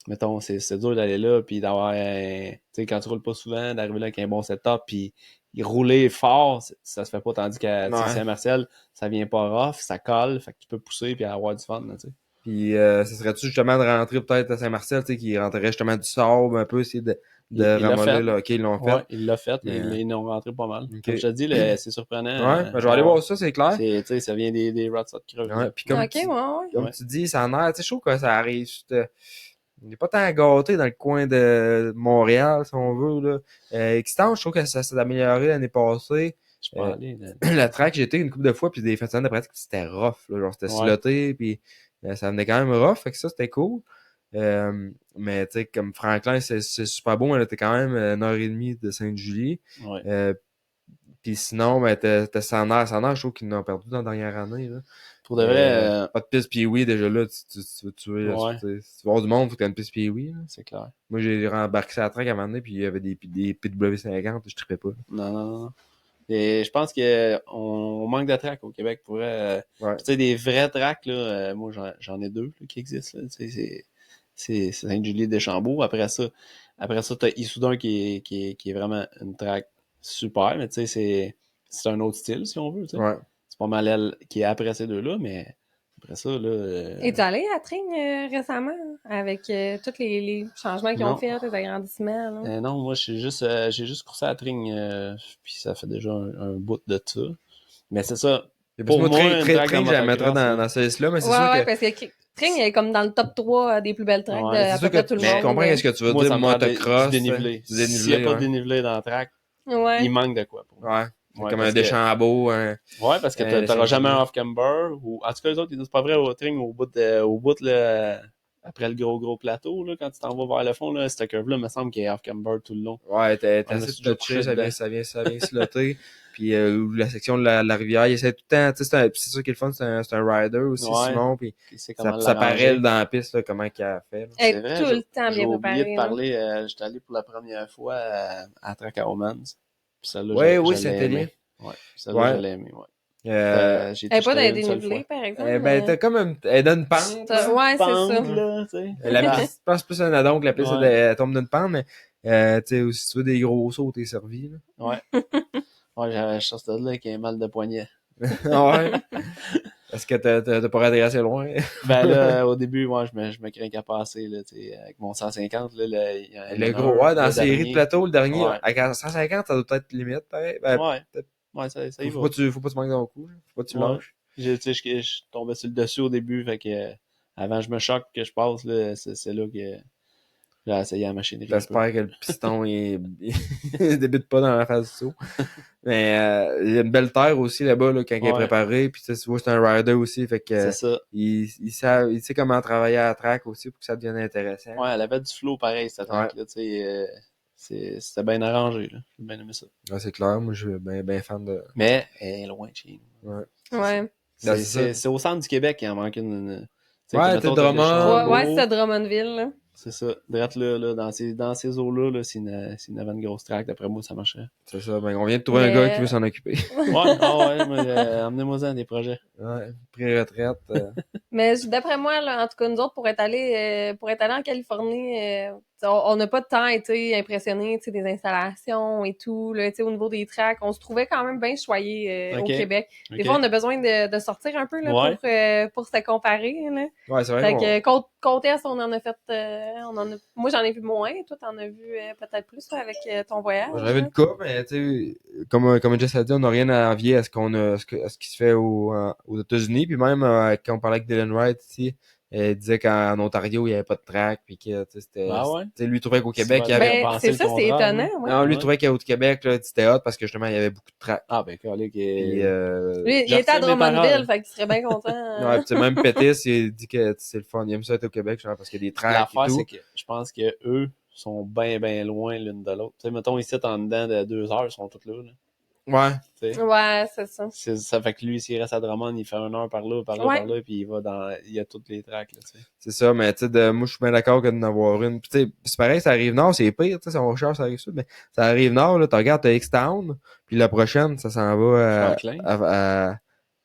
mettons, c'est dur d'aller là, puis d'avoir quand tu roules pas souvent, d'arriver là avec un bon setup, puis rouler fort, ça se fait pas, tandis qu'à Saint-Marcel, ça vient pas rough, ça colle, fait que tu peux pousser puis avoir du fun, tu sais. Puis ça serait-tu justement de rentrer peut-être à Saint-Marcel, tu sais, qui rentrerait justement du sable un peu, essayer de ramoller, là, ils l'ont fait. Ouais, ils l'ont fait, ils l'ont rentré pas mal. Comme je te dis, c'est surprenant. Ouais, je vais aller voir ça, c'est clair. Tu sais, ça vient des rots de creuse. Ouais, puis comme tu dis, ça en a, tu sais, je trouve que ça arrive, on n'est pas tant gâté dans le coin de Montréal, si on veut, là. Extend, je trouve que ça s'est amélioré l'année passée. Je peux aller, la track, j'ai été une couple de fois, puis des fins de semaine de pratique, c'était rough, là. Genre, c'était sloté, puis ça venait quand même rough, fait que ça, c'était cool. Mais, tu sais, comme Franklin, c'est super beau, elle était quand même 1h30 de Sainte-Julie. Puis sinon, ben, t'as Sander, je trouve qu'ils l'ont perdu dans la dernière année, là. Pour de vrai... pas de piste Pee-Wee, déjà là, tu veux tuer, là, si tu veux voir du monde, faut que t'aies une piste Pee-Wee, c'est clair. Moi, j'ai rembarqué sur la track à un moment donné, puis il y avait des PW50, je trippais pas. Non. Et je pense qu'on manque de tracks au Québec pour tu sais, des vrais tracks, là, moi, j'en ai 2 là, qui existent, là, tu sais, c'est Sainte-Julie-Deschambault. Après ça, t'as Issoudun qui est vraiment une track super, mais tu sais, c'est un autre style, si on veut, tu sais. C'est pas mal elle qui est après ces deux-là, mais Après ça, là... Es-tu allé à Tring récemment, avec tous les changements qu'ils ont fait, les agrandissements? Là? Non, moi, j'ai juste coursé à Tring, puis ça fait déjà un bout de ça. Mais c'est ça. Pour moi, Tring, je la mettrais dans ce liste-là, mais c'est sûr que... parce que Tring est comme dans le top 3 des plus belles tracks de à peu près tout le monde. Je comprends ce que tu veux dire, motocross. Du dénivelé. S'il n'y a pas de dénivelé dans le track, il manque de quoi. Ouais, comme un Deschambault. Ouais, parce que tu n'auras jamais un off-camber. Ou... En tout cas, les autres, c'est pas vrai au Tring, au bout là, après le gros plateau, là, quand tu t'en vas vers le fond, là, cette curve-là, il me semble qu'il y a off-camber tout le long. Ouais, t'es assez touché, ça vient slotter. Puis la section de la rivière, il essaie tout le temps, tu sais, c'est sûr qu'il est le fun, c'est un rider aussi, Simon, puis ça paraît dans la piste, là, comment il a fait. C'est vrai, tout le temps bien préparé. J'ai oublié de parler, j'étais allé pour la première fois à Track à Omans. Oui, c'était bien. Ouais, celle-là, je l'ai aimé, ouais. Elle n'est pas dans les dénivelés, par exemple. T'as comme elle donne une pente. Ouais, c'est ça. Là, la piste, je pense plus un addon que la piste, elle tombe d'une pente, mais tu sais, si tu veux des gros sauts, t'es servi. Là. Ouais. Ouais, j'avais chance de là qui a mal de poignet. Ouais. Est-ce que t'as pas raté assez loin? Ben là, au début, moi, je me crains qu'à passer, là, tu sais, avec mon 150, là, le gros, dans la série de plateau, le dernier, avec 150, ça doit être limite, pareil. Ouais, ça y va. Faut pas que tu manques dans le coup, faut pas que tu lâches. Je tombais sur le dessus au début, fait que, avant je me choque que je passe, là, c'est là que j'ai essayé la machinerie. J'espère que le piston, il débute pas dans la phase du saut. Mais il y a une belle terre aussi là-bas là, quand il est préparé. Puis tu vois, c'est un rider aussi. Fait que c'est ça. Il sait comment travailler à la track aussi pour que ça devienne intéressant. Ouais, elle avait du flow pareil, cette track-là. C'était bien arrangé. Là. J'ai bien aimé ça. Ouais, c'est clair. Moi, je suis bien fan de... Mais elle est loin de chez nous. Ouais. C'est au centre du Québec qu'il en manque une. Ouais, t'es Drummond. Ouais, c'est à Drummondville. Là. C'est ça. Drette là, dans ces eaux-là, là, s'il y avait une grosse track, d'après moi, ça marcherait. C'est ça. Ben, on vient de trouver un gars qui veut s'en occuper. Emmenez-moi-en des projets. Ouais, pré-retraite. Mais d'après moi, là, en tout cas, nous autres, pour être allés en Californie, on n'a pas de temps été impressionnés des installations et tout, là, au niveau des tracks. On se trouvait quand même bien choyés au Québec. Des fois, on a besoin de sortir un peu là, pour se comparer. Là. Ouais, c'est vrai. Fait que Côte-Est, on en a fait... moi, j'en ai vu moins. Toi, t'en as vu peut-être plus là, avec ton voyage. J'en avais une coupe, mais tu sais, comme Jess a dit, on n'a rien à envier à ce qui se fait aux États-Unis. Puis même, quand on parlait avec Dylan Wright ici, il disait qu'en Ontario, il n'y avait pas de track, puis que c'était... lui, il trouvait qu'au Québec, il y avait... c'est ça, c'est étonnant. Ouais. Non, lui, il trouvait qu'au Québec, là, c'était hot parce que justement, il y avait beaucoup de track. Ah, ben, lui, il était à Drummondville, fait qu'il serait bien content. Ouais, puis même Pétis, il dit que c'est le fun. Il aime ça être au Québec, genre, parce qu'il y a des tracks et tout. L'affaire, c'est que je pense que eux sont bien loin l'une de l'autre. Tu sais, mettons, ici, en dedans de 2 heures, ils sont tous là. Ouais. Ouais, c'est ça. Ça fait que lui, s'il reste à Drummond, il fait 1 heure par là, puis il va il y a toutes les tracks, là, tu sais. C'est ça, mais tu sais, moi, je suis bien d'accord que d'en avoir une. Puis tu sais, c'est pareil, ça arrive nord, c'est pire, tu sais, ça va cher, ça arrive sud, mais ça arrive nord, là, tu regardes, t'as X-Town, puis la prochaine, ça s'en va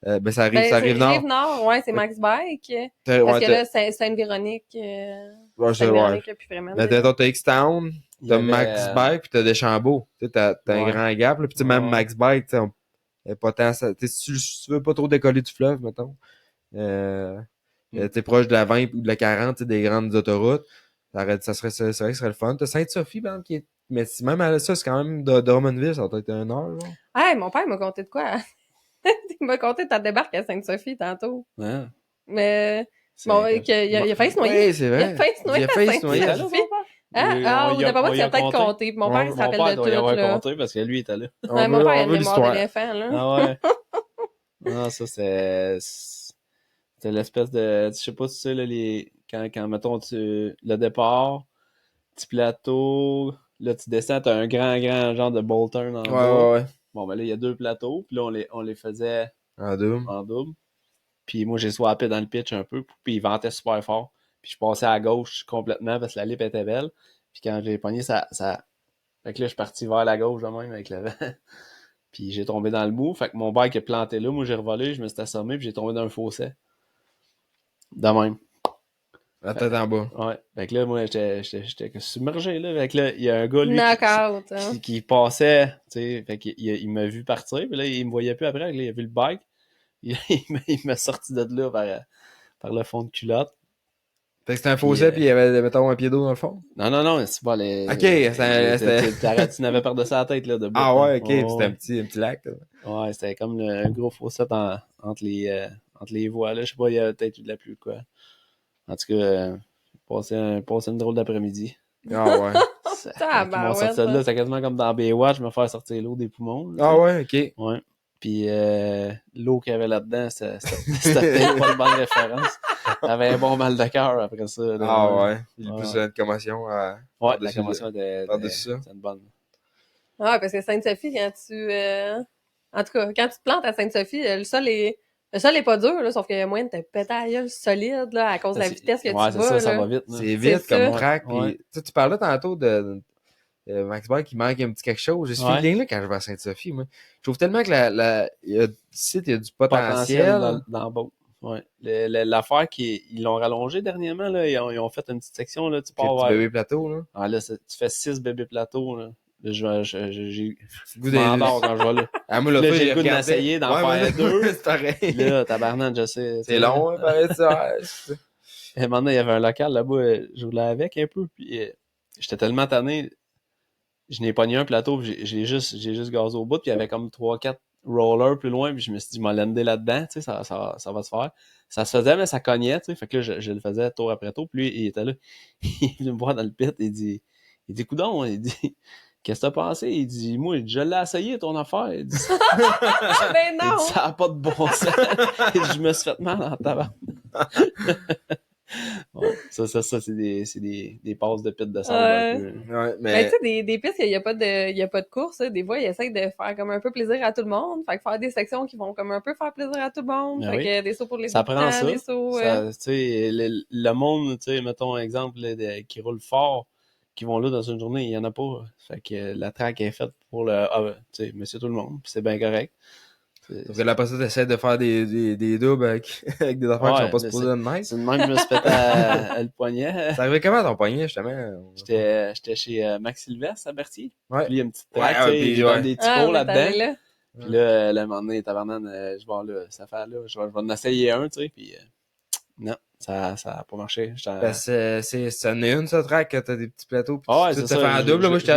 ben, ça arrive nord. Rive-Nord, ouais, c'est Max Bike. Parce que là, c'est une Véronique. Véronique, puis vraiment. Mais t'as X-Town, t'as Max Bike, puis t'as Deschambault. Tu sais, t'as un grand gap, là, puis même Max Bike, tu sais, pas tant ça. Si tu veux pas trop décoller du fleuve, mettons, t'es proche de la 20 ou de la 40, des grandes autoroutes, c'est vrai que ce serait le fun. T'as Sainte-Sophie, ben, qui est, mais même à ça, c'est quand même de Drummondville, ça va être 1 heure, genre. Ouais, mon père m'a conté de quoi? Il m'a conté ta débarque à Sainte-Sophie tantôt. Ouais. Mais, bon, il a failli se noyer. Oui, c'est vrai. Il a failli se noyer à Sainte-Sophie. D'après moi, tu as peut-être compté. Mon père, il se rappelle de tout, là. Compté parce que lui, il était là. Ouais, mon père, il a une mémoire d'éléphant, là. Ah ouais. Non, ça, c'est l'espèce de, je sais pas si tu sais, là, quand mettons, le départ, petit plateau, là, tu descends, t'as un grand genre de bowl turn en bas. Ouais. Bon, ben là, il y a 2 plateaux, puis là, on les faisait en double. Puis moi, j'ai swappé dans le pitch un peu, puis il ventait super fort. Puis je passais à gauche complètement parce que la lip était belle. Puis quand j'ai pogné, ça... Fait que là, je suis parti vers la gauche de même avec le vent. Puis j'ai tombé dans le mou. Fait que mon bike est planté là. Moi, j'ai revolé, je me suis assommé, puis j'ai tombé dans un fossé. De même. La tête en bas. Ouais. Fait que là, moi, j'étais submergé, là. Fait que là, il y a un gars, lui, qui passait, tu sais. Fait qu'il m'a vu partir, puis là, il me voyait plus après. Là, il a vu le bike. Il m'a sorti de là par le fond de culotte. Fait que c'était un fossé, puis il y avait, mettons, un pied d'eau dans le fond? Non, c'est pas les... OK, c'était... Tu n'avais par-dessus la tête, là, de bout. Ah ouais, OK, c'était un petit lac, là. Ouais, c'était comme un gros fossé entre les voies, là. Je sais pas, il y a peut-être eu de la pluie, quoi. En tout cas, passé une drôle d'après-midi. Ah ouais. Quand ils m'ont sorti de là, c'était quasiment comme dans Baywatch, me faire sortir l'eau des poumons. Là, ah ouais, OK. Ouais. Puis l'eau qu'il y avait là-dedans, c'était peut-être pas une bonne référence. J'avais un bon mal de cœur après ça. Là, ah ouais. Il y a plus une commotion. Ouais, la commotion était une bonne. Ah, parce que Sainte-Sophie, quand tu... En tout cas, quand tu te plantes à Sainte-Sophie, le sol est pas dur, là, sauf qu'il y a moyen de te péter à la gueule solide là, à cause de la vitesse que tu vas. Ça va vite. C'est vite comme track. Puis, tu parlais tantôt de Max Bike qui manque un petit quelque chose. J'ai ce feeling-là quand je vais à Sainte-Sophie. Moi. Je trouve tellement que il y a du potentiel. Dans beau. Ouais. L'affaire ils l'ont rallongé dernièrement, là, ils ont fait une petite section. Là, tu pars petit bébé plateau. Là. Ah, là, tu fais 6 bébés plateaux. Là. J'ai m'endors quand je vais là. Ah, moi, là, j'ai le goût de m'essayer d'en faire 2. C'est pareil. Là, tabarnak, je sais. C'est long, hein, pareil, ça. Et maintenant, il y avait un local là-bas, je roulais avec un peu, puis j'étais tellement tanné, je n'ai pogné un plateau, puis j'ai juste gazé au bout, puis il y avait comme 3-4 rollers plus loin, puis je me suis dit, je vais lander là-dedans, tu sais, ça va se faire. Ça se faisait, mais ça cognait, tu sais, fait que là, je le faisais tour après tour, puis lui, il était là, il est venu me voir dans le pit, il dit, coudonc, il dit, qu'est-ce que t'as pensé? Il dit, moi, je l'ai essayé, ton affaire. Il dit, ben non! Il dit, ça n'a pas de bon sens. Je me suis fait mal en tabac. Ouais, ça, c'est des passes de pit de sable. Ouais, mais tu sais, des pistes, il n'y a pas de course. Des fois, ils essayent de faire comme un peu plaisir à tout le monde. Fait que faire des sections qui vont comme un peu faire plaisir à tout le monde. Ben fait oui. que des sauts pour les ça prend ça. Des sauts, tu sais, le monde, tu sais, mettons un exemple qui roule fort, qui vont là dans une journée, il n'y en a pas. Fait que la track est faite pour tu sais, monsieur tout le monde. Puis c'est bien correct. Parce que là, après ça, t'essaies de faire des doubles avec des affaires qui sont pas supposées de même. C'est de même que je me suis pété à le poignet. Ça arrivait comment ton poignet, justement? J'étais chez Max Sylvestre à Berthier. Ouais. Puis il y a une petite track, tu sais, j'ai des petits cours là-dedans. Puis là, un moment donné, tabarnak, je vais là, cette affaire-là, je vais en essayer un, tu sais, puis non, ça a pas marché. Ben, ça en est une, ça, track, quand t'as des petits plateaux, puis ouais, tu te fais un double. Moi, j'étais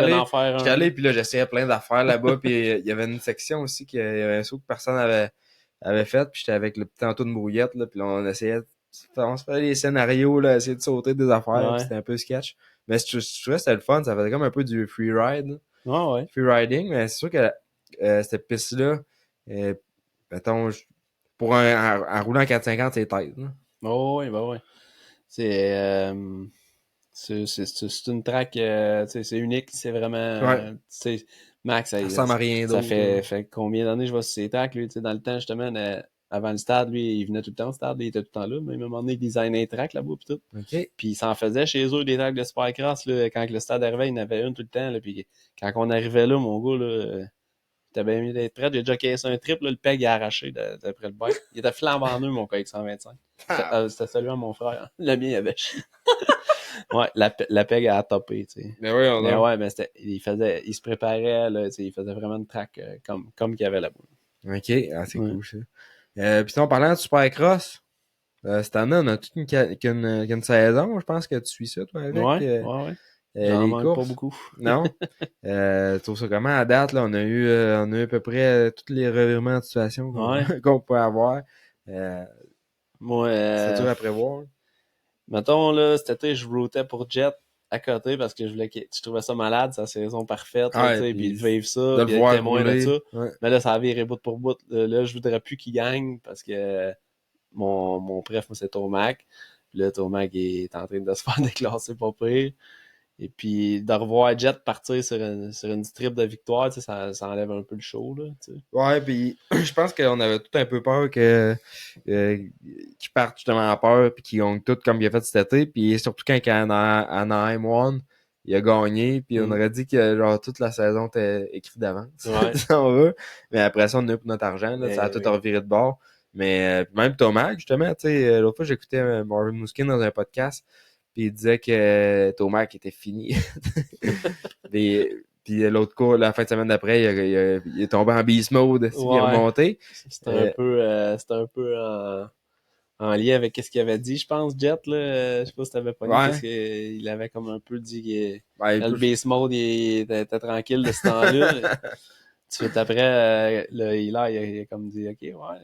allé, puis là, j'essayais plein d'affaires là-bas, puis il y avait une section aussi, il y avait un saut que personne avait fait, puis j'étais avec le petit Antoine de brouillette, là, puis là, on essayait, on se faisait des scénarios, là, essayer de sauter des affaires, c'était un peu sketch. Mais je trouvais que c'était le fun, ça faisait comme un peu du free ride, ouais. Free riding, mais c'est sûr que cette piste-là, mettons, pour un roulant en 450, c'est tête, là. Oh, oui, ben oui. C'est une track, c'est unique, c'est vraiment, Max, ça ressemble à rien d'autre. Ça fait combien d'années je vois sur ces tracks, lui, tu sais, dans le temps, justement, avant le stade, lui, il venait tout le temps au stade, il était tout le temps là, même à un moment donné, il designait un track là-bas, pis tout. Okay. Puis il s'en faisait chez eux des tracks de Supercross, là, quand le stade arrivait, il y en avait une tout le temps, là, puis quand on arrivait là, mon gars, là, t'as bien mieux d'être prêt. J'ai déjà caissé un trip, là, le peg est arraché d'après le bike. Il était flambant neuf, mon KX 125. C'était celui à mon frère. Le mien, il avait chié. Ouais, la peg a topé, tu sais. Mais ouais, mais il se préparait, là, tu sais, il faisait vraiment une track comme qu'il y avait là-bas. OK, c'est cool, ça. Puis en parlant de Supercross, cette année, on a toute une saison. Je pense que tu suis ça, toi, avec. Ouais. J'en manque pas beaucoup. Non. Tu trouves ça comment à date, là? On a eu à peu près tous les revirements de situation qu'on peut avoir. Moi, c'est dur à prévoir. Mettons, là, cet été, je routais pour Jet à côté parce que je trouvais ça malade, sa saison parfaite, tu sais, puis de vivre ça, puis être témoin de ça. Ouais. Mais là, ça a viré bout pour bout. Là, je voudrais plus qu'il gagne parce que mon préf, moi, c'est Tomac. Puis là, Tomac est en train de se faire déclasser pas pire. Et puis, de revoir Jet partir sur une strip de victoire, tu sais, ça enlève un peu le show, là, tu sais. Ouais, puis je pense qu'on avait tout un peu peur qu'ils partent justement en peur puis qu'ils gagnent tout comme il a fait cet été. Puis surtout quand Anaheim won, il a gagné. Puis on aurait dit que genre toute la saison était écrite d'avance, si on veut. Mais après ça, on a eu pour notre argent, là, ça a tout reviré de bord. Mais même Tomac, justement, tu sais, l'autre fois, j'écoutais Marvin Muskin dans un podcast. Puis il disait que Tomac était fini. Puis l'autre coup, la fin de semaine d'après, il est tombé en beast mode, il est remonté. C'était un peu en lien avec ce qu'il avait dit, je pense, Jet, là. Je sais pas si t'avais pas dit, parce qu'il avait comme un peu dit que le base mode, il était tranquille de ce temps-là. Tout de suite après, là, il a comme dit, OK, ouais,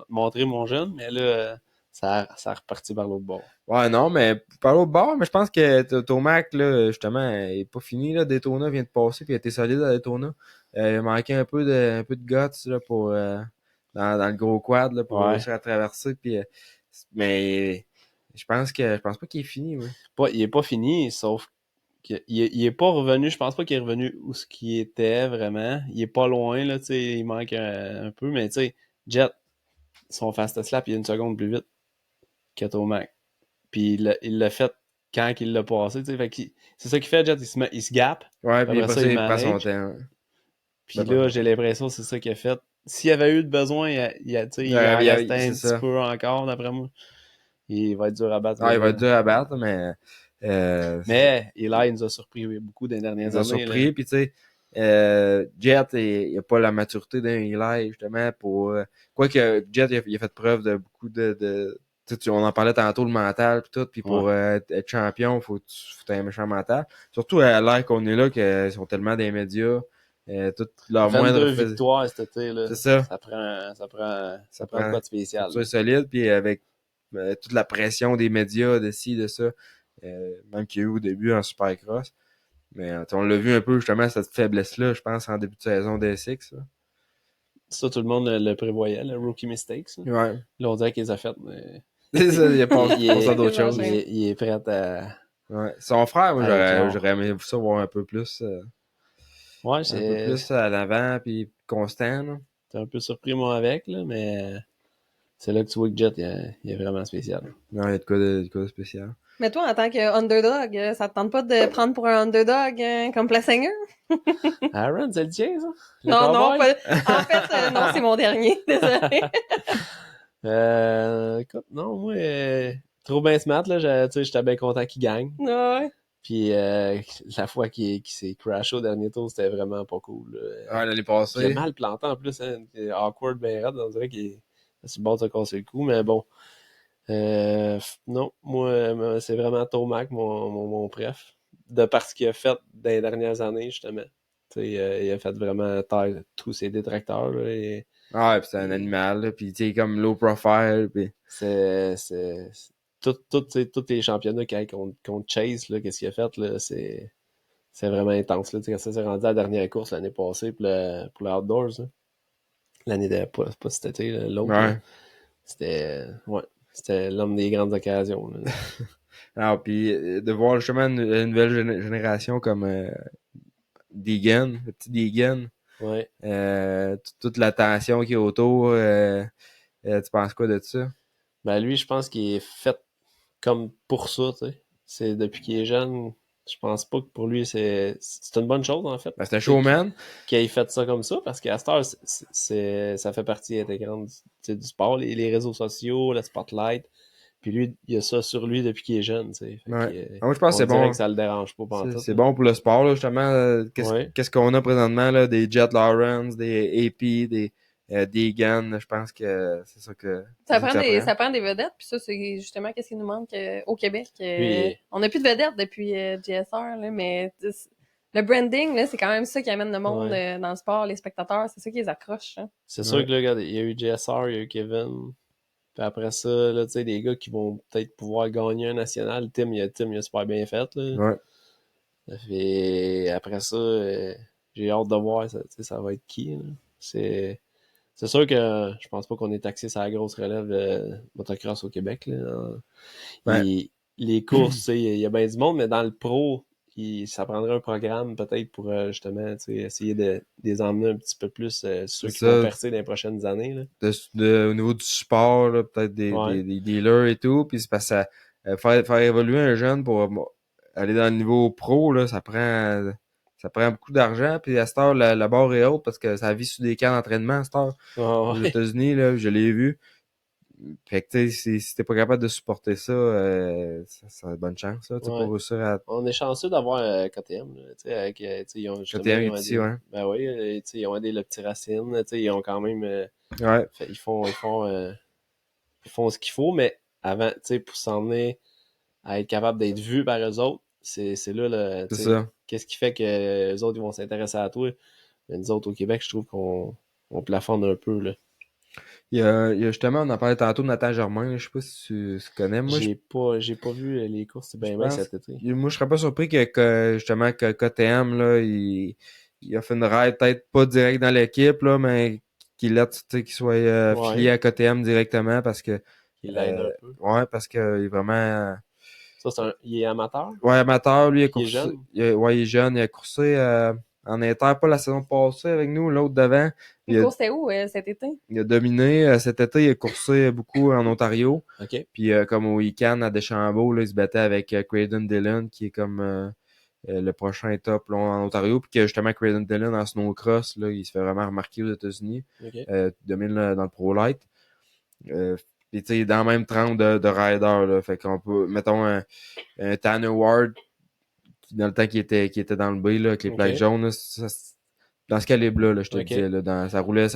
montrer mon jeune, mais là, ça a reparti par l'autre bord. Ouais, non, mais par l'autre bord, mais je pense que Tomac, là, justement, il est pas fini, là. Daytona vient de passer, puis il a été solide à Daytona. Il manquait un peu de guts, là, pour, dans le gros quad, là, pour réussir à traverser, puis, mais, je pense pas qu'il est fini, ouais. Il est pas fini, sauf il est pas revenu, je pense pas qu'il est revenu où ce qu'il était vraiment. Il est pas loin, là, tu sais, il manque un peu, mais tu sais, Jet, son fast slap, il est une seconde plus vite que Tomac. Puis il l'a fait quand il l'a passé, tu sais, c'est ça qu'il fait, Jet, il se gap. Ouais, puis après ça, il prend son temps. Puis là, j'ai l'impression que c'est ça qu'il a fait. S'il y avait eu de besoin, il restait un petit peu encore, d'après moi. Il va être dur à battre. Il va être dur à battre, mais... mais Eli nous a surpris beaucoup dans les dernières années. Il nous a surpris, puis tu sais, Jet, il n'a pas la maturité d'un Eli, justement, pour... quoique Jet, il a fait preuve de beaucoup de on en parlait tantôt, le mental, puis tout, puis pour être champion, faut un méchant mental. Surtout à l'ère qu'on est là, qu'ils sont tellement des médias, toute leur moindre... 22 victoires cet été, là. C'est ça. Ça prend quoi de spécial. C'est solide, puis avec toute la pression des médias, de ci, de ça, même qu'il y a eu au début en Supercross. Mais on l'a vu un peu, justement, cette faiblesse-là, je pense, en début de saison D6. Ça, tout le monde le prévoyait, le rookie mistakes. Là. Ouais. Là, on dirait qu'il les a faites, mais... C'est ça, il a pensé à d'autres choses. Il est prêt à... Ouais. Son frère, moi, j'aurais aimé ça voir un peu plus... ouais, un peu plus à l'avant, puis constant. Là. T'es un peu surpris, moi, avec, là, mais... C'est là que tu vois que Jet, il est vraiment spécial. Non, il y a de quoi de spécial. Mais toi, en tant qu'underdog, ça te tente pas de prendre pour un underdog comme Plessinger? Aaron, c'est le tien, ça? Non, pas... En fait, non, c'est mon dernier. Désolé. Écoute, non, moi, trop bien smart, là, j'étais bien content qu'il gagne. Ouais. Puis la fois qu'il s'est crashé au dernier tour, c'était vraiment pas cool. Ouais, l'année passée. Il a mal planté en plus, hein, awkward, ben raide, on dirait qu'il est sur le bord de se casser le cou, mais bon. Non, moi, c'est vraiment Tomac, mon préf. De parce qu'il a fait dans les dernières années, justement. Il a fait vraiment taire tous ses détracteurs. Là, et... Ah, puis c'est un animal, là, puis tu sais, comme low profile. Puis... C'est tous les championnats contre Chase, là, qu'est-ce qu'il a fait, là, c'est vraiment intense. Là, ça s'est rendu à la dernière course l'année passée pour le Outdoors. Là. L'année dernière, pas cet été, l'autre. Ouais. C'était l'homme des grandes occasions. Là. Alors, puis de voir justement une nouvelle génération comme Deegan, le petit Deegan. Ouais. Toute l'attention qui est autour. Tu penses quoi de ça? Ben lui, je pense qu'il est fait comme pour ça, tu sais. C'est depuis qu'il est jeune, je pense pas que pour lui c'est une bonne chose en fait. Ben, c'est un showman. Qu'il ait fait ça comme ça, parce qu'à cette heure, ça fait partie intégrante du sport, les réseaux sociaux, le spotlight. Puis lui, il y a ça sur lui depuis qu'il est jeune, tu sais. Ouais. Moi, je pense que c'est bon. Que ça le dérange pas pantoute. C'est bon pour le sport, là, justement. Qu'est-ce qu'on a présentement, là? Des Jet Lawrence, des AP, des Deegan. Je pense que c'est ça que... Ça prend des vedettes, puis ça, c'est justement qu'est-ce qui nous manque au Québec. On n'a plus de vedettes depuis GSR, là, mais le branding, là, c'est quand même ça qui amène le monde dans le sport, les spectateurs, c'est ça qui les accroche. Hein. C'est sûr que là, regarde, il y a eu GSR, il y a eu Kevin... Puis après ça, là, tu sais, des gars qui vont peut-être pouvoir gagner un national. Tim, il a super bien fait, là. Ouais. Et après ça, j'ai hâte de voir, ça va être qui, là. C'est sûr que je pense pas qu'on est taxé sur la grosse relève de motocross au Québec, là. Les courses, tu sais, il y a bien du monde, mais dans le pro, ça prendrait un programme peut-être pour justement essayer de les emmener un petit peu plus ceux qui vont percer dans les prochaines années. Là. Au niveau du support, là, peut-être des dealers et tout. Puis c'est parce que faire évoluer un jeune pour aller dans le niveau pro, là, ça prend beaucoup d'argent. Puis à cette heure, la barre est haute parce que ça vit sur des camps d'entraînement à cette heure. Aux États-Unis, là, je l'ai vu. Fait que tu sais, si t'es pas capable de supporter ça, ça a bonne chance, là, pour réussir à... On est chanceux d'avoir KTM, tu sais, avec, ils ont justement... KTM ici, ouais. Ben oui, tu sais, ils ont aidé le petit Racine, tu sais, ils ont quand même... ouais. Ils font ce qu'il faut, mais avant, tu sais, pour s'emmener à être capable d'être vu par eux autres, c'est là, c'est ça. Qu'est-ce qui fait que les autres ils vont s'intéresser à toi? Mais nous autres, au Québec, je trouve qu'on plafonne un peu, là. Il y a justement, on en parlait tantôt de Nathan Germain, je sais pas si tu connais. Moi, j'ai pas vu les courses bien cet été. Moi, je serais pas surpris que justement, que KTM, là, il a fait une ride peut-être pas direct dans l'équipe, là, mais qu'il soit filié à KTM directement parce que. Il l'aide un peu. Ouais, parce qu'il est vraiment. Ça, il est amateur? Ouais, amateur, lui, il a coursé. Il est jeune? Il est jeune, il a coursé en inter, pas la saison passée avec nous, l'autre d'avant. Il coursait où cet été? Il a dominé. Cet été, il a coursé beaucoup en Ontario. OK. Puis comme au week-end à Deschambault, là, il se battait avec Craydon Dillon, qui est comme le prochain top là, en Ontario. Puis que justement, Craydon Dillon en snowcross, là, il se fait vraiment remarquer aux États-Unis. Okay. Il domine dans le Pro Light. Puis tu sais, dans le même trempe de rider, là. Fait qu'on peut, mettons, un Tanner Ward, dans le temps qui était dans le B, là, avec les plaques jaunes, là, dans ce calibre-là, là, je te disais, là, ça roulait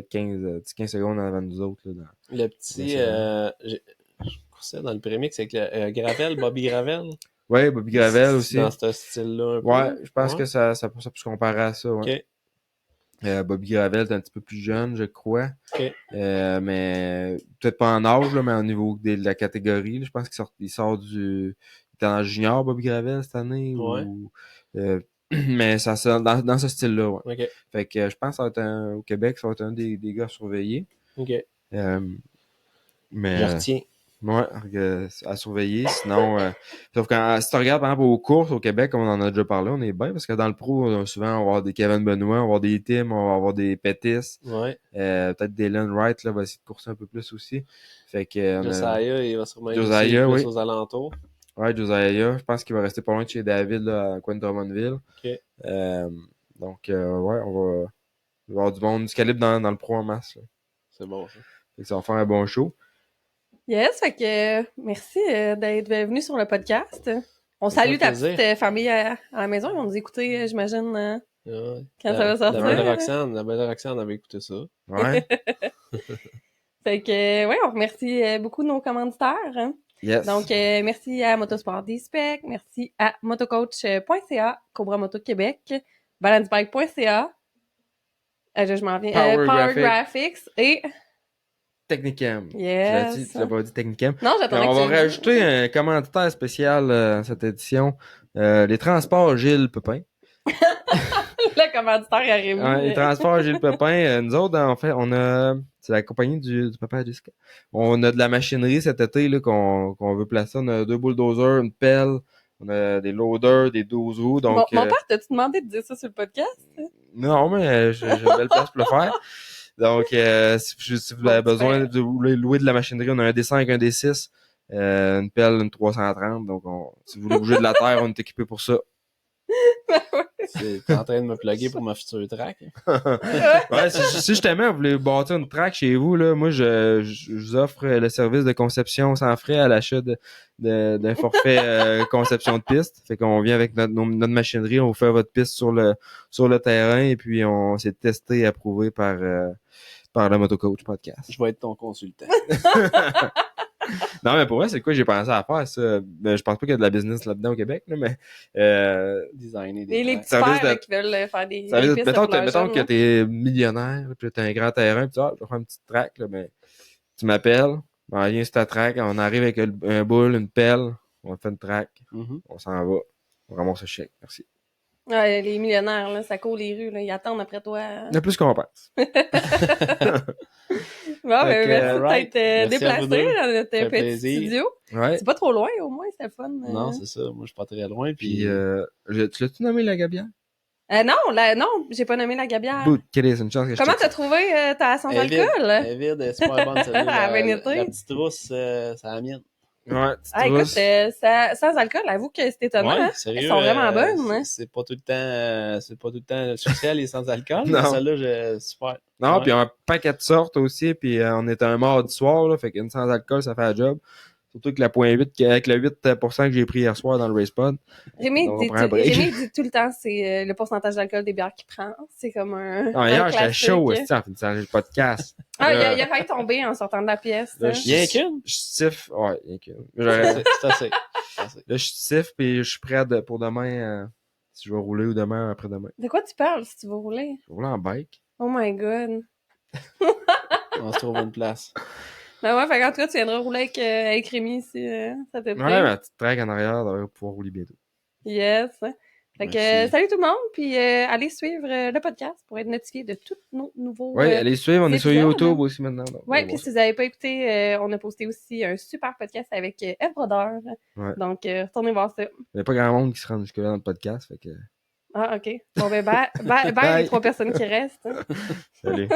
15 secondes avant nous autres. Là, le petit, je coursais dans le prémix avec le Gravel, Bobby Gravel. Ouais, Bobby Gravel aussi. Dans ce style-là un peu. Ouais, je pense que ça peut se comparer à ça. Ouais. Bobby Gravel est un petit peu plus jeune, je crois. Mais peut-être pas en âge, là, mais au niveau de la catégorie. Là, je pense qu'il sort du... Il était en junior, Bobby Gravel, cette année. Ouais. Mais ça dans ce style-là, ouais. Okay. Fait que je pense que ça va être au Québec, ça va être un des gars surveillés. OK. Mais, je retiens. Ouais, à surveiller. Sinon, sauf que si tu regardes par exemple aux courses au Québec, comme on en a déjà parlé, on est bien parce que dans le pro, souvent on va avoir des Kevin Benoît, on va avoir des Tim, on va avoir des Pettis. Ouais. Peut-être Dylan Wright là, va essayer de courser un peu plus aussi. Fait que Josiah, il va sûrement Josiah, plus aux alentours. Ouais, Josiah, je pense qu'il va rester pas loin de chez David là, à Coin Drummondville. OK. Donc ouais, il va y avoir du monde, du calibre dans le pro en masse. Là. C'est bon ça. Fait que ça va faire un bon show. Yes, fait que merci d'être venu sur le podcast. On salue ta petite famille à la maison. Ils vont nous écouter, j'imagine, quand ça va sortir. La belle Roxane avait écouté ça. Ouais. Fait que, ouais, on remercie beaucoup nos commanditaires. Hein. Yes. Donc, merci à Motosport D-Spec, merci à motocoach.ca, Cobra Moto Québec, balancebike.ca, je m'en viens, Power Graphics et... Technicam. Yes. Tu l'as pas dit Technicam. Non, j'attendais que on va rajouter un commanditaire spécial à cette édition. Les transports Gilles Pepin. Le commanditaire arrive. Les transports Gilles Pepin. Nous autres, en fait, c'est la compagnie du papa Jessica. On a de la machinerie cet été là, qu'on veut placer. On a 2 bulldozers, une pelle. On a des loaders, des 12 roues. Donc, mon père, t'as-tu demandé de dire ça sur le podcast? Non, mais j'ai une belle place pour le faire. Donc, si vous avez besoin de louer de la machinerie, on a un D5, un D6, une pelle, une 330. Donc, si vous voulez bouger de la terre, on est équipé pour ça. T'es en train de me plugger pour ma future track. Ouais, si justement vous voulez bâtir une track chez vous, là, moi je vous offre le service de conception sans frais à l'achat d'un forfait conception de piste. Fait qu'on vient avec notre machinerie, on vous fait votre piste sur le terrain et puis on s'est testé et approuvé par le Motocoach Podcast. Je vais être ton consultant. Non, mais pour vrai, c'est quoi j'ai pensé à faire, ça? Ben, je pense pas qu'il y a de la business là-dedans au Québec, là, mais... Designer des les petits pères qui veulent faire des pistes mettons que t'es millionnaire, puis t'as un grand terrain, puis tu vas faire une petite track, là, ben, tu m'appelles, on vient sur ta track, on arrive avec un boule, une pelle, on fait une track, on s'en va, on ramasse le chèque, merci. Ouais, les millionnaires, là, ça court les rues, là, ils attendent après toi. Il y a plus qu'on pense. Bon, merci d'être déplacé dans notre petit plaisir. studio. Ouais. C'est pas trop loin, au moins, c'est le fun. Non, c'est ça. Moi, je suis pas très loin. Puis, tu l'as-tu nommé la gabière? Non, j'ai pas nommé la gabière. Quelle est une chance que Comment t'as trouvé ta sans alcool? Elle est vide, elle est super bonne, celle-là. La petite rousse, c'est la mienne. Ouais, écoute, sans alcool, avoue que c'est étonnant. Ouais, hein? sérieux, elles sont vraiment bonnes. Hein? C'est pas tout le temps social et sans alcool. Non. Celle-là, super. Non, puis on a un paquet de sortes aussi, puis on est un mardi soir, là, fait qu'une sans alcool, ça fait la job. Surtout que avec le 8% que j'ai pris hier soir dans le RacePod. Rémi dit tout le temps, c'est le pourcentage d'alcool des bières qu'il prend. C'est comme un. Non, hier, j'étais chaud aussi en finissant le podcast. Ah, il a failli tomber en sortant de la pièce. Il y a qu'une? Je siffle. Ouais, il y a qu'une. C'est assez. Là, je siffle et je suis prêt pour demain. Si je vais rouler ou demain après-demain. De quoi tu parles si tu veux rouler? Je vais rouler en bike. Oh my god. On se trouve une place. Ben ouais, fait qu'en tout cas, tu viendras rouler avec Rémi si ça te plaît. Ouais, ma petite track en arrière, on va pouvoir rouler bientôt. Yes. Fait que salut tout le monde, puis allez suivre le podcast pour être notifié de tous nos nouveaux. Oui, allez suivre, on est sur YouTube aussi maintenant. Oui, puis si vous n'avez pas écouté, on a posté aussi un super podcast avec Eve Brodeur. Ouais. Donc, retournez voir ça. Il n'y a pas grand monde qui se rend jusque-là dans le podcast, fait que. Ah, ok. Bon, ben, bye les 3 personnes qui restent. Salut.